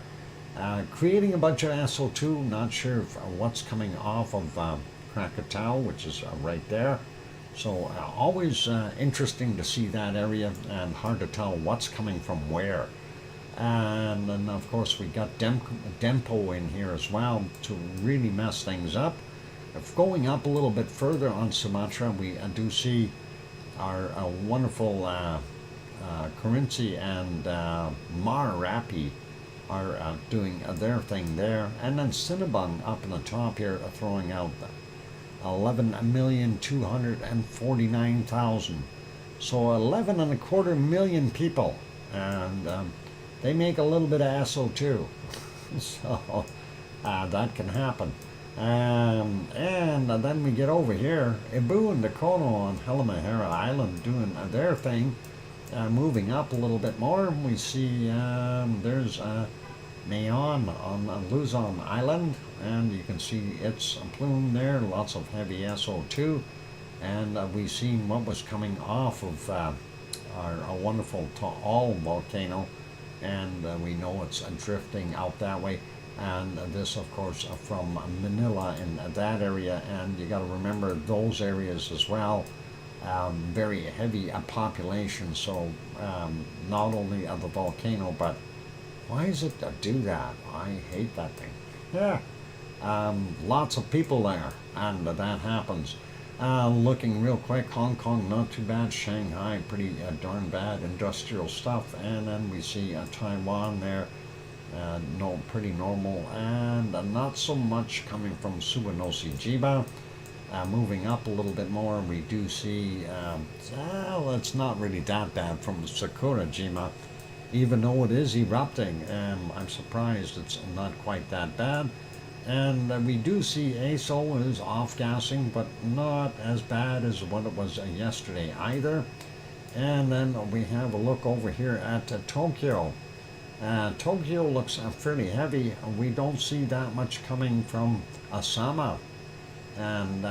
Creating a bunch of SO2, not sure if, what's coming off of Krakatau, which is right there. So always interesting to see that area and hard to tell what's coming from where. And then of course we got Dempo in here as well to really mess things up. If going up a little bit further on Sumatra, we do see our wonderful Kerinci and Marapi are doing their thing there. And then Cinnabon up in the top here throwing out 11,249,000. So 11.25 million people. And they make a little bit of SO2. So that can happen. And then we get over here, Ibu and Dakono on Halmahera Island doing their thing, moving up a little bit more. We see there's Mayon on Luzon Island, and you can see its plume there, lots of heavy SO2. And we've seen what was coming off of our wonderful Taal volcano, and we know it's drifting out that way. And this, of course, from Manila in that area. And you got to remember those areas as well. Very heavy population. So not only of the volcano, but why does it do that? I hate that thing. Yeah. Lots of people there, and that happens. Looking real quick, Hong Kong not too bad. Shanghai pretty darn bad. Industrial stuff. And then we see Taiwan there. No, pretty normal, and not so much coming from Suwanosi-Jiba. Moving up a little bit more, we do see, it's not really that bad from Sakura-Jima, even though it is erupting. I'm surprised it's not quite that bad. And we do see ASO is off-gassing, but not as bad as what it was yesterday either. And then we have a look over here at Tokyo. Tokyo looks fairly heavy. We don't see that much coming from Asama, and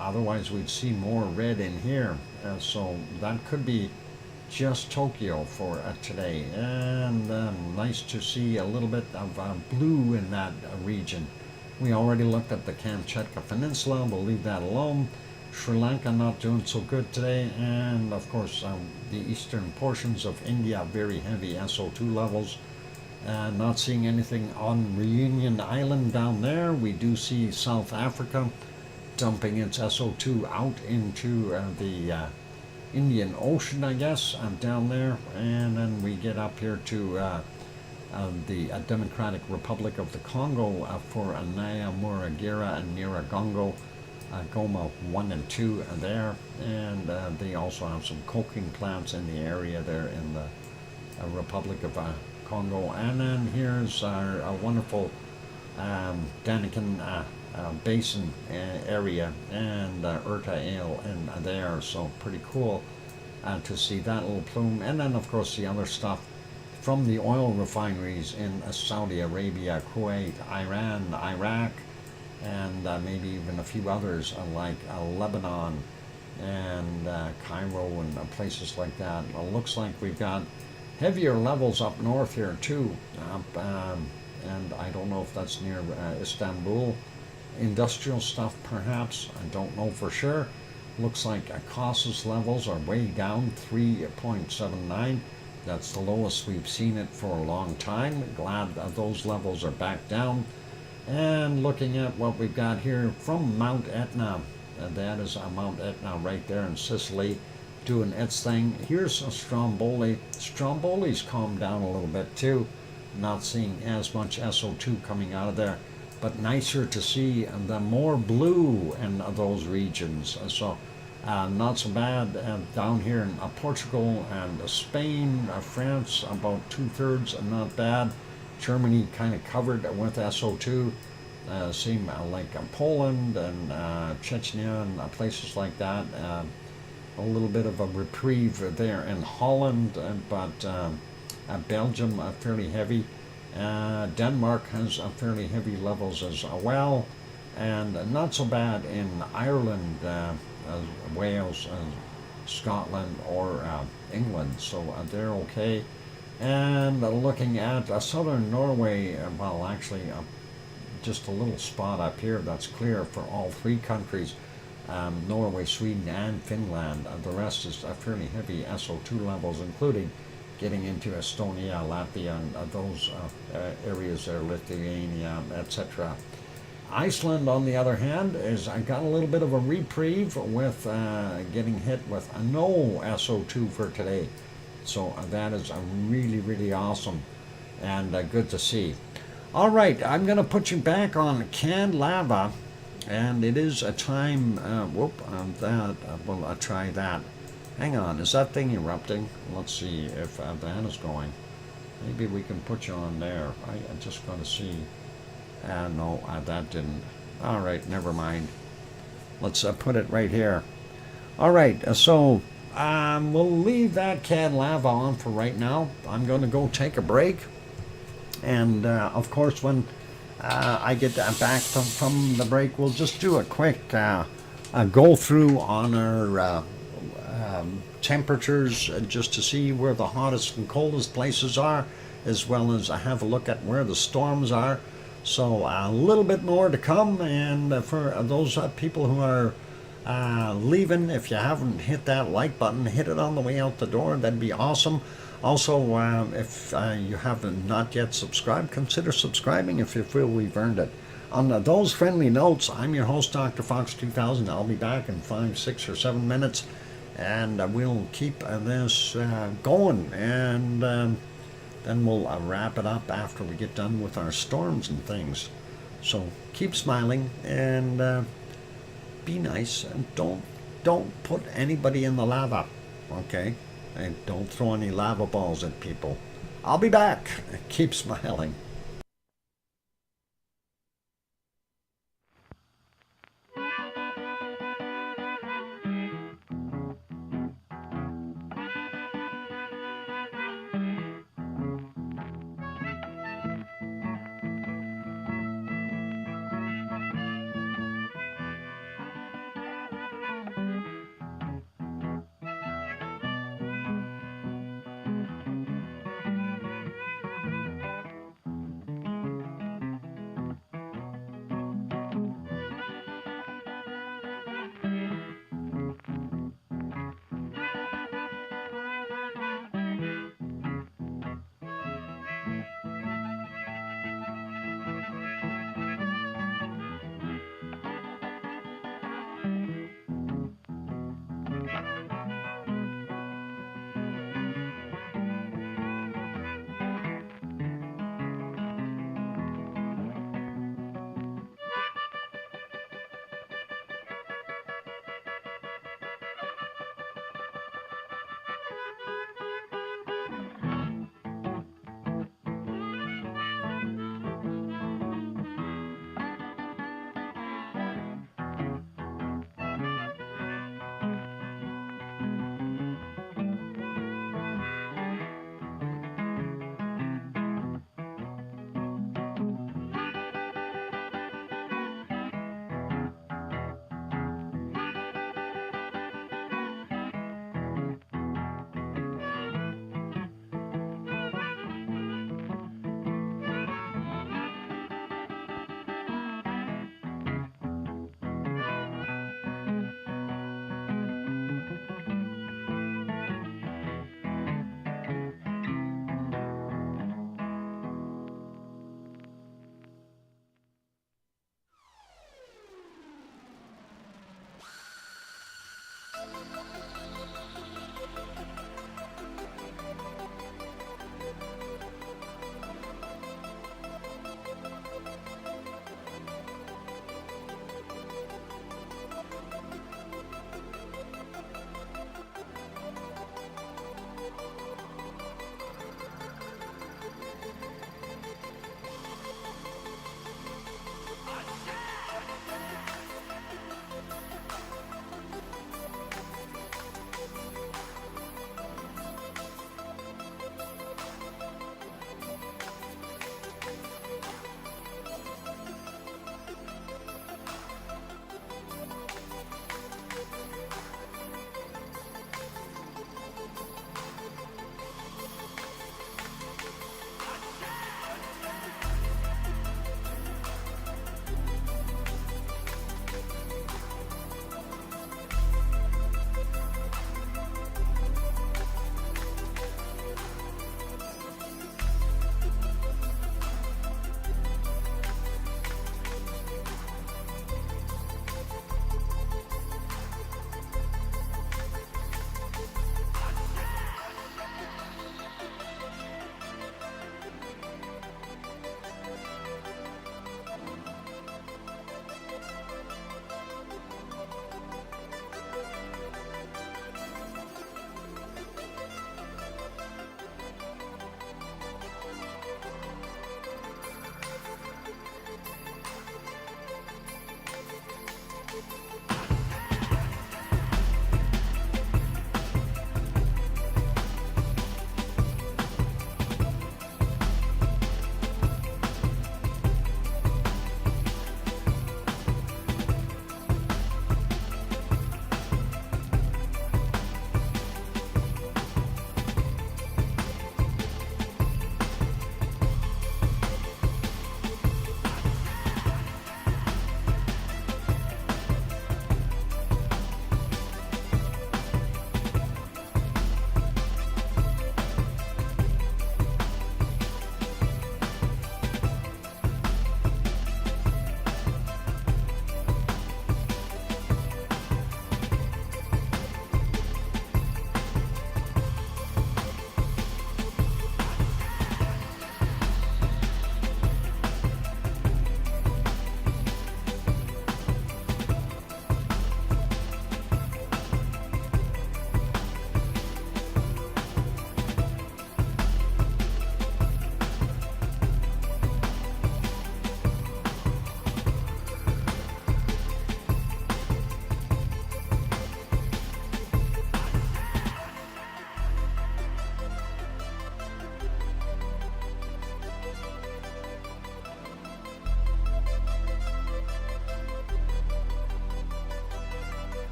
otherwise we'd see more red in here. So that could be just Tokyo for today. And nice to see a little bit of blue in that region. We already looked at the Kamchatka Peninsula. We'll leave that alone. Sri Lanka not doing so good today, and of course the eastern portions of India, very heavy SO2 levels. Not seeing anything on Reunion Island down there. We do see South Africa dumping its SO2 out into the Indian Ocean, I guess, down there. And then we get up here to the Democratic Republic of the Congo for Anaya, Muragira, and Nyiragongo. Goma 1 and 2 there. And they also have some coking plants in the area there in the Republic of Congo. And then here's our wonderful Daniken Basin area, and Urta Ale in there. So pretty cool to see that little plume. And then of course the other stuff from the oil refineries in Saudi Arabia, Kuwait, Iran, Iraq, and maybe even a few others like Lebanon and Cairo and places like that. It looks like we've got heavier levels up north here too, and I don't know if that's near Istanbul. Industrial stuff perhaps, I don't know for sure. Looks like Kossus levels are way down, 3.79. That's the lowest we've seen it for a long time. Glad that those levels are back down. And looking at what we've got here from Mount Etna, that is Mount Etna right there in Sicily, doing its thing. Here's a Stromboli. Stromboli's calmed down a little bit too. Not seeing as much SO2 coming out of there, but nicer to see the more blue in those regions. So not so bad down here in Portugal and Spain, France, about 2/3, not bad. Germany kind of covered with SO2. Seem like Poland and Chechnya and places like that. A little bit of a reprieve there in Holland, but Belgium fairly heavy. Denmark has fairly heavy levels as well, and not so bad in Ireland, Wales, Scotland, or England, so they're okay. And looking at southern Norway, well, actually, just a little spot up here that's clear for all three countries, Norway, Sweden, and Finland. The rest is fairly heavy SO2 levels, including getting into Estonia, Latvia, and those areas there, Lithuania, etc. Iceland, on the other hand, is got a little bit of a reprieve with getting hit with no SO2 for today. So that is really, really awesome and good to see. All right, I'm going to put you back on canned lava, and it is a time, I'll try that. Hang on, is that thing erupting? Let's see if that is going. Maybe we can put you on there. I'm just going to see. No, that didn't. All right, never mind. Let's put it right here. All right, so we'll leave that canned lava on for right now. I'm going to go take a break. And of course, when I get back from the break, we'll just do a quick go through on our temperatures just to see where the hottest and coldest places are, as well as have a look at where the storms are. So a little bit more to come, and for those people who are leaving, if you haven't hit that like button, hit it on the way out the door. That'd be awesome. Also, if you haven't not yet subscribed, consider subscribing if you feel we've earned it. On those friendly notes, I'm your host, DrFox2000. I'll be back in 5, 6, or 7 minutes, and we'll keep this going, and then we'll wrap it up after we get done with our storms and things. So keep smiling and be nice, and don't put anybody in the lava, okay? And don't throw any lava balls at people. I'll be back. Keep smiling.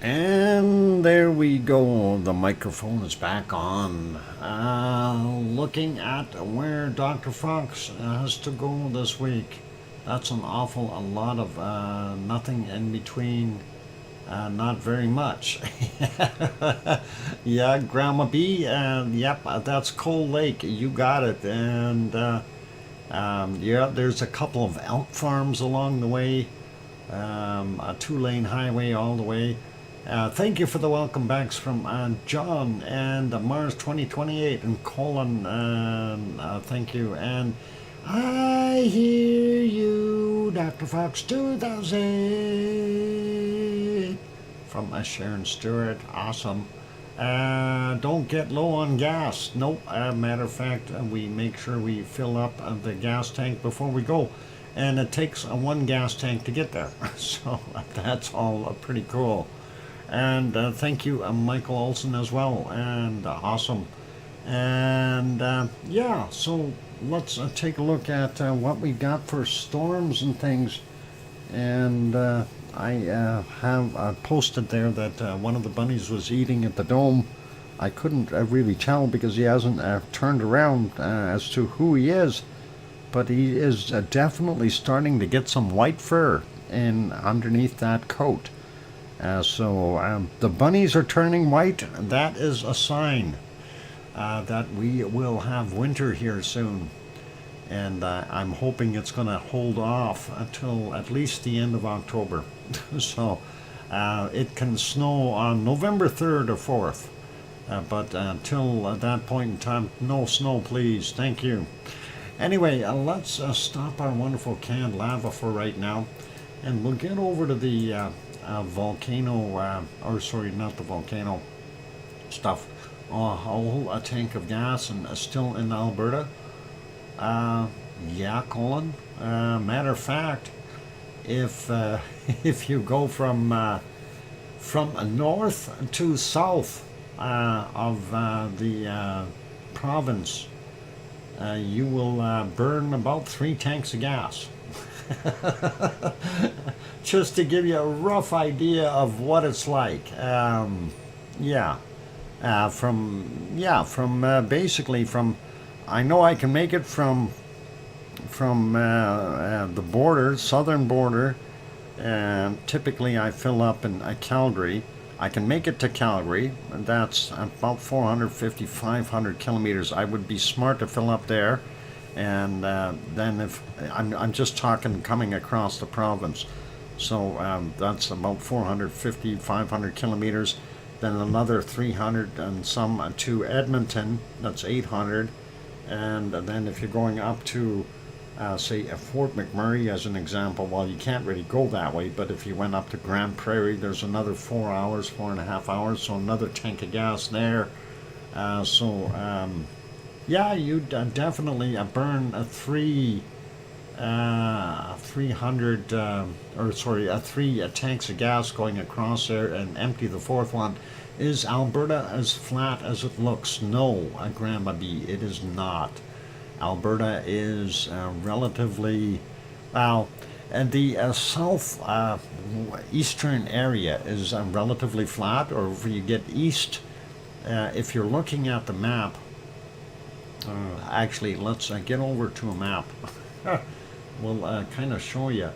And there we go. The microphone is back on. Looking at where Dr. Fox has to go this week. That's an awful a lot of nothing in between. Not very much. Yeah, Grandma B. Yep, that's Coal Lake. You got it. And yeah, there's a couple of elk farms along the way. A 2-lane highway all the way. Thank you for the welcome backs from John and Mars 2028 and Colin. Thank you. And I hear you, Dr. Fox 2000 from Sharon Stewart. Awesome. Don't get low on gas. Nope. Matter of fact, we make sure we fill up the gas tank before we go. And it takes one gas tank to get there. So that's all pretty cool. And thank you, Michael Olson, as well. And awesome. And yeah, so let's take a look at what we got for storms and things. And I have posted there that one of the bunnies was eating at the dome. I couldn't really tell because he hasn't turned around as to who he is. But he is definitely starting to get some white fur in underneath that coat. So the bunnies are turning white. That is a sign that we will have winter here soon. And I'm hoping it's going to hold off until at least the end of October. So it can snow on November 3rd or 4th. But until that point in time, no snow, please. Thank you. Anyway, let's stop our wonderful canned lava for right now. And we'll get over to the volcano, or sorry, not the volcano stuff. A tank of gas and still in Alberta. Yeah, Colin. Matter of fact, if if you go from north to south of the province, you will burn about 3 tanks of gas. Just to give you a rough idea of what it's like. Yeah. Basically from, I know I can make it from the border, southern border. Typically I fill up in Calgary. I can make it to Calgary, and that's about 450, 500 kilometers. I would be smart to fill up there. And then if I'm just talking coming across the province, so that's about 450, 500 kilometers. Then another 300 and some to Edmonton, that's 800. And then if you're going up to, say, Fort McMurray as an example, well, you can't really go that way, but if you went up to Grand Prairie, there's another 4 hours, 4.5 hours, so another tank of gas there. Yeah, you definitely burn a 3 tanks of gas going across there and empty the 4th one. Is Alberta as flat as it looks? No, Grandma B, it is not. Alberta is relatively, well, and the south eastern area is relatively flat, or if you get east, if you're looking at the map, actually, let's get over to a map. We'll kind of show you.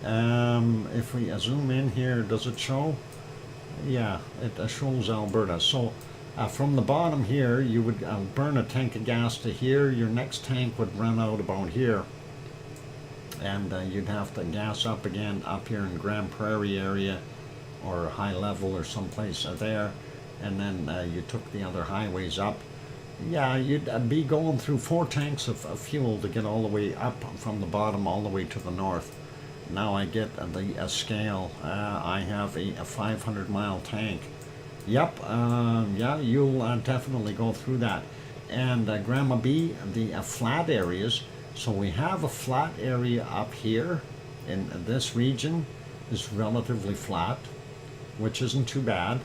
If we zoom in here, does it show? Yeah, it shows Alberta. So from the bottom here, you would burn a tank of gas to here. Your next tank would run out about here. And you'd have to gas up again up here in Grand Prairie area or High Level or someplace there. And then you took the other highways up. Yeah, you'd be going through 4 tanks of fuel to get all the way up from the bottom all the way to the north. Now I get the scale. I have a 500-mile tank. Yep, yeah, you'll definitely go through that. And Grandma B, the flat areas. So we have a flat area up here in this region is relatively flat, which isn't too bad.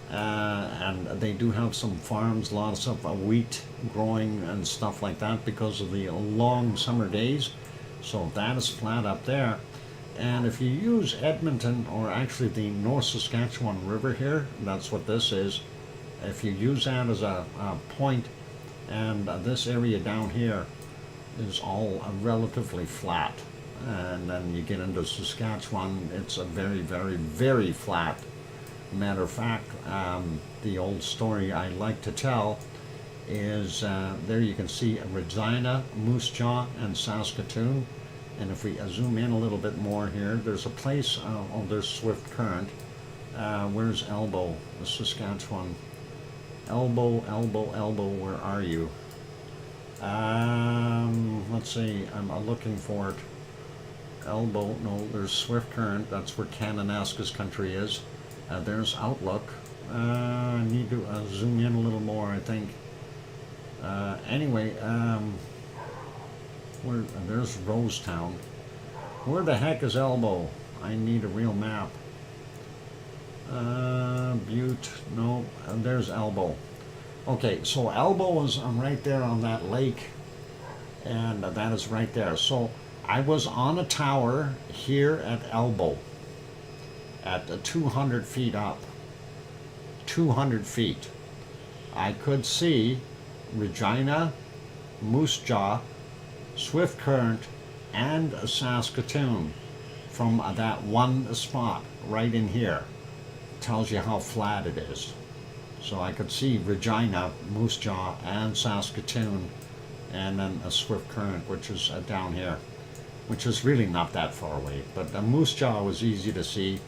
And they do have some farms, lots of wheat growing and stuff like that because of the long summer days. So that is flat up there. And if you use Edmonton, or actually the North Saskatchewan River here, that's what this is. If you use that as a point, and this area down here is all relatively flat. And then you get into Saskatchewan, it's a very, very, very flat. Matter of fact, the old story I like to tell is there you can see Regina, Moose Jaw, and Saskatoon. And if we zoom in a little bit more here, there's a place, oh, there's Swift Current. Where's Elbow, Saskatchewan? Elbow, where are you? Let's see, I'm looking for it. Elbow, no, there's Swift Current, that's where Kananaskis country is. There's Outlook. I need to zoom in a little more, I think. Anyway, there's Rosetown. Where the heck is Elbow? I need a real map. Butte, no, there's Elbow. Okay, so Elbow is right there on that lake, and that is right there. So I was on a tower here at Elbow at 200 feet up. 200 feet. I could see Regina, Moose Jaw, Swift Current, and Saskatoon from that one spot right in here. Tells you how flat it is. So I could see Regina, Moose Jaw, and Saskatoon, and then a Swift Current, which is down here, which is really not that far away. But Moose Jaw was easy to see.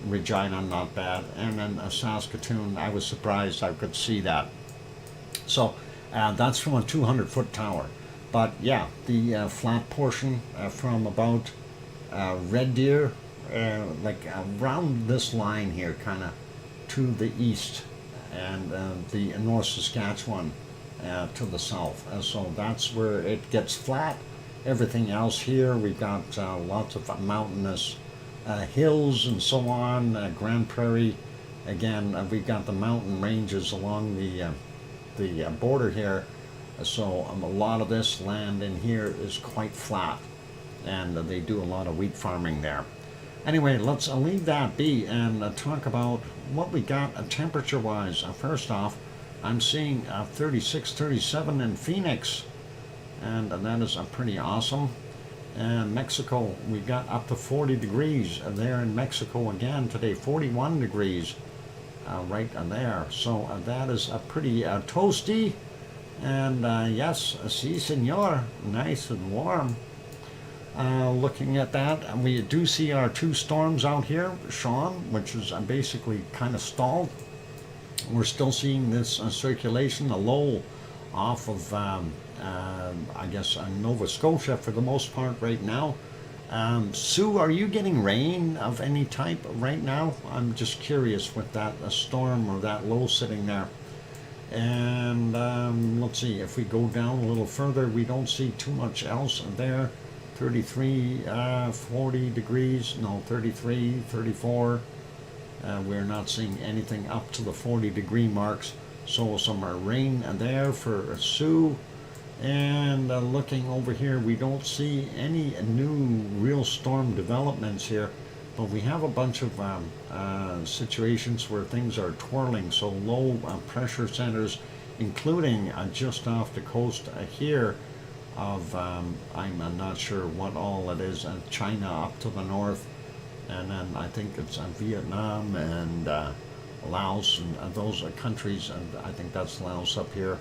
Regina, not bad, and then Saskatoon, I was surprised I could see that. So that's from a 200-foot tower. But yeah, the flat portion from about Red Deer, like around this line here, kind of to the east, and the North Saskatchewan to the south. So that's where it gets flat. Everything else here, we've got lots of mountainous hills and so on. Grand Prairie, again, we've got the mountain ranges along the border here. So a lot of this land in here is quite flat, and they do a lot of wheat farming there. Anyway, let's leave that be and talk about what we got temperature-wise. First off, I'm seeing 36, 37 in Phoenix, and that is pretty awesome. And Mexico, we got up to 40 degrees there in Mexico again today, 41 degrees right there. So that is a pretty toasty. And yes, si senor, nice and warm. Looking at that, and we do see our two storms out here, Sean, which is basically kind of stalled. We're still seeing this circulation, a low off of, I guess, Nova Scotia for the most part right now. Sue, are you getting rain of any type right now? I'm just curious with that storm or that low sitting there. And let's see, if we go down a little further, we don't see too much else there. 33, 40 degrees, no, 33, 34. We're not seeing anything up to the 40-degree marks. So some rain there for Sue. And looking over here, we don't see any new real storm developments here. But we have a bunch of situations where things are twirling, so low pressure centers, including just off the coast here of, I'm not sure what all it is, China up to the north, and then I think it's Vietnam and Laos, and those are countries, and I think that's Laos up here,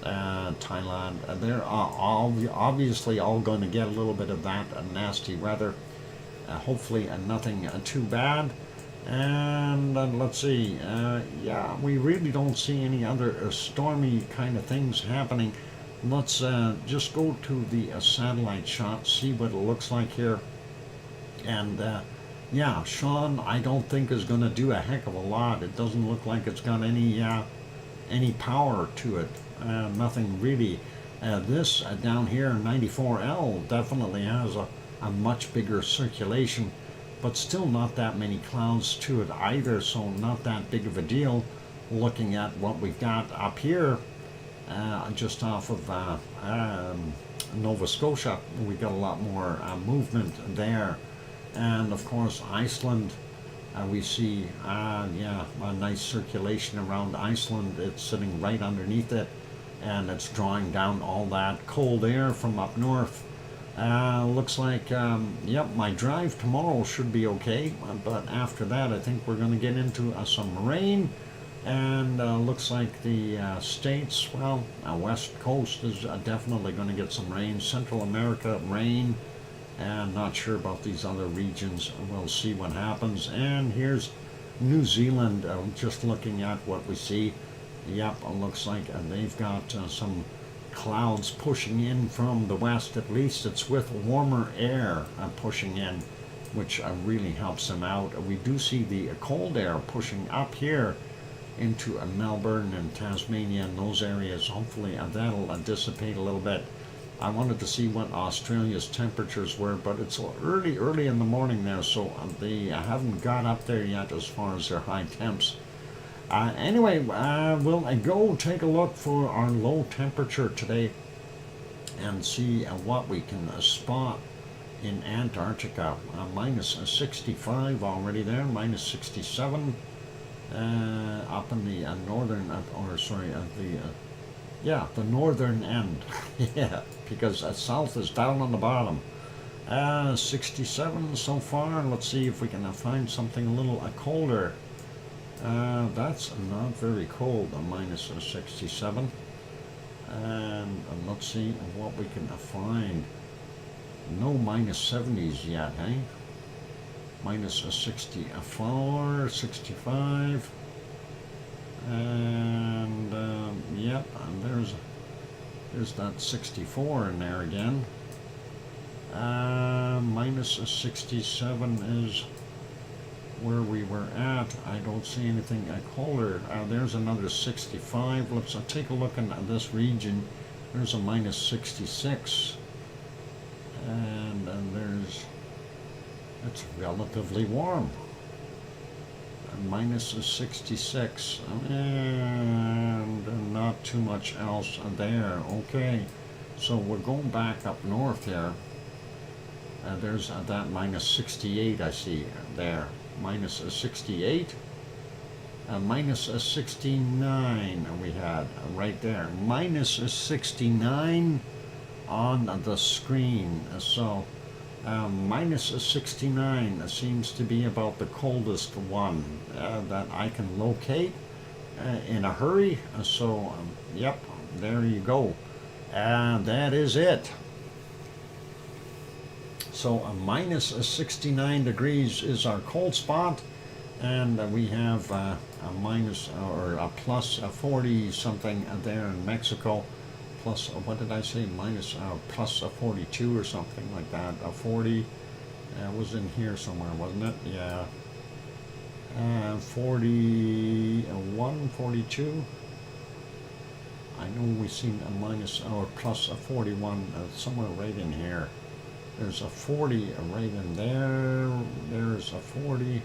Thailand. They're obviously all going to get a little bit of that nasty weather. Hopefully nothing too bad. And let's see, yeah, we really don't see any other stormy kind of things happening. Let's just go to the satellite shot, see what it looks like here. And yeah, Sean, I don't think is going to do a heck of a lot. It doesn't look like it's got any power to it. Nothing really. This down here, 94L, definitely has a much bigger circulation, but still not that many clouds to it either, so not that big of a deal. Looking at what we've got up here, just off of Nova Scotia, we got a lot more movement there. And of course, Iceland, we see, yeah, a nice circulation around Iceland. It's sitting right underneath it, and it's drawing down all that cold air from up north. Looks like, yep, my drive tomorrow should be okay, but after that, I think we're going to get into some rain. And looks like the states, well, west coast is definitely going to get some rain. Central America, rain. And not sure about these other regions. We'll see what happens. And here's New Zealand, just looking at what we see. Yep, it looks like they've got some clouds pushing in from the west. At least it's with warmer air pushing in, which really helps them out. We do see the cold air pushing up here into Melbourne and Tasmania and those areas. Hopefully that'll dissipate a little bit. I wanted to see what Australia's temperatures were, but it's early in the morning there, so they haven't got up there yet as far as their high temps. Anyway, we'll go take a look for our low temperature today and see what we can spot in Antarctica. Minus 65 already there, minus 67. Up in the northern, the northern end. Yeah, because south is down on the bottom. 67 so far. Let's see if we can find something a little colder. That's not very cold, minus 67. And let's see what we can find. No minus 70s yet, eh? Minus 64, 65, and yep, and there's that 64 in there again. Minus 67 is where we were at. I don't see anything colder. There's another 65. Let's take a look in this region. There's a minus 66, and there's. It's relatively warm. Minus 66, and not too much else there. Okay, so we're going back up north here. There's that minus 68 I see there. Minus 68. Minus 69 we had right there. Minus 69 on the screen. So minus 69 seems to be about the coldest one that I can locate in a hurry. So, yep, there you go. And that is it. So, minus 69 degrees is our cold spot. And we have a minus or a plus 40 something there in Mexico. Plus, what did I say? Minus, plus 42 or something like that. 40 was in here somewhere, wasn't it? Yeah. 41, 42. I know we've seen a minus or plus 41 somewhere right in here. There's a 40 right in there. There's a 40.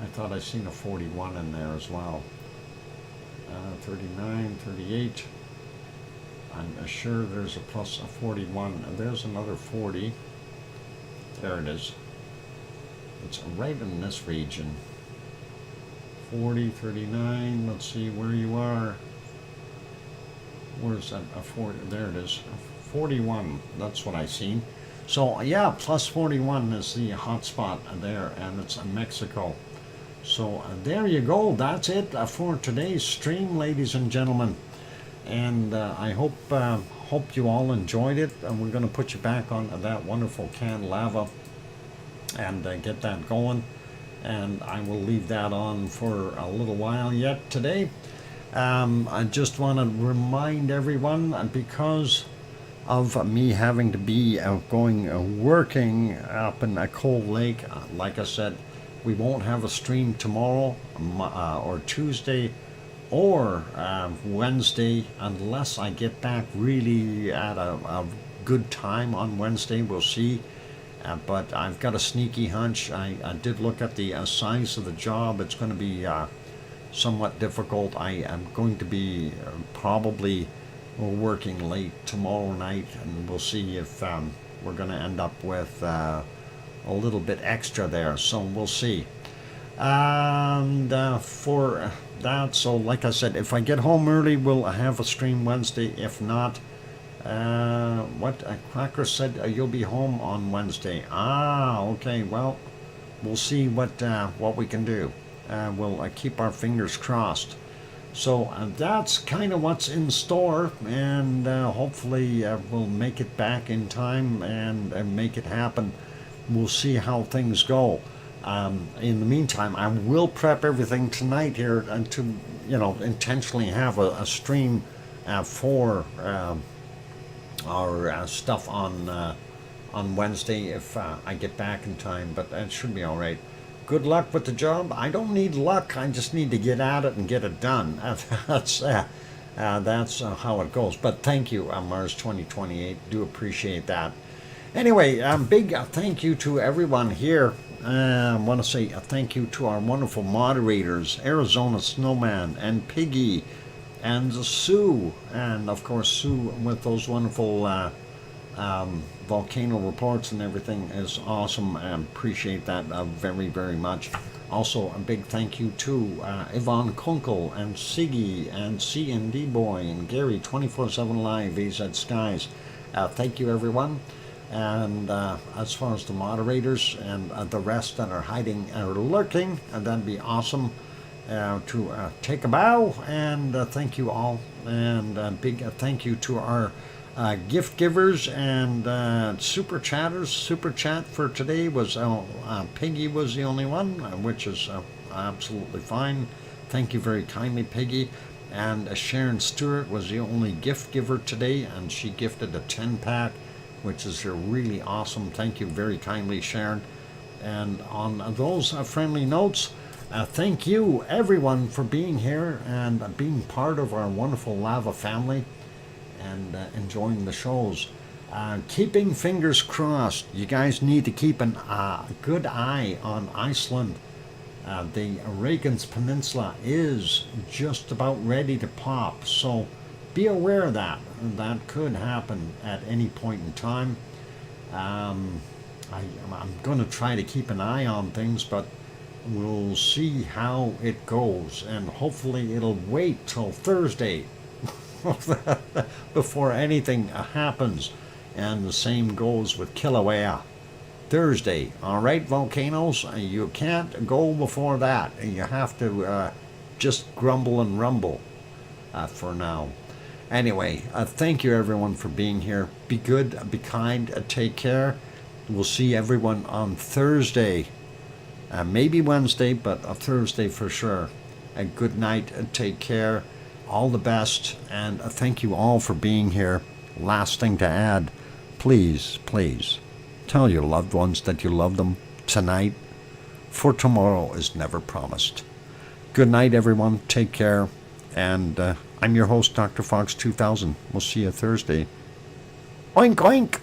I thought I seen a 41 in there as well. 39, 38. I'm sure there's a plus 41. There's another 40. There it is. It's right in this region. 40, 39. Let's see where you are. Where's that? 40? There it is. 41. That's what I seen. So yeah, plus 41 is the hot spot there, and it's in Mexico. So there you go. That's it for today's stream, ladies and gentlemen. And I hope you all enjoyed it. And we're going to put you back on that wonderful canned lava and get that going. And I will leave that on for a little while yet today. I just want to remind everyone, because of me having to be working up in a cold lake, like I said, we won't have a stream tomorrow or Tuesday or Wednesday unless I get back really at a good time on Wednesday. We'll see. But I've got a sneaky hunch. I did look at the size of the job. It's going to be somewhat difficult. I am going to be probably we're working late tomorrow night, and we'll see if we're going to end up with a little bit extra there. So we'll see. And for that, so like I said, if I get home early, we'll have a stream Wednesday. If not, what Cracker said, you'll be home on Wednesday. Ah, okay. Well, we'll see what we can do. We'll keep our fingers crossed. So that's kind of what's in store, and hopefully we'll make it back in time and make it happen. We'll see how things go. In the meantime, I will prep everything tonight here and to, intentionally have a stream for our stuff on Wednesday if I get back in time, but that should be all right. Good luck with the job. I don't need luck. I just need to get at it and get it done. That's how it goes. But thank you, Mars 2028. Do appreciate that. Anyway, big thank you to everyone here. I want to say a thank you to our wonderful moderators, Arizona Snowman and Piggy and Sue, and of course Sue with those wonderful volcano reports and everything is awesome. I appreciate that very, very much. Also, a big thank you to Yvonne Kunkel and Siggy and C&D Boy and Gary 24/7 Live, AZ Skies. Thank you, everyone. And as far as the moderators and the rest that are hiding or lurking, that'd be awesome to take a bow and thank you all. And big thank you to our gift givers and super chatters. Super chat for today was Piggy was the only one, which is absolutely fine. Thank you very kindly, Piggy. And Sharon Stewart was the only gift giver today, and she gifted a 10-pack, which is really awesome. Thank you very kindly, Sharon. And on those friendly notes, thank you everyone for being here and being part of our wonderful lava family and enjoying the shows. Keeping fingers crossed. You guys need to keep a good eye on Iceland. The Reykjanes Peninsula is just about ready to pop, so be aware of that. That could happen at any point in time. I'm going to try to keep an eye on things, but we'll see how it goes, and hopefully it'll wait till Thursday before anything happens. And the same goes with Kilauea. Thursday, all right, volcanoes, you can't go before that. You have to just grumble and rumble for now. Anyway, thank you everyone for being here. Be good, be kind, take care. We'll see everyone on Thursday. Maybe Wednesday, but Thursday for sure. Good night, take care. All the best, and thank you all for being here. Last thing to add, please, please, tell your loved ones that you love them tonight, for tomorrow is never promised. Good night, everyone. Take care. And I'm your host, DrFox2000. We'll see you Thursday. Oink, oink.